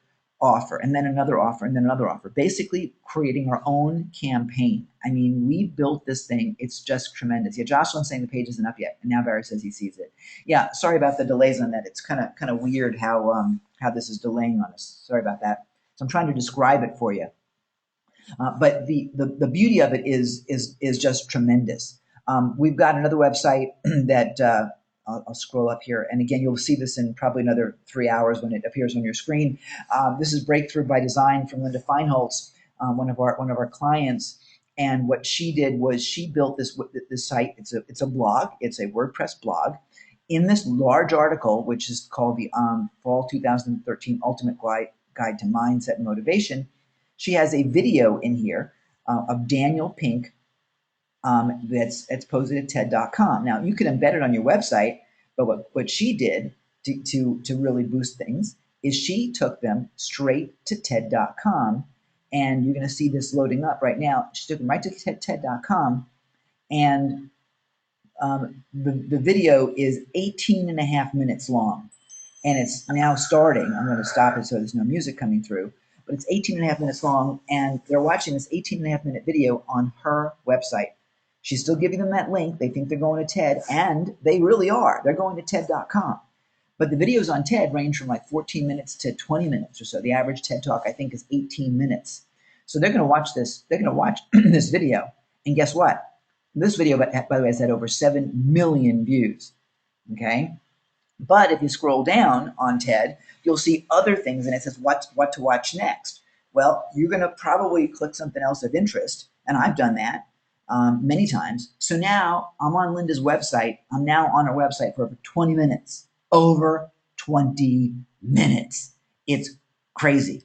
offer, and then another offer, and then another offer, basically creating our own campaign. I mean, we built this thing. It's just tremendous. Yeah, Jocelyn's saying the page isn't up yet, and now Barry says he sees it. Yeah, sorry about the delays on that. It's kind of weird how this is delaying on us. Sorry about that. So I'm trying to describe it for you. But the beauty of it is just tremendous. We've got another website that I'll scroll up here, and again, you'll see this in probably another 3 hours when it appears on your screen. This is Breakthrough by Design from Linda Feinholz, one of our clients. And what she did was she built this site. It's a blog. It's a WordPress blog. In this large article, which is called the Fall 2013 Ultimate Guide to Mindset and Motivation, she has a video in here of Daniel Pink that's posted at TED.com. Now, you can embed it on your website, but what she did to really boost things is she took them straight to TED.com, and you're going to see this loading up right now. She took them right to TED.com, and the video is 18 and a half minutes long, and it's now starting. I'm going to stop it so there's no music coming through. But it's 18 and a half minutes long, and they're watching this 18 and a half minute video on her website. She's still giving them that link. They think they're going to TED, and they really are. They're going to TED.com. But the videos on TED range from like 14 minutes to 20 minutes or so. The average TED Talk, I think, is 18 minutes. So they're going to watch this. They're going to watch this video. And guess what? This video, by the way, has had over 7 million views. Okay? But if you scroll down on TED, you'll see other things, and it says what to watch next. Well, you're going to probably click something else of interest, and I've done that many times. So now I'm on Linda's website. I'm now on her website for over 20 minutes. Over 20 minutes. It's crazy.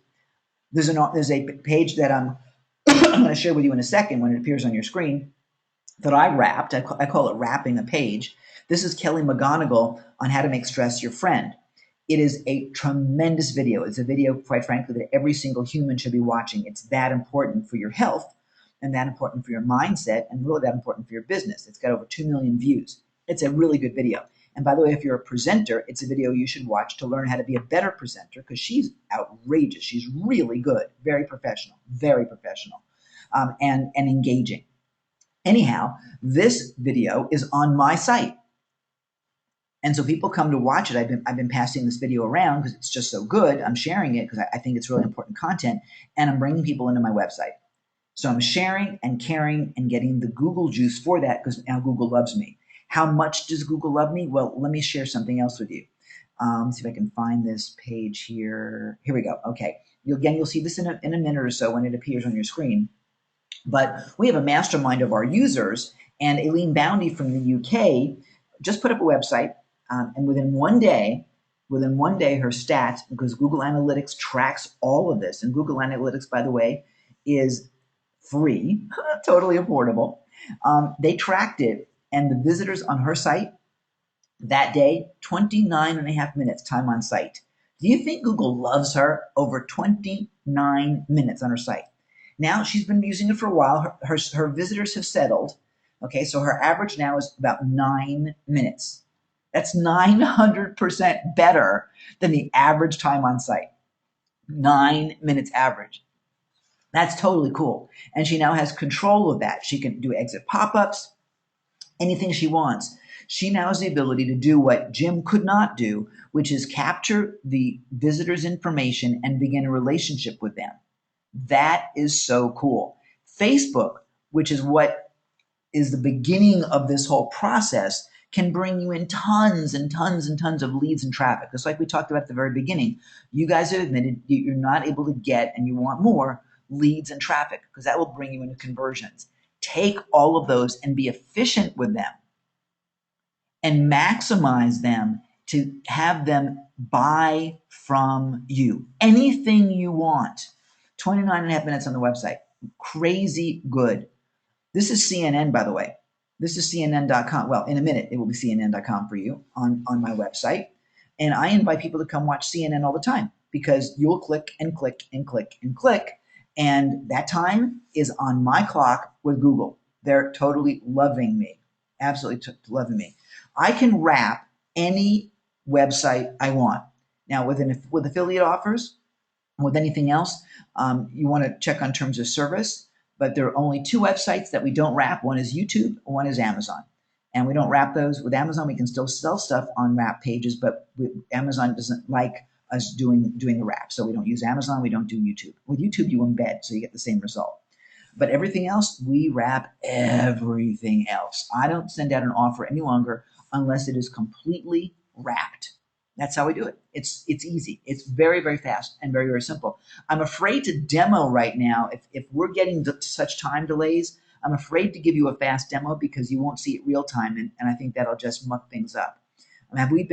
There's a page that I'm going to share with you in a second when it appears on your screen that I wrapped. I call it wrapping a page. This is Kelly McGonigal on how to make stress your friend. It is a tremendous video. It's a video, quite frankly, that every single human should be watching. It's that important for your health and that important for your mindset and really that important for your business. It's got over 2 million views. It's a really good video. And by the way, if you're a presenter, it's a video you should watch to learn how to be a better presenter because she's outrageous. She's really good, very professional, and engaging. Anyhow, this video is on my site. And so people come to watch it. I've been passing this video around because it's just so good. I'm sharing it because I think it's really important content, and I'm bringing people into my website. So I'm sharing and caring and getting the Google juice for that because now Google loves me. How much does Google love me? Well, let me share something else with you. Let's see if I can find this page here. Here we go. Okay. You'll see this in a minute or so when it appears on your screen. But we have a mastermind of our users, and Aileen Boundy from the UK just put up a website, and within one day, her stats, because Google Analytics tracks all of this, and Google Analytics, by the way, is free, totally affordable. They tracked it, and the visitors on her site that day, 29 and a half minutes time on site. Do you think Google loves her? Over 29 minutes on her site. Now she's been using it for a while. Her visitors have settled. Okay, so her average now is about 9 minutes. That's 900% better than the average time on site. 9 minutes average. That's totally cool. And she now has control of that. She can do exit pop ups, anything she wants. She now has the ability to do what Jim could not do, which is capture the visitor's information and begin a relationship with them. That is so cool. Facebook, which is what is the beginning of this whole process, can bring you in tons and tons and tons of leads and traffic. Just like we talked about at the very beginning. You guys have admitted you're not able to get, and you want more leads and traffic, because that will bring you into conversions. Take all of those and be efficient with them and maximize them to have them buy from you. Anything you want. 29 and a half minutes on the website. Crazy good. This is CNN, by the way. This is CNN.com. Well, in a minute, it will be CNN.com for you on my website. And I invite people to come watch CNN all the time, because you'll click and click and click and click. And that time is on my clock with Google. They're totally loving me. Absolutely loving me. I can wrap any website I want. Now, with affiliate offers, with anything else, you want to check on terms of service. But there are only two websites that we don't wrap. One is YouTube, one is Amazon. And we don't wrap those. With Amazon, we can still sell stuff on wrap pages, but Amazon doesn't like us doing the wrap. So we don't use Amazon, we don't do YouTube. With YouTube, you embed, so you get the same result. But everything else, we wrap everything else. I don't send out an offer any longer unless it is completely wrapped. That's how we do it. It's easy. It's very, very fast and very, very simple. I'm afraid to demo right now. If we're getting such time delays, I'm afraid to give you a fast demo because you won't see it real time, and I think that'll just muck things up. Have we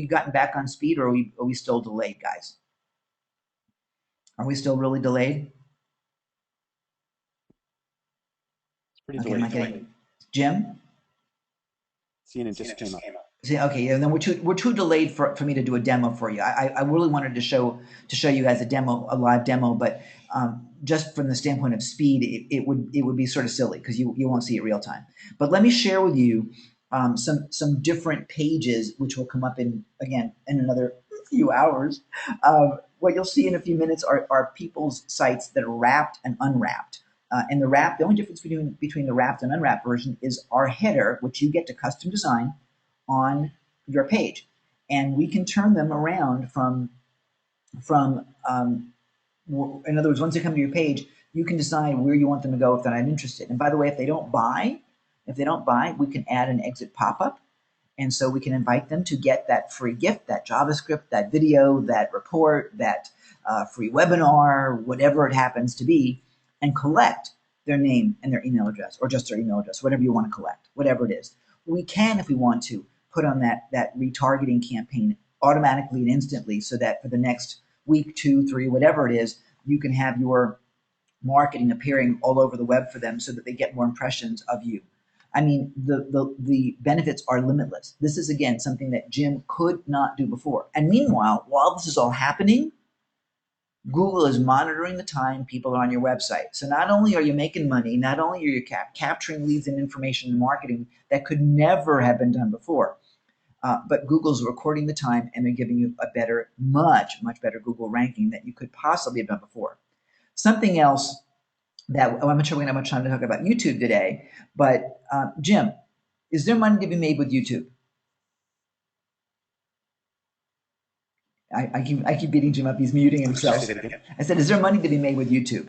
gotten back on speed, or are we still delayed, guys? Are we still really delayed? Pretty Okay, am I delayed. getting Jim? CNN just came up. See, okay, yeah, then we're too delayed for me to do a demo for you. I really wanted to show you guys a live demo, but just from the standpoint of speed, it would be sort of silly because you won't see it real time. But let me share with you some different pages which will come up in another few hours. What you'll see in a few minutes are people's sites that are wrapped and unwrapped. And the only difference between the wrapped and unwrapped version is our header, which you get to custom design on your page, and we can turn them around from in other words, once they come to your page, you can decide where you want them to go if they're not interested. And by the way, if they don't buy, we can add an exit pop-up, and so we can invite them to get that free gift, that JavaScript, that video, that report, that free webinar, whatever it happens to be, and collect their name and their email address, or just their email address, whatever you want to collect, whatever it is. We can, if we want to, put on that retargeting campaign automatically and instantly, so that for the next week, 2, 3, whatever it is, you can have your marketing appearing all over the web for them so that they get more impressions of you. I mean, the benefits are limitless. This is, again, something that Jim could not do before. And meanwhile, while this is all happening, Google is monitoring the time people are on your website. So not only are you making money, not only are you capturing leads and information and marketing that could never have been done before, but Google's recording the time, and they're giving you a better, much, much better Google ranking that you could possibly have done before. Something else that I'm not sure we're going to have much time to talk about YouTube today, but Jim, is there money to be made with YouTube? I keep beating Jim up. He's muting himself. I said, is there money to be made with YouTube?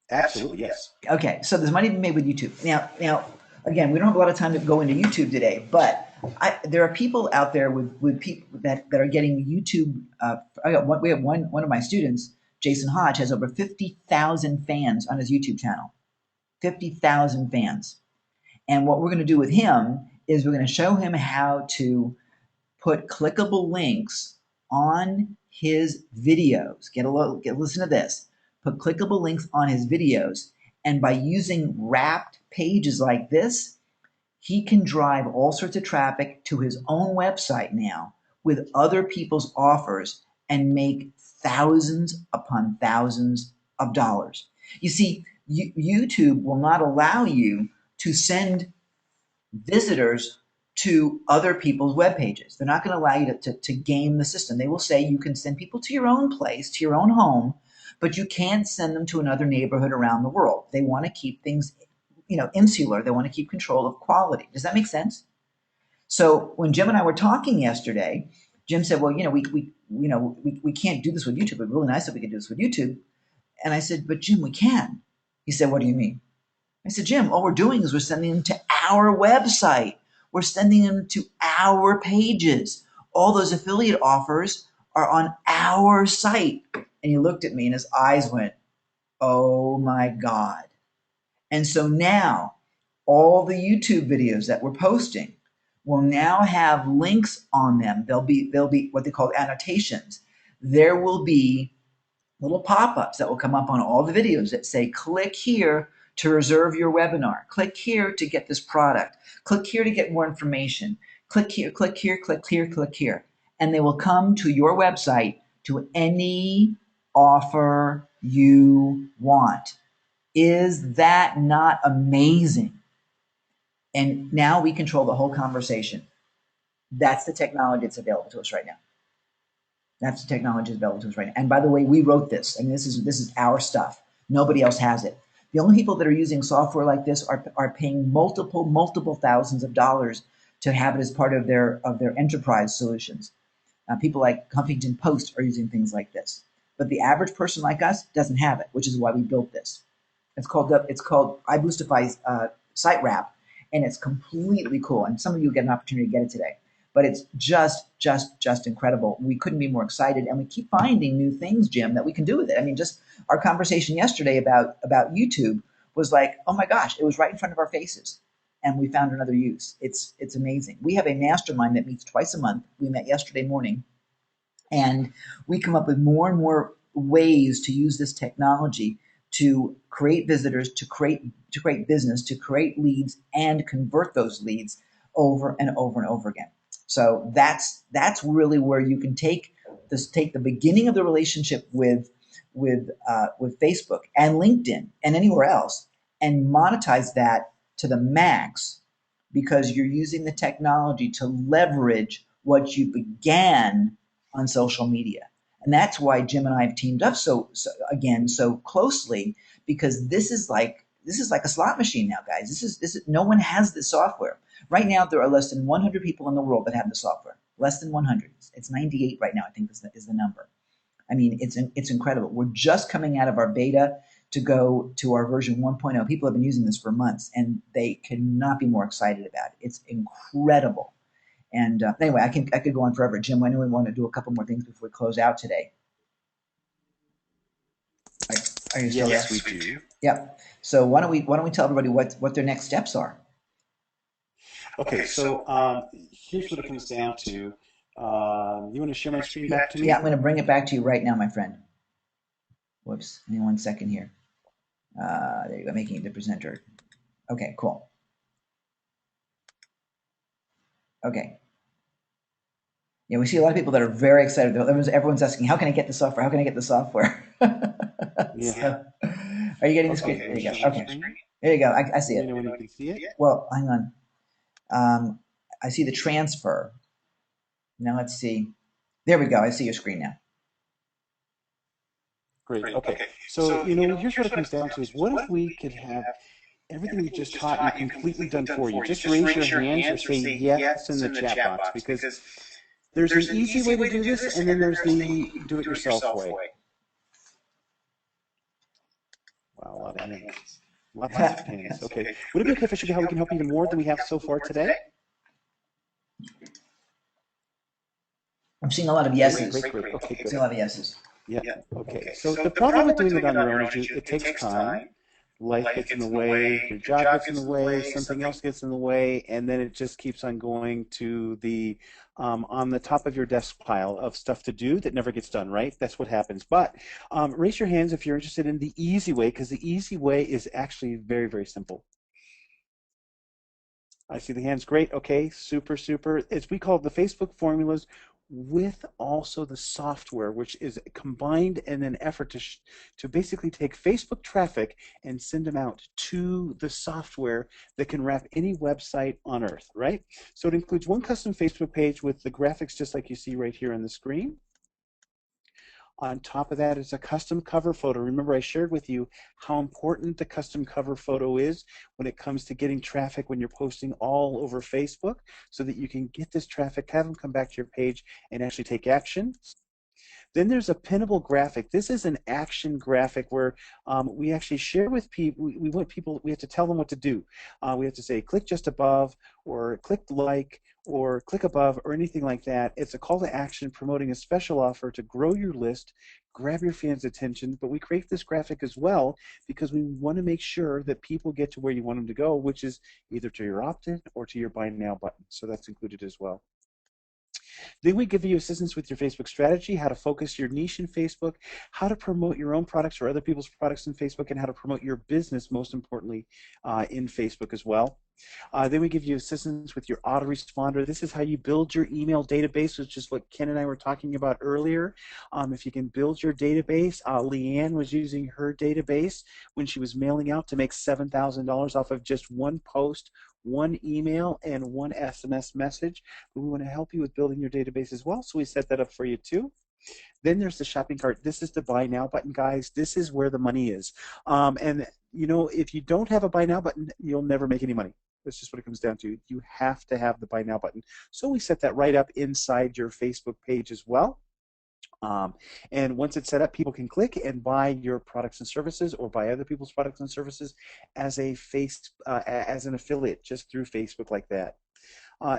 Absolutely, yes. Okay, so there's money to be made with YouTube. Now, again, we don't have a lot of time to go into YouTube today, but There are people out there with people that are getting YouTube. We have one of my students, Jason Hodge, has over 50,000 fans on his YouTube channel. 50,000 fans. And what we're going to do with him is we're going to show him how to put clickable links on his videos. Listen to this. Put clickable links on his videos, and by using wrapped pages like this, he can drive all sorts of traffic to his own website now with other people's offers and make thousands upon thousands of dollars. You see, YouTube will not allow you to send visitors to other people's web pages. They're not going to allow you to game the system. They will say you can send people to your own place, to your own home, but you can't send them to another neighborhood around the world. They want to keep things, insular. They want to keep control of quality. Does that make sense? So when Jim and I were talking yesterday, Jim said, "Well, we can't do this with YouTube. It'd be really nice if we could do this with YouTube." And I said, "But Jim, we can." He said, "What do you mean?" I said, "Jim, all we're doing is we're sending them to our website. We're sending them to our pages. All those affiliate offers are on our site." And he looked at me and his eyes went, "Oh my God." And so now all the YouTube videos that we're posting will now have links on them. They'll be what they call annotations. There will be little pop-ups that will come up on all the videos that say, click here to reserve your webinar. Click here to get this product. Click here to get more information. Click here, click here, click here, click here. And they will come to your website to any offer you want. Is that not amazing? And now we control the whole conversation. That's the technology that's available to us right now. That's the technology that's available to us right now. And by the way, we wrote this. I mean, this is our stuff. Nobody else has it. The only people that are using software like this are paying multiple thousands of dollars to have it as part of their enterprise solutions. People like Huffington Post are using things like this, but the average person like us doesn't have it, which is why we built this. It's called iBoostify Site Wrap, and it's completely cool. And some of you get an opportunity to get it today, but it's just incredible. We couldn't be more excited, and we keep finding new things, Jim, that we can do with it. I mean, just our conversation yesterday about YouTube was like, oh my gosh, it was right in front of our faces, and we found another use. It's amazing. We have a mastermind that meets twice a month. We met yesterday morning, and we come up with more and more ways to use this technology to create visitors, to create business, to create leads, and convert those leads over and over and over again. So that's really where you can take the beginning of the relationship with Facebook and LinkedIn and anywhere else, and monetize that to the max, because you're using the technology to leverage what you began on social media. And that's why Jim and I have teamed up so closely, because this is like a slot machine now, guys. This is no one has this software. Right now there are less than 100 people in the world that have the software. Less than 100. It's 98 right now, I think is the number. I mean, it's incredible. We're just coming out of our beta to go to our version 1.0. People have been using this for months, and they cannot be more excited about it. It's incredible. And anyway, I could go on forever. Jim, I know we want to do a couple more things before we close out today. Are you still Yes, there? we do. Yep. So why don't we tell everybody what their next steps are? Okay, so here's what it comes down to. You want to share my screen back to Yeah, me? I'm going to bring it back to you right now, my friend. Whoops. Give me 1 second here. There you go. Making it the presenter. Okay, cool. Okay. Yeah, we see a lot of people that are very excited. Everyone's asking, how can I get the software? How can I get the software? Yeah. So, are you getting the screen? Okay, There let me you share go. my Okay. screen. There you go. I see Let me it. know when you can see it. Well, hang on. I see the transfer. Now let's see. There we go. I see your screen now. Great. Okay. So, here's what it comes down to is what if we could have everything we just taught you completely done for you? Just raise your hands or say yes in the chat box, because there's an easy way to do this, and then there's the do-it-yourself way. Wow, a lot of hands. Lots of hands. Okay. Would it be okay if I showed you how we can help you even more than we have so far today? I'm seeing a lot of Great, yeses. great, great. Okay, I'm good. seeing a lot of yeses. Yeah. Okay. So the problem with doing it on your own is it takes time. Life gets in the way, your job gets in the way, something else gets in the way, and then it just keeps on going to the on the top of your desk pile of stuff to do that never gets done, right? That's what happens. But raise your hands if you're interested in the easy way, because the easy way is actually very, very simple. I see the hands. Great. Okay. Super, super. It's we call it the Facebook formulas with also the software, which is combined in an effort to basically take Facebook traffic and send them out to the software that can wrap any website on earth, right? So it includes one custom Facebook page with the graphics just like you see right here on the screen. On top of that is a custom cover photo. Remember, I shared with you how important the custom cover photo is when it comes to getting traffic when you're posting all over Facebook so that you can get this traffic, have them come back to your page and actually take action. Then there's a pinnable graphic. This is an action graphic where we actually share with people, we want people, we have to tell them what to do. We have to say, click just above, or click like, or click above, or anything like that. It's a call to action promoting a special offer to grow your list, grab your fans' attention, but we create this graphic as well because we want to make sure that people get to where you want them to go, which is either to your opt-in or to your buy now button. So that's included as well. Then we give you assistance with your Facebook strategy, how to focus your niche in Facebook, how to promote your own products or other people's products in Facebook, and how to promote your business, most importantly, in Facebook as well. Then we give you assistance with your autoresponder. This is how you build your email database, which is what Ken and I were talking about earlier. If you can build your database, Leanne was using her database when she was mailing out to make $7,000 off of just one post, one email, and one SMS message. But we want to help you with building your database as well, so we set that up for you too. Then there's the shopping cart. This is the buy now button, guys. This is where the money is. And you know, if you don't have a buy now button, you'll never make any money. That's just what it comes down to. You have to have the buy now button. So we set that right up inside your Facebook page as well. And once it's set up, people can click and buy your products and services or buy other people's products and services as as an affiliate just through Facebook like that.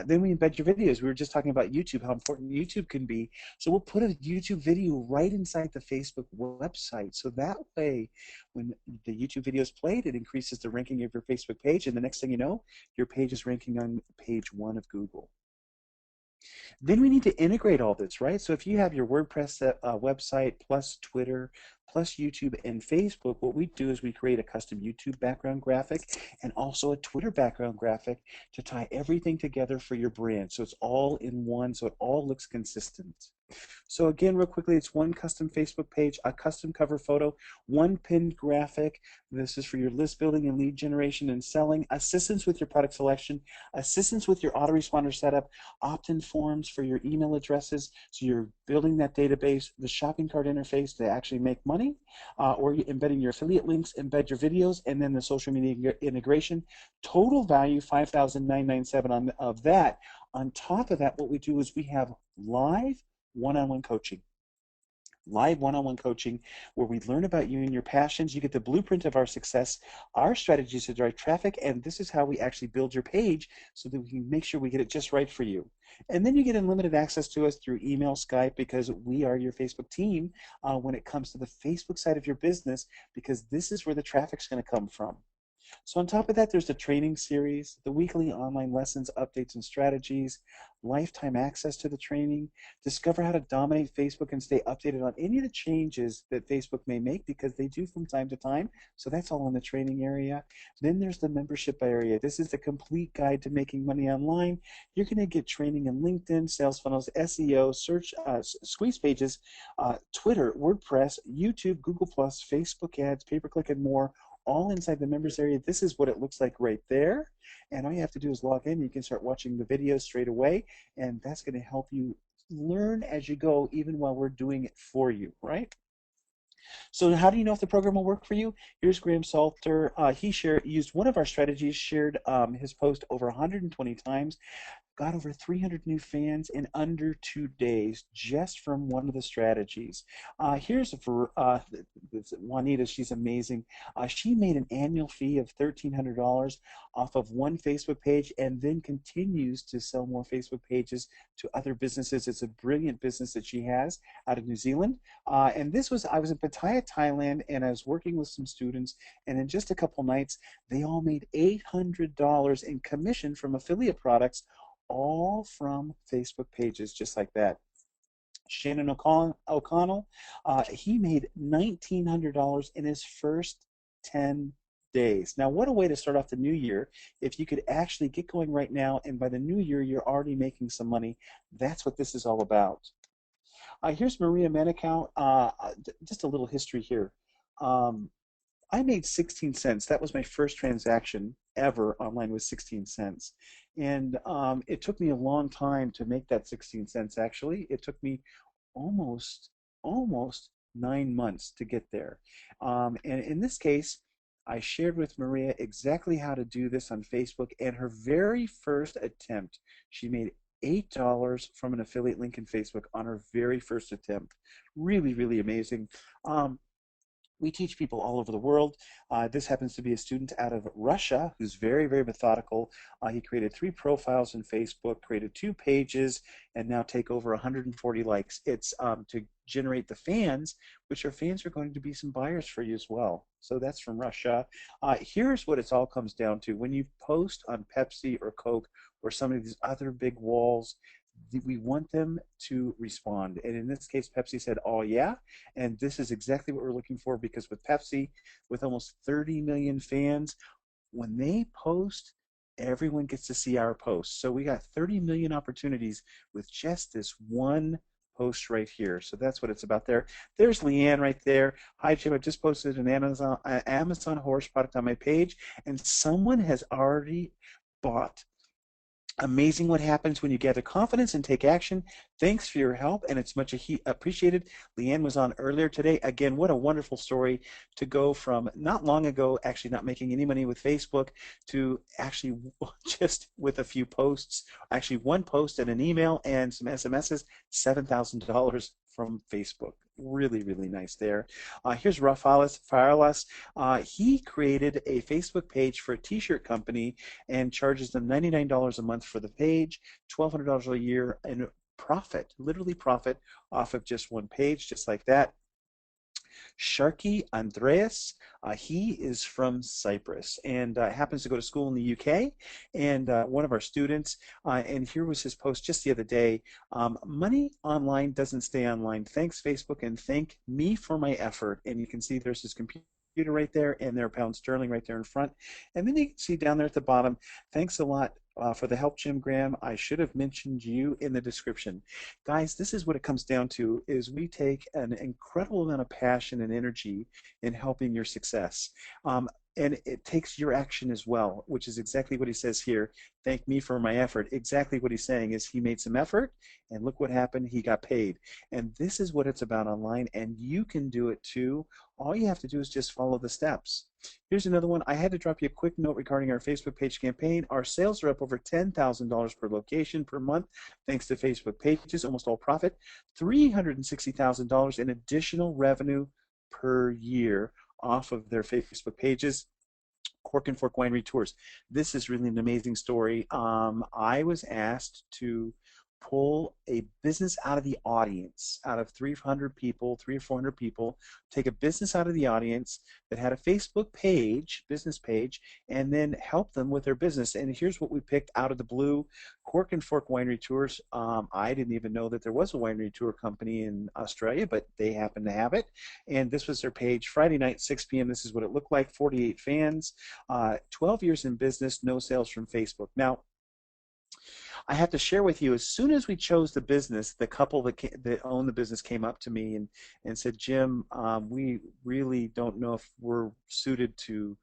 Then we embed your videos. We were just talking about YouTube, how important YouTube can be. So we'll put a YouTube video right inside the Facebook website. So that way, when the YouTube video is played, it increases the ranking of your Facebook page. And the next thing you know, your page is ranking on page 1 of Google. Then we need to integrate all this, right? So if you have your WordPress website plus Twitter plus YouTube and Facebook, what we do is we create a custom YouTube background graphic and also a Twitter background graphic to tie everything together for your brand. So it's all in one, so it all looks consistent. So again, real quickly, it's one custom Facebook page, a custom cover photo, one pinned graphic. This is for your list building and lead generation and selling, assistance with your product selection, assistance with your autoresponder setup, opt-in forms for your email addresses. So you're building that database, the shopping cart interface to actually make money, or embedding your affiliate links, embed your videos, and then the social media integration. Total value $5,997 of that. On top of that, what we do is we have live one-on-one coaching. Live one-on-one coaching where we learn about you and your passions. You get the blueprint of our success, our strategies to drive traffic, and this is how we actually build your page so that we can make sure we get it just right for you. And then you get unlimited access to us through email, Skype, because we are your Facebook team when it comes to the Facebook side of your business, because this is where the traffic's going to come from. So on top of that, there's the training series, the weekly online lessons, updates, and strategies, lifetime access to the training, discover how to dominate Facebook and stay updated on any of the changes that Facebook may make because they do from time to time. So that's all in the training area. Then there's the membership area. This is the complete guide to making money online. You're going to get training in LinkedIn, sales funnels, SEO, search, squeeze pages, Twitter, WordPress, YouTube, Google+, Facebook ads, pay-per-click, and more, all inside the members area. This is what it looks like right there. And all you have to do is log in. You can start watching the videos straight away. And that's going to help you learn as you go, even while we're doing it for you, right? So how do you know if the program will work for you? Here's Graham Salter. He used one of our strategies, shared his post over 120 times. got over 300 new fans in under 2 days just from one of the strategies. Here's for Juanita. She's amazing. She made an annual fee of $1,300 off of one Facebook page and then continues to sell more Facebook pages to other businesses. It's a brilliant business that she has out of New Zealand. And this was, I was in Pattaya, Thailand, and I was working with some students, and in just a couple nights, they all made $800 in commission from affiliate products, all from Facebook pages, just like that. Shannon O'Connell, he made $1,900 in his first 10 days. Now, what a way to start off the new year. If you could actually get going right now, and by the new year, you're already making some money. That's what this is all about. Here's Maria Manicow. Just a little history here. Um, I made 16 cents. That was my first transaction ever online, was 16 cents. And it took me a long time to make that 16 cents, actually. It took me almost, almost 9 months to get there. And in this case, I shared with Maria exactly how to do this on Facebook, and her very first attempt, she made $8 from an affiliate link in Facebook on her very first attempt. Really, really amazing. We teach people all over the world. This happens to be a student out of Russia who's very, very methodical. He created 3 profiles in Facebook, created 2 pages, and now take over 140 likes. It's to generate the fans, which are fans are going to be some buyers for you as well. So that's from Russia. Here's what it all comes down to. When you post on Pepsi or Coke or some of these other big walls, we want them to respond. And in this case, Pepsi said, oh yeah. And this is exactly what we're looking for, because with Pepsi, with almost 30 million fans, when they post, everyone gets to see our posts. So we got 30 million opportunities with just this one post right here. So that's what it's about there. There's Leanne right there. Hi, Jim. I just posted an Amazon horse product on my page, and someone has already bought. Amazing what happens when you gather confidence and take action. Thanks for your help, and it's much appreciated. Leanne was on earlier today. Again, what a wonderful story to go from not long ago, actually not making any money with Facebook, to actually just with a few posts, actually one post and an email and some SMSs, $7,000 from Facebook. Really, really nice there. Here's Rafaelas Firelas. He created a Facebook page for a t-shirt company and charges them $99 a month for the page, $1,200 a year, and profit, literally profit off of just one page, just like that. Sharky Andreas, he is from Cyprus and happens to go to school in the UK, and one of our students, and here was his post just the other day. Money online doesn't stay online. Thanks Facebook, and thank me for my effort. And you can see there's his computer right there, and their pound sterling right there in front. And then you can see down there at the bottom, thanks a lot for the help, Jim Graham. I should have mentioned you in the description. Guys, this is what it comes down to, is we take an incredible amount of passion and energy in helping your success. And it takes your action as well, which is exactly what he says here. Thank me for my effort. Exactly what he's saying is he made some effort, and look what happened. He got paid. And this is what it's about online, and you can do it too. All you have to do is just follow the steps. Here's another one. I had to drop you a quick note regarding our Facebook page campaign. Our sales are up over $10,000 per location per month, thanks to Facebook pages, almost all profit. $360,000 in additional revenue per year off of their Facebook pages. Cork and Fork Winery Tours. This is really an amazing story. I was asked to pull a business out of the audience, out of 300 people, 300 or 400 people, take a business out of the audience that had a Facebook page, business page, and then help them with their business. And here's what we picked out of the blue: Cork and Fork Winery Tours. I didn't even know that there was a winery tour company in Australia, but they happen to have it. And this was their page. Friday night, 6 p.m. This is what it looked like. 48 fans, 12 years in business, no sales from Facebook. Now, I have to share with you, as soon as we chose the business, the couple that owned the business came up to me and said, Jim, we really don't know if we're suited to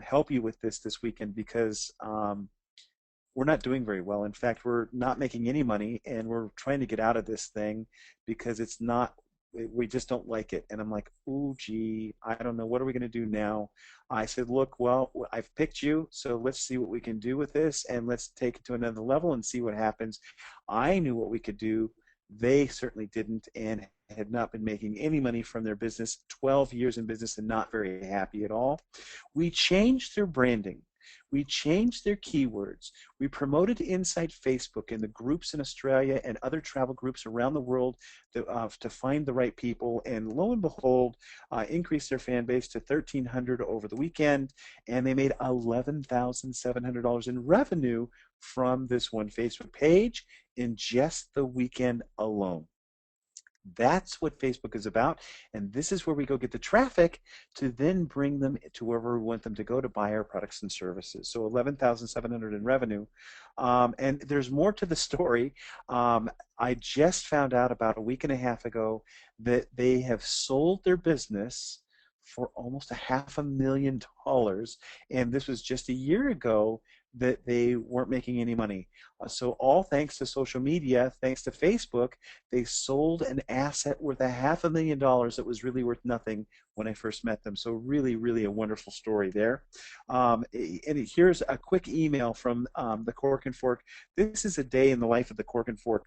help you with this weekend, because we're not doing very well. In fact, we're not making any money, and we're trying to get out of this thing because it's not we just don't like it. And I'm like, oh, gee, I don't know. What are we going to do now? I said, look, well, I've picked you, so let's see what we can do with this, and let's take it to another level and see what happens. I knew what we could do. They certainly didn't, and had not been making any money from their business, 12 years in business and not very happy at all. We changed their branding. We changed their keywords. We promoted inside Facebook in the groups in Australia and other travel groups around the world to find the right people. And lo and behold, increased their fan base to 1,300 over the weekend. And they made $11,700 in revenue from this one Facebook page in just the weekend alone. That's what Facebook is about, and this is where we go get the traffic to then bring them to wherever we want them to go to buy our products and services. So 11,700 in revenue, and there's more to the story. I just found out about a week and a half ago that they have sold their business for almost $500,000, and this was just a year ago that they weren't making any money. So all thanks to social media, thanks to Facebook, they sold an asset worth $500,000 that was really worth nothing when I first met them. So really, really a wonderful story there. And here's a quick email from the Cork and Fork. This is a day in the life of the Cork and Fork.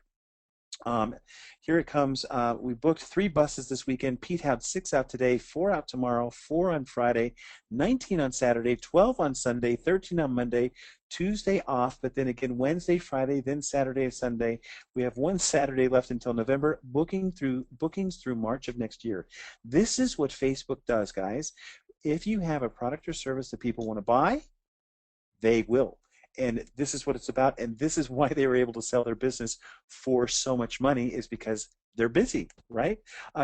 Here it comes. We booked 3 buses this weekend. Pete had 6 out today, 4 out tomorrow, 4 on Friday, 19 on Saturday, 12 on Sunday, 13 on Monday, Tuesday off, but then again Wednesday, Friday, then Saturday and Sunday. We have 1 Saturday left until November, bookings through March of next year. This is what Facebook does, guys. If you have a product or service that people want to buy, they will. And this is what it's about, and this is why they were able to sell their business for so much money, is because they're busy, right?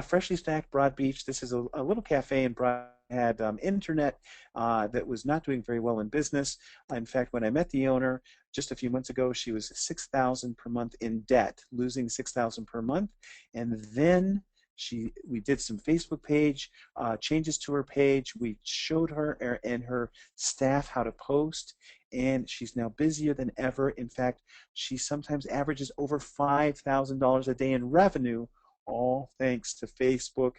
Freshly Stacked Broad Beach, this is a little cafe in Broad, had internet that was not doing very well in business. In fact, when I met the owner just a few months ago, she was $6,000 per month in debt, losing $6,000 per month, and then we did some Facebook page changes to her page. We showed her and her staff how to post, and she's now busier than ever. In fact, she sometimes averages over $5,000 a day in revenue, all thanks to Facebook.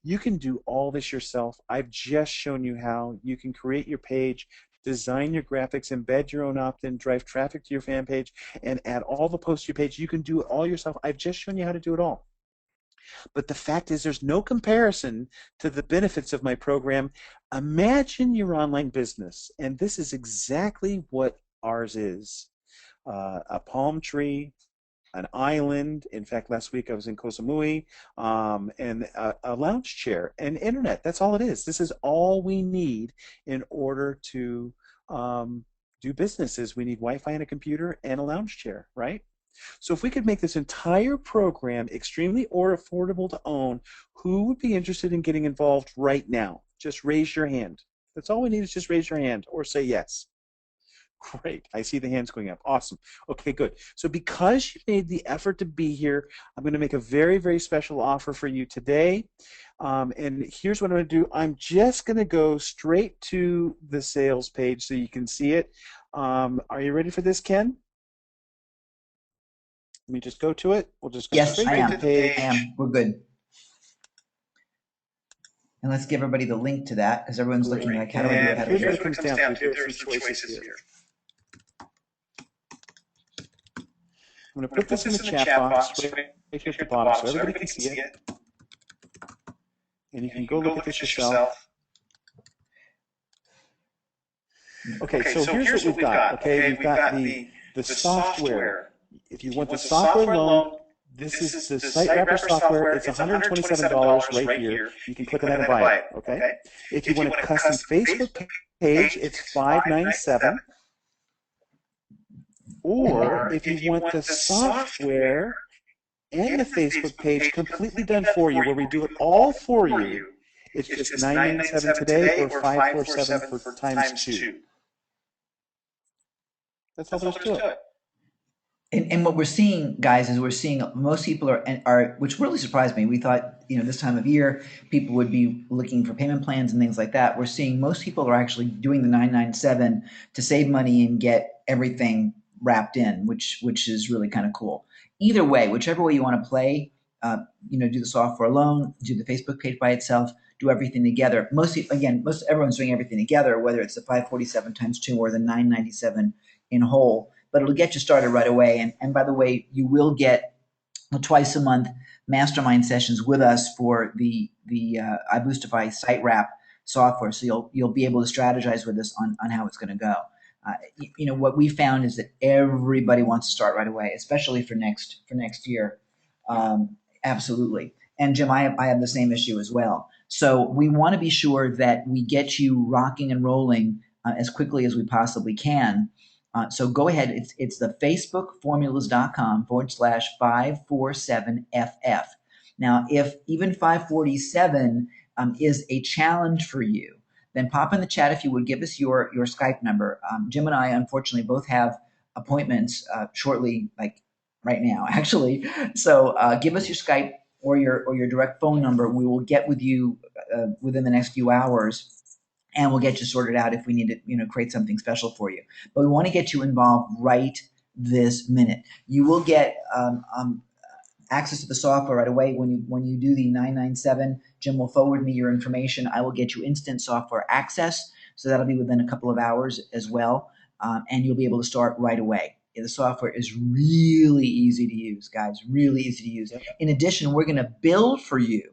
You can do all this yourself. I've just shown you how. You can create your page, design your graphics, embed your own opt-in, drive traffic to your fan page, and add all the posts to your page. You can do it all yourself. I've just shown you how to do it all. But the fact is, there's no comparison to the benefits of my program. Imagine your online business, and this is exactly what ours is. A palm tree, an island. In fact, last week I was in Koh Samui, and a lounge chair and internet. That's all it is. This is all we need in order to do businesses. We need Wi-Fi and a computer and a lounge chair, right? So if we could make this entire program extremely or affordable to own, who would be interested in getting involved right now? Just raise your hand. That's all we need, is just raise your hand or say yes. Great. I see the hands going up. Awesome. Okay, good. So because you made the effort to be here, I'm going to make a very, very special offer for you today. And here's what I'm going to do. I'm just going to go straight to the sales page so you can see it. Are you ready for this, Ken? Let me just go to it. We'll just go Yes, straight I to am. the page. I am. We're good. And let's give everybody the link to that, because everyone's looking like, how do I do it? How do I Here's do what it? it comes down to. There are some choices here. I'm going to put this in the chat box right here at the bottom so everybody can see it. And you can go look at this yourself. Okay, so here's what we've got. Okay, we've got the software. If you want the software loan, this is the Site Wrapper software. It's $127 right here. You can click on that and buy it. Okay. If you want a custom Facebook page, it's $597. Or if you want the software and the Facebook page completely done for you, where we do it all for you, it's just $997 today or $547 for times 2. That's all there's to it. And what we're seeing, guys, is we're seeing most people are, which really surprised me. We thought, this time of year, people would be looking for payment plans and things like that. We're seeing most people are actually doing the 997 to save money and get everything wrapped in, which is really kind of cool. Either way, whichever way you want to play, uh, do the software alone, do the Facebook page by itself, do everything together. Most everyone's doing everything together, whether it's the 547 times 2 or the 997 in whole. But it'll get you started right away. And by the way, you will get twice a month mastermind sessions with us for the iBoostify site wrap software. So you'll be able to strategize with us on how it's going to go. What we found is that everybody wants to start right away, especially for next year. Absolutely. And Jim, I have the same issue as well. So we want to be sure that we get you rocking and rolling as quickly as we possibly can. So go ahead. It's the facebookformulas.com/547FF. Now, if even 547 is a challenge for you, then pop in the chat if you would give us your Skype number. Jim and I, unfortunately, both have appointments shortly, like right now, actually. So give us your Skype or your direct phone number. We will get with you within the next few hours, and we'll get you sorted out if we need to, create something special for you. But we want to get you involved right this minute. You will get access to the software right away when you do the 997. Jim will forward me your information. I will get you instant software access, so that'll be within a couple of hours as well, and you'll be able to start right away. The software is really easy to use, guys. Really easy to use. Yep. In addition, we're going to build for you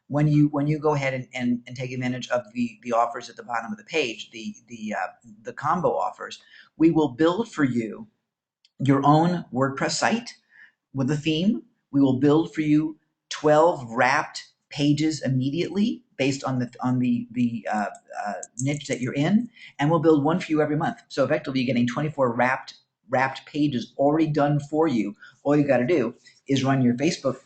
when you go ahead and take advantage of the offers at the bottom of the page, the combo offers. We will build for you your own WordPress site with a theme. We will build for you 12 wrapped pages immediately based on the niche that you're in, and we'll build one for you every month. So effectively, you're getting 24 wrapped pages already done for you. All you got to do is run your Facebook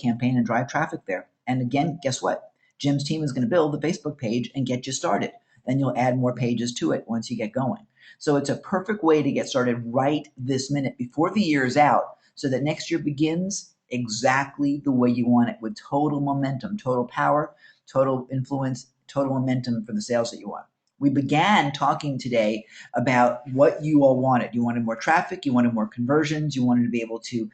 campaign and drive traffic there. And again, guess what? Jim's team is going to build the Facebook page and get you started. Then you'll add more pages to it once you get going. So it's a perfect way to get started right this minute before the year is out, so that next year begins exactly the way you want it, with total momentum, total power, total influence, total momentum for the sales that you want. We began talking today about what you all wanted. You wanted more traffic, you wanted more conversions, you wanted to be able to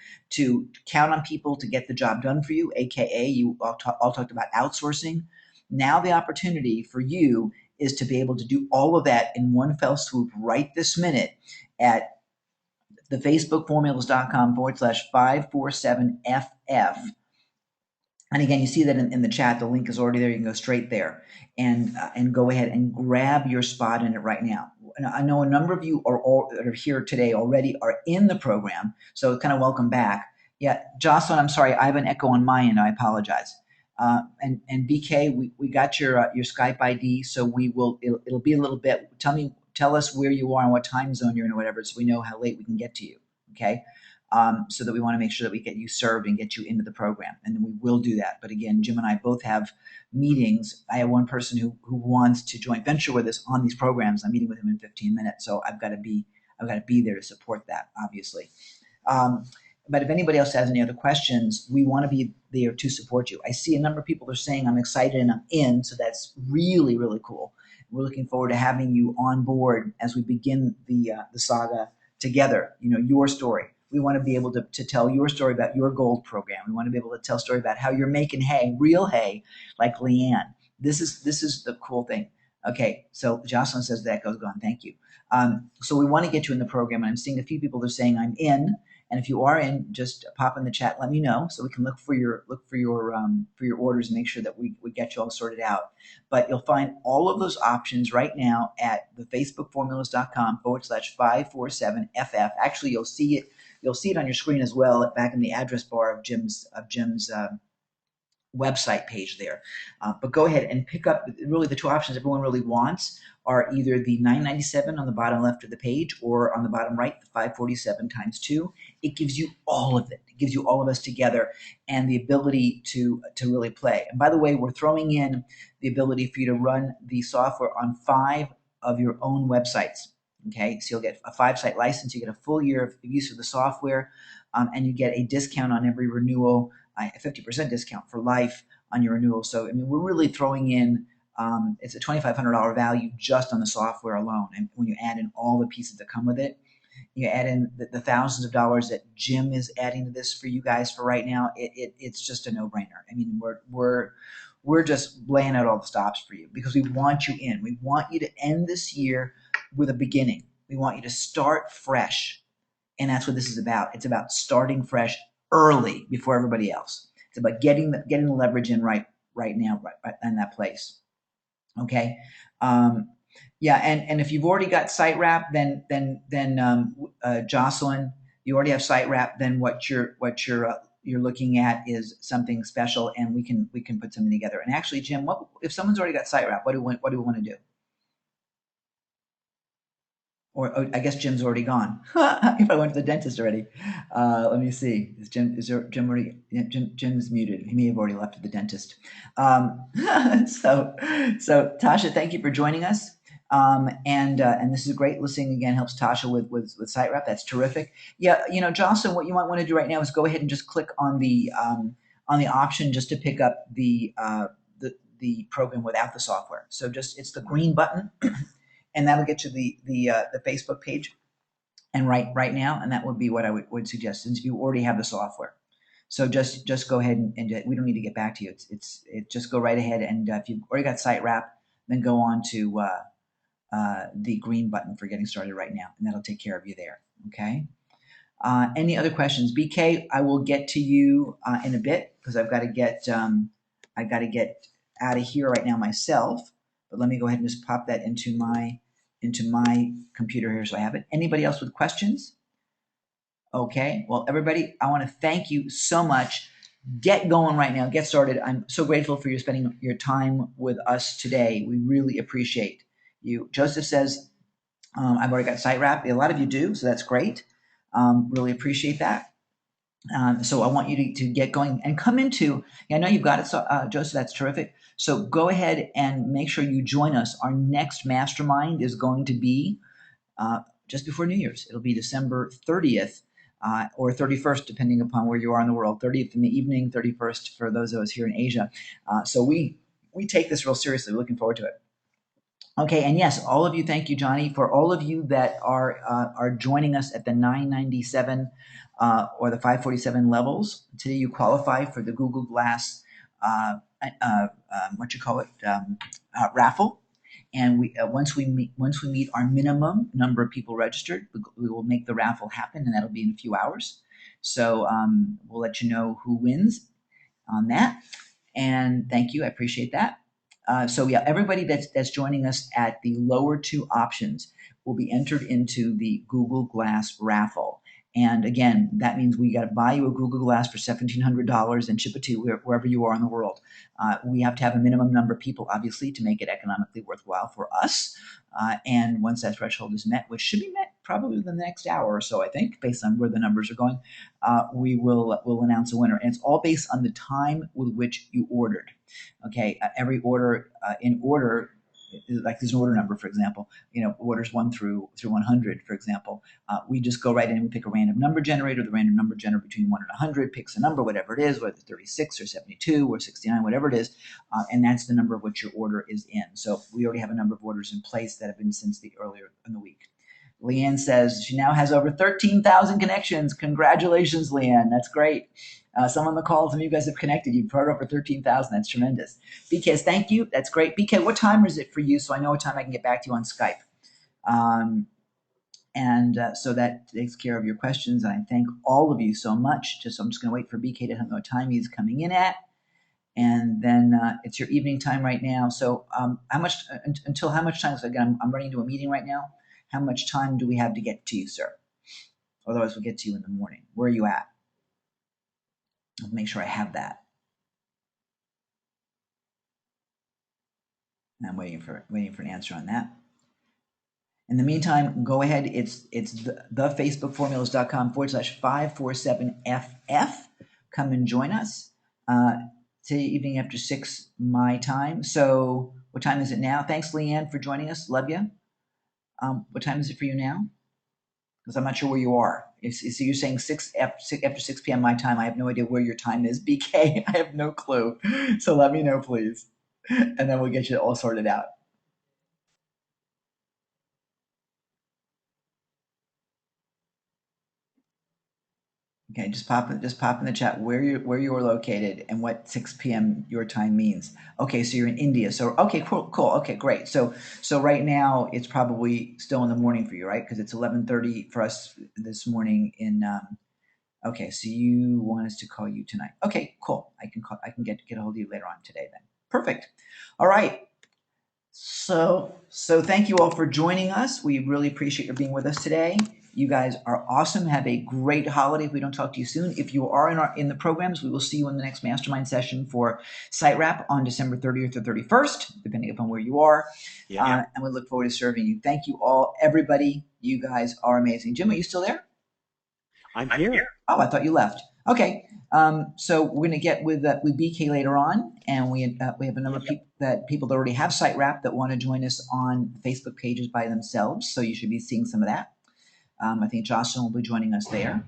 count on people to get the job done for you, aka you all talked about outsourcing. Now the opportunity for you is to be able to do all of that in one fell swoop right this minute at the facebookformulas.com/547FF. And again, you see that in the chat. The link is already there. You can go straight there and go ahead and grab your spot in it right now. And I know a number of you that are here today already are in the program, so kind of welcome back. Yeah, Jocelyn, I'm sorry, I have an echo on my end. I apologize. And BK, we got your Skype ID, so it'll be a little bit. Tell us where you are and what time zone you're in or whatever, so we know how late we can get to you. Okay. So that we want to make sure that we get you served and get you into the program. And then we will do that. But again, Jim and I both have meetings. I have one person who wants to joint venture with us on these programs. I'm meeting with him in 15 minutes. So I've got to be there to support that, obviously. But if anybody else has any other questions, we want to be there to support you. I see a number of people are saying I'm excited and I'm in. So that's really, really cool. We're looking forward to having you on board as we begin the saga together. Your story. We want to be able to tell your story about your gold program. We want to be able to tell a story about how you're making hay, real hay, like Leanne. This is the cool thing. Okay, so Jocelyn says that goes on. Thank you. So we want to get you in the program, and I'm seeing a few people that are saying I'm in. And if you are in, just pop in the chat. Let me know so we can look for your orders and make sure that we get you all sorted out. But you'll find all of those options right now at the facebookformulas.com/547FF. Actually, you'll see it. You'll see it on your screen as well, back in the address bar of Jim's website page there. But go ahead and pick up. Really, the two options everyone really wants are either the 997 on the bottom left of the page, or on the bottom right, the 547 times 2. It gives you all of it. It gives you all of us together and the ability to really play. And by the way, we're throwing in the ability for you to run the software on 5 of your own websites. Okay, so you'll get a 5-site license, you get a full year of use of the software, and you get a discount on every renewal, a 50% discount for life on your renewal. So, I mean, we're really throwing in, it's a $2,500 value just on the software alone. And when you add in all the pieces that come with it, you add in the thousands of dollars that Jim is adding to this for you guys for right now, it's just a no-brainer. I mean, we're just laying out all the stops for you because we want you in. We want you to end this year with a beginning. We want you to start fresh. And that's what this is about. It's about starting fresh early before everybody else. It's about getting the leverage in right now, right in that place. Okay. Um, yeah, and if you've already got site wrap, then Jocelyn, you already have site wrap. Then you're looking at is something special, and we can put something together. And actually, Jim, what if someone's already got site wrap? What do we want to do? Or oh, I guess Jim's already gone. If I went to the dentist already, let me see. Jim already? Yeah, Jim's muted. He may have already left to the dentist. Um, so Tasha, thank you for joining us. And this is great. Listening again helps Tasha with site rep. That's terrific. Yeah, Jocelyn, what you might want to do right now is go ahead and just click on the option just to pick up the program without the software. So just it's the green button and that'll get you the Facebook page. And right now, and that would be what I would suggest since you already have the software. So just go ahead and we don't need to get back to you. It's just go right ahead and if you've already got site wrap, then go on to the green button for getting started right now, and that'll take care of you there. Okay. Any other questions? BK, I will get to you in a bit because I've got to get out of here right now myself. But let me go ahead and just pop that into my computer here so I have it. Anybody else with questions? Okay. Well, everybody, I want to thank you so much. Get going right now. Get started. I'm so grateful for you spending your time with us today. We really appreciate you. Joseph says, I've already got site wrap. A lot of you do, so that's great. Really appreciate that. So I want you to get going and come into. I know you've got it, so, Joseph. That's terrific. So go ahead and make sure you join us. Our next mastermind is going to be just before New Year's. It'll be December 30th or 31st, depending upon where you are in the world. 30th in the evening, 31st for those of us here in Asia. So we take this real seriously. We're looking forward to it. Okay, and yes, all of you, thank you, Johnny, for all of you that are joining us at the 997 or the 547 levels. Today you qualify for the Google Glass, raffle. And once we meet our minimum number of people registered, we will make the raffle happen, and that'll be in a few hours. So we'll let you know who wins on that. And thank you, I appreciate that. So yeah, everybody that's joining us at the lower two options will be entered into the Google Glass raffle. And again, that means we got to buy you a Google Glass for $1,700 and ship it to you wherever you are in the world. We have to have a minimum number of people, obviously, to make it economically worthwhile for us. And once that threshold is met, which should be met probably within the next hour or so, I think, based on where the numbers are going, we'll announce a winner. And it's all based on the time with which you ordered. Okay, every order in order, like there's an order number, for example, orders 1 through 100, for example. We just go right in and we pick a random number generator. The random number generator between 1 and 100 picks a number, whatever it is, whether it's 36 or 72 or 69, whatever it is, and that's the number of which your order is in. So we already have a number of orders in place that have been since the earlier in the week. Leanne says she now has over 13,000 connections. Congratulations, Leanne. That's great. Some on the call, some of you guys have connected. You've brought over 13,000. That's tremendous. BK, thank you. That's great. BK, what time is it for you so I know what time I can get back to you on Skype? So that takes care of your questions. And I thank all of you so much. I'm just going to wait for BK to know what time he's coming in at. And then it's your evening time right now. So until how much time? So again, I'm running to a meeting right now. How much time do we have to get to you, sir? Otherwise, we'll get to you in the morning. Where are you at? I'll make sure I have that. And I'm waiting for an answer on that. In the meantime, go ahead. It's thefacebookformulas.com/547FF. Come and join us. Today evening after 6 my time. So what time is it now? Thanks, Leanne, for joining us. Love you. What time is it for you now? Because I'm not sure where you are. So you're saying after 6 p.m. my time. I have no idea where your time is, BK. I have no clue. So let me know, please. And then we'll get you all sorted out. Okay, just pop in the chat where you are located and what 6 p.m. your time means. Okay, so you're in India. So okay, cool. Okay, great. So right now it's probably still in the morning for you, right? Because it's 11:30 for us this morning in okay, so you want us to call you tonight. Okay, cool. I can get a hold of you later on today then. Perfect. All right. So thank you all for joining us. We really appreciate your being with us today. You guys are awesome. Have a great holiday. If we don't talk to you soon, if you are in the programs, we will see you in the next mastermind session for Site Wrap on December 30th or 31st, depending upon where you are. Yeah. And we look forward to serving you. Thank you all, everybody. You guys are amazing. Jim, are you still there? I'm here. Oh, I thought you left. Okay, so we're going to get with BK later on, and we have a number of people that already have Site Wrap that want to join us on Facebook pages by themselves. So you should be seeing some of that. I think Jocelyn will be joining us there,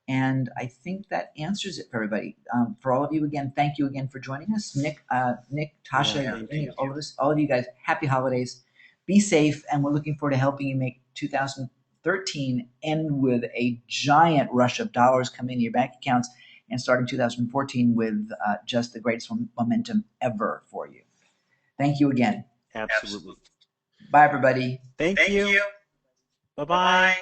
and I think that answers it for everybody. For all of you again, thank you again for joining us, Nick, Tasha, Yeah, thank you. all of you guys. Happy holidays. Be safe, and we're looking forward to helping you make 2013 end with a giant rush of dollars coming into your bank accounts, and starting 2014 with just the greatest momentum ever for you. Thank you again. Absolutely. Bye, everybody. Thank you. Bye-bye.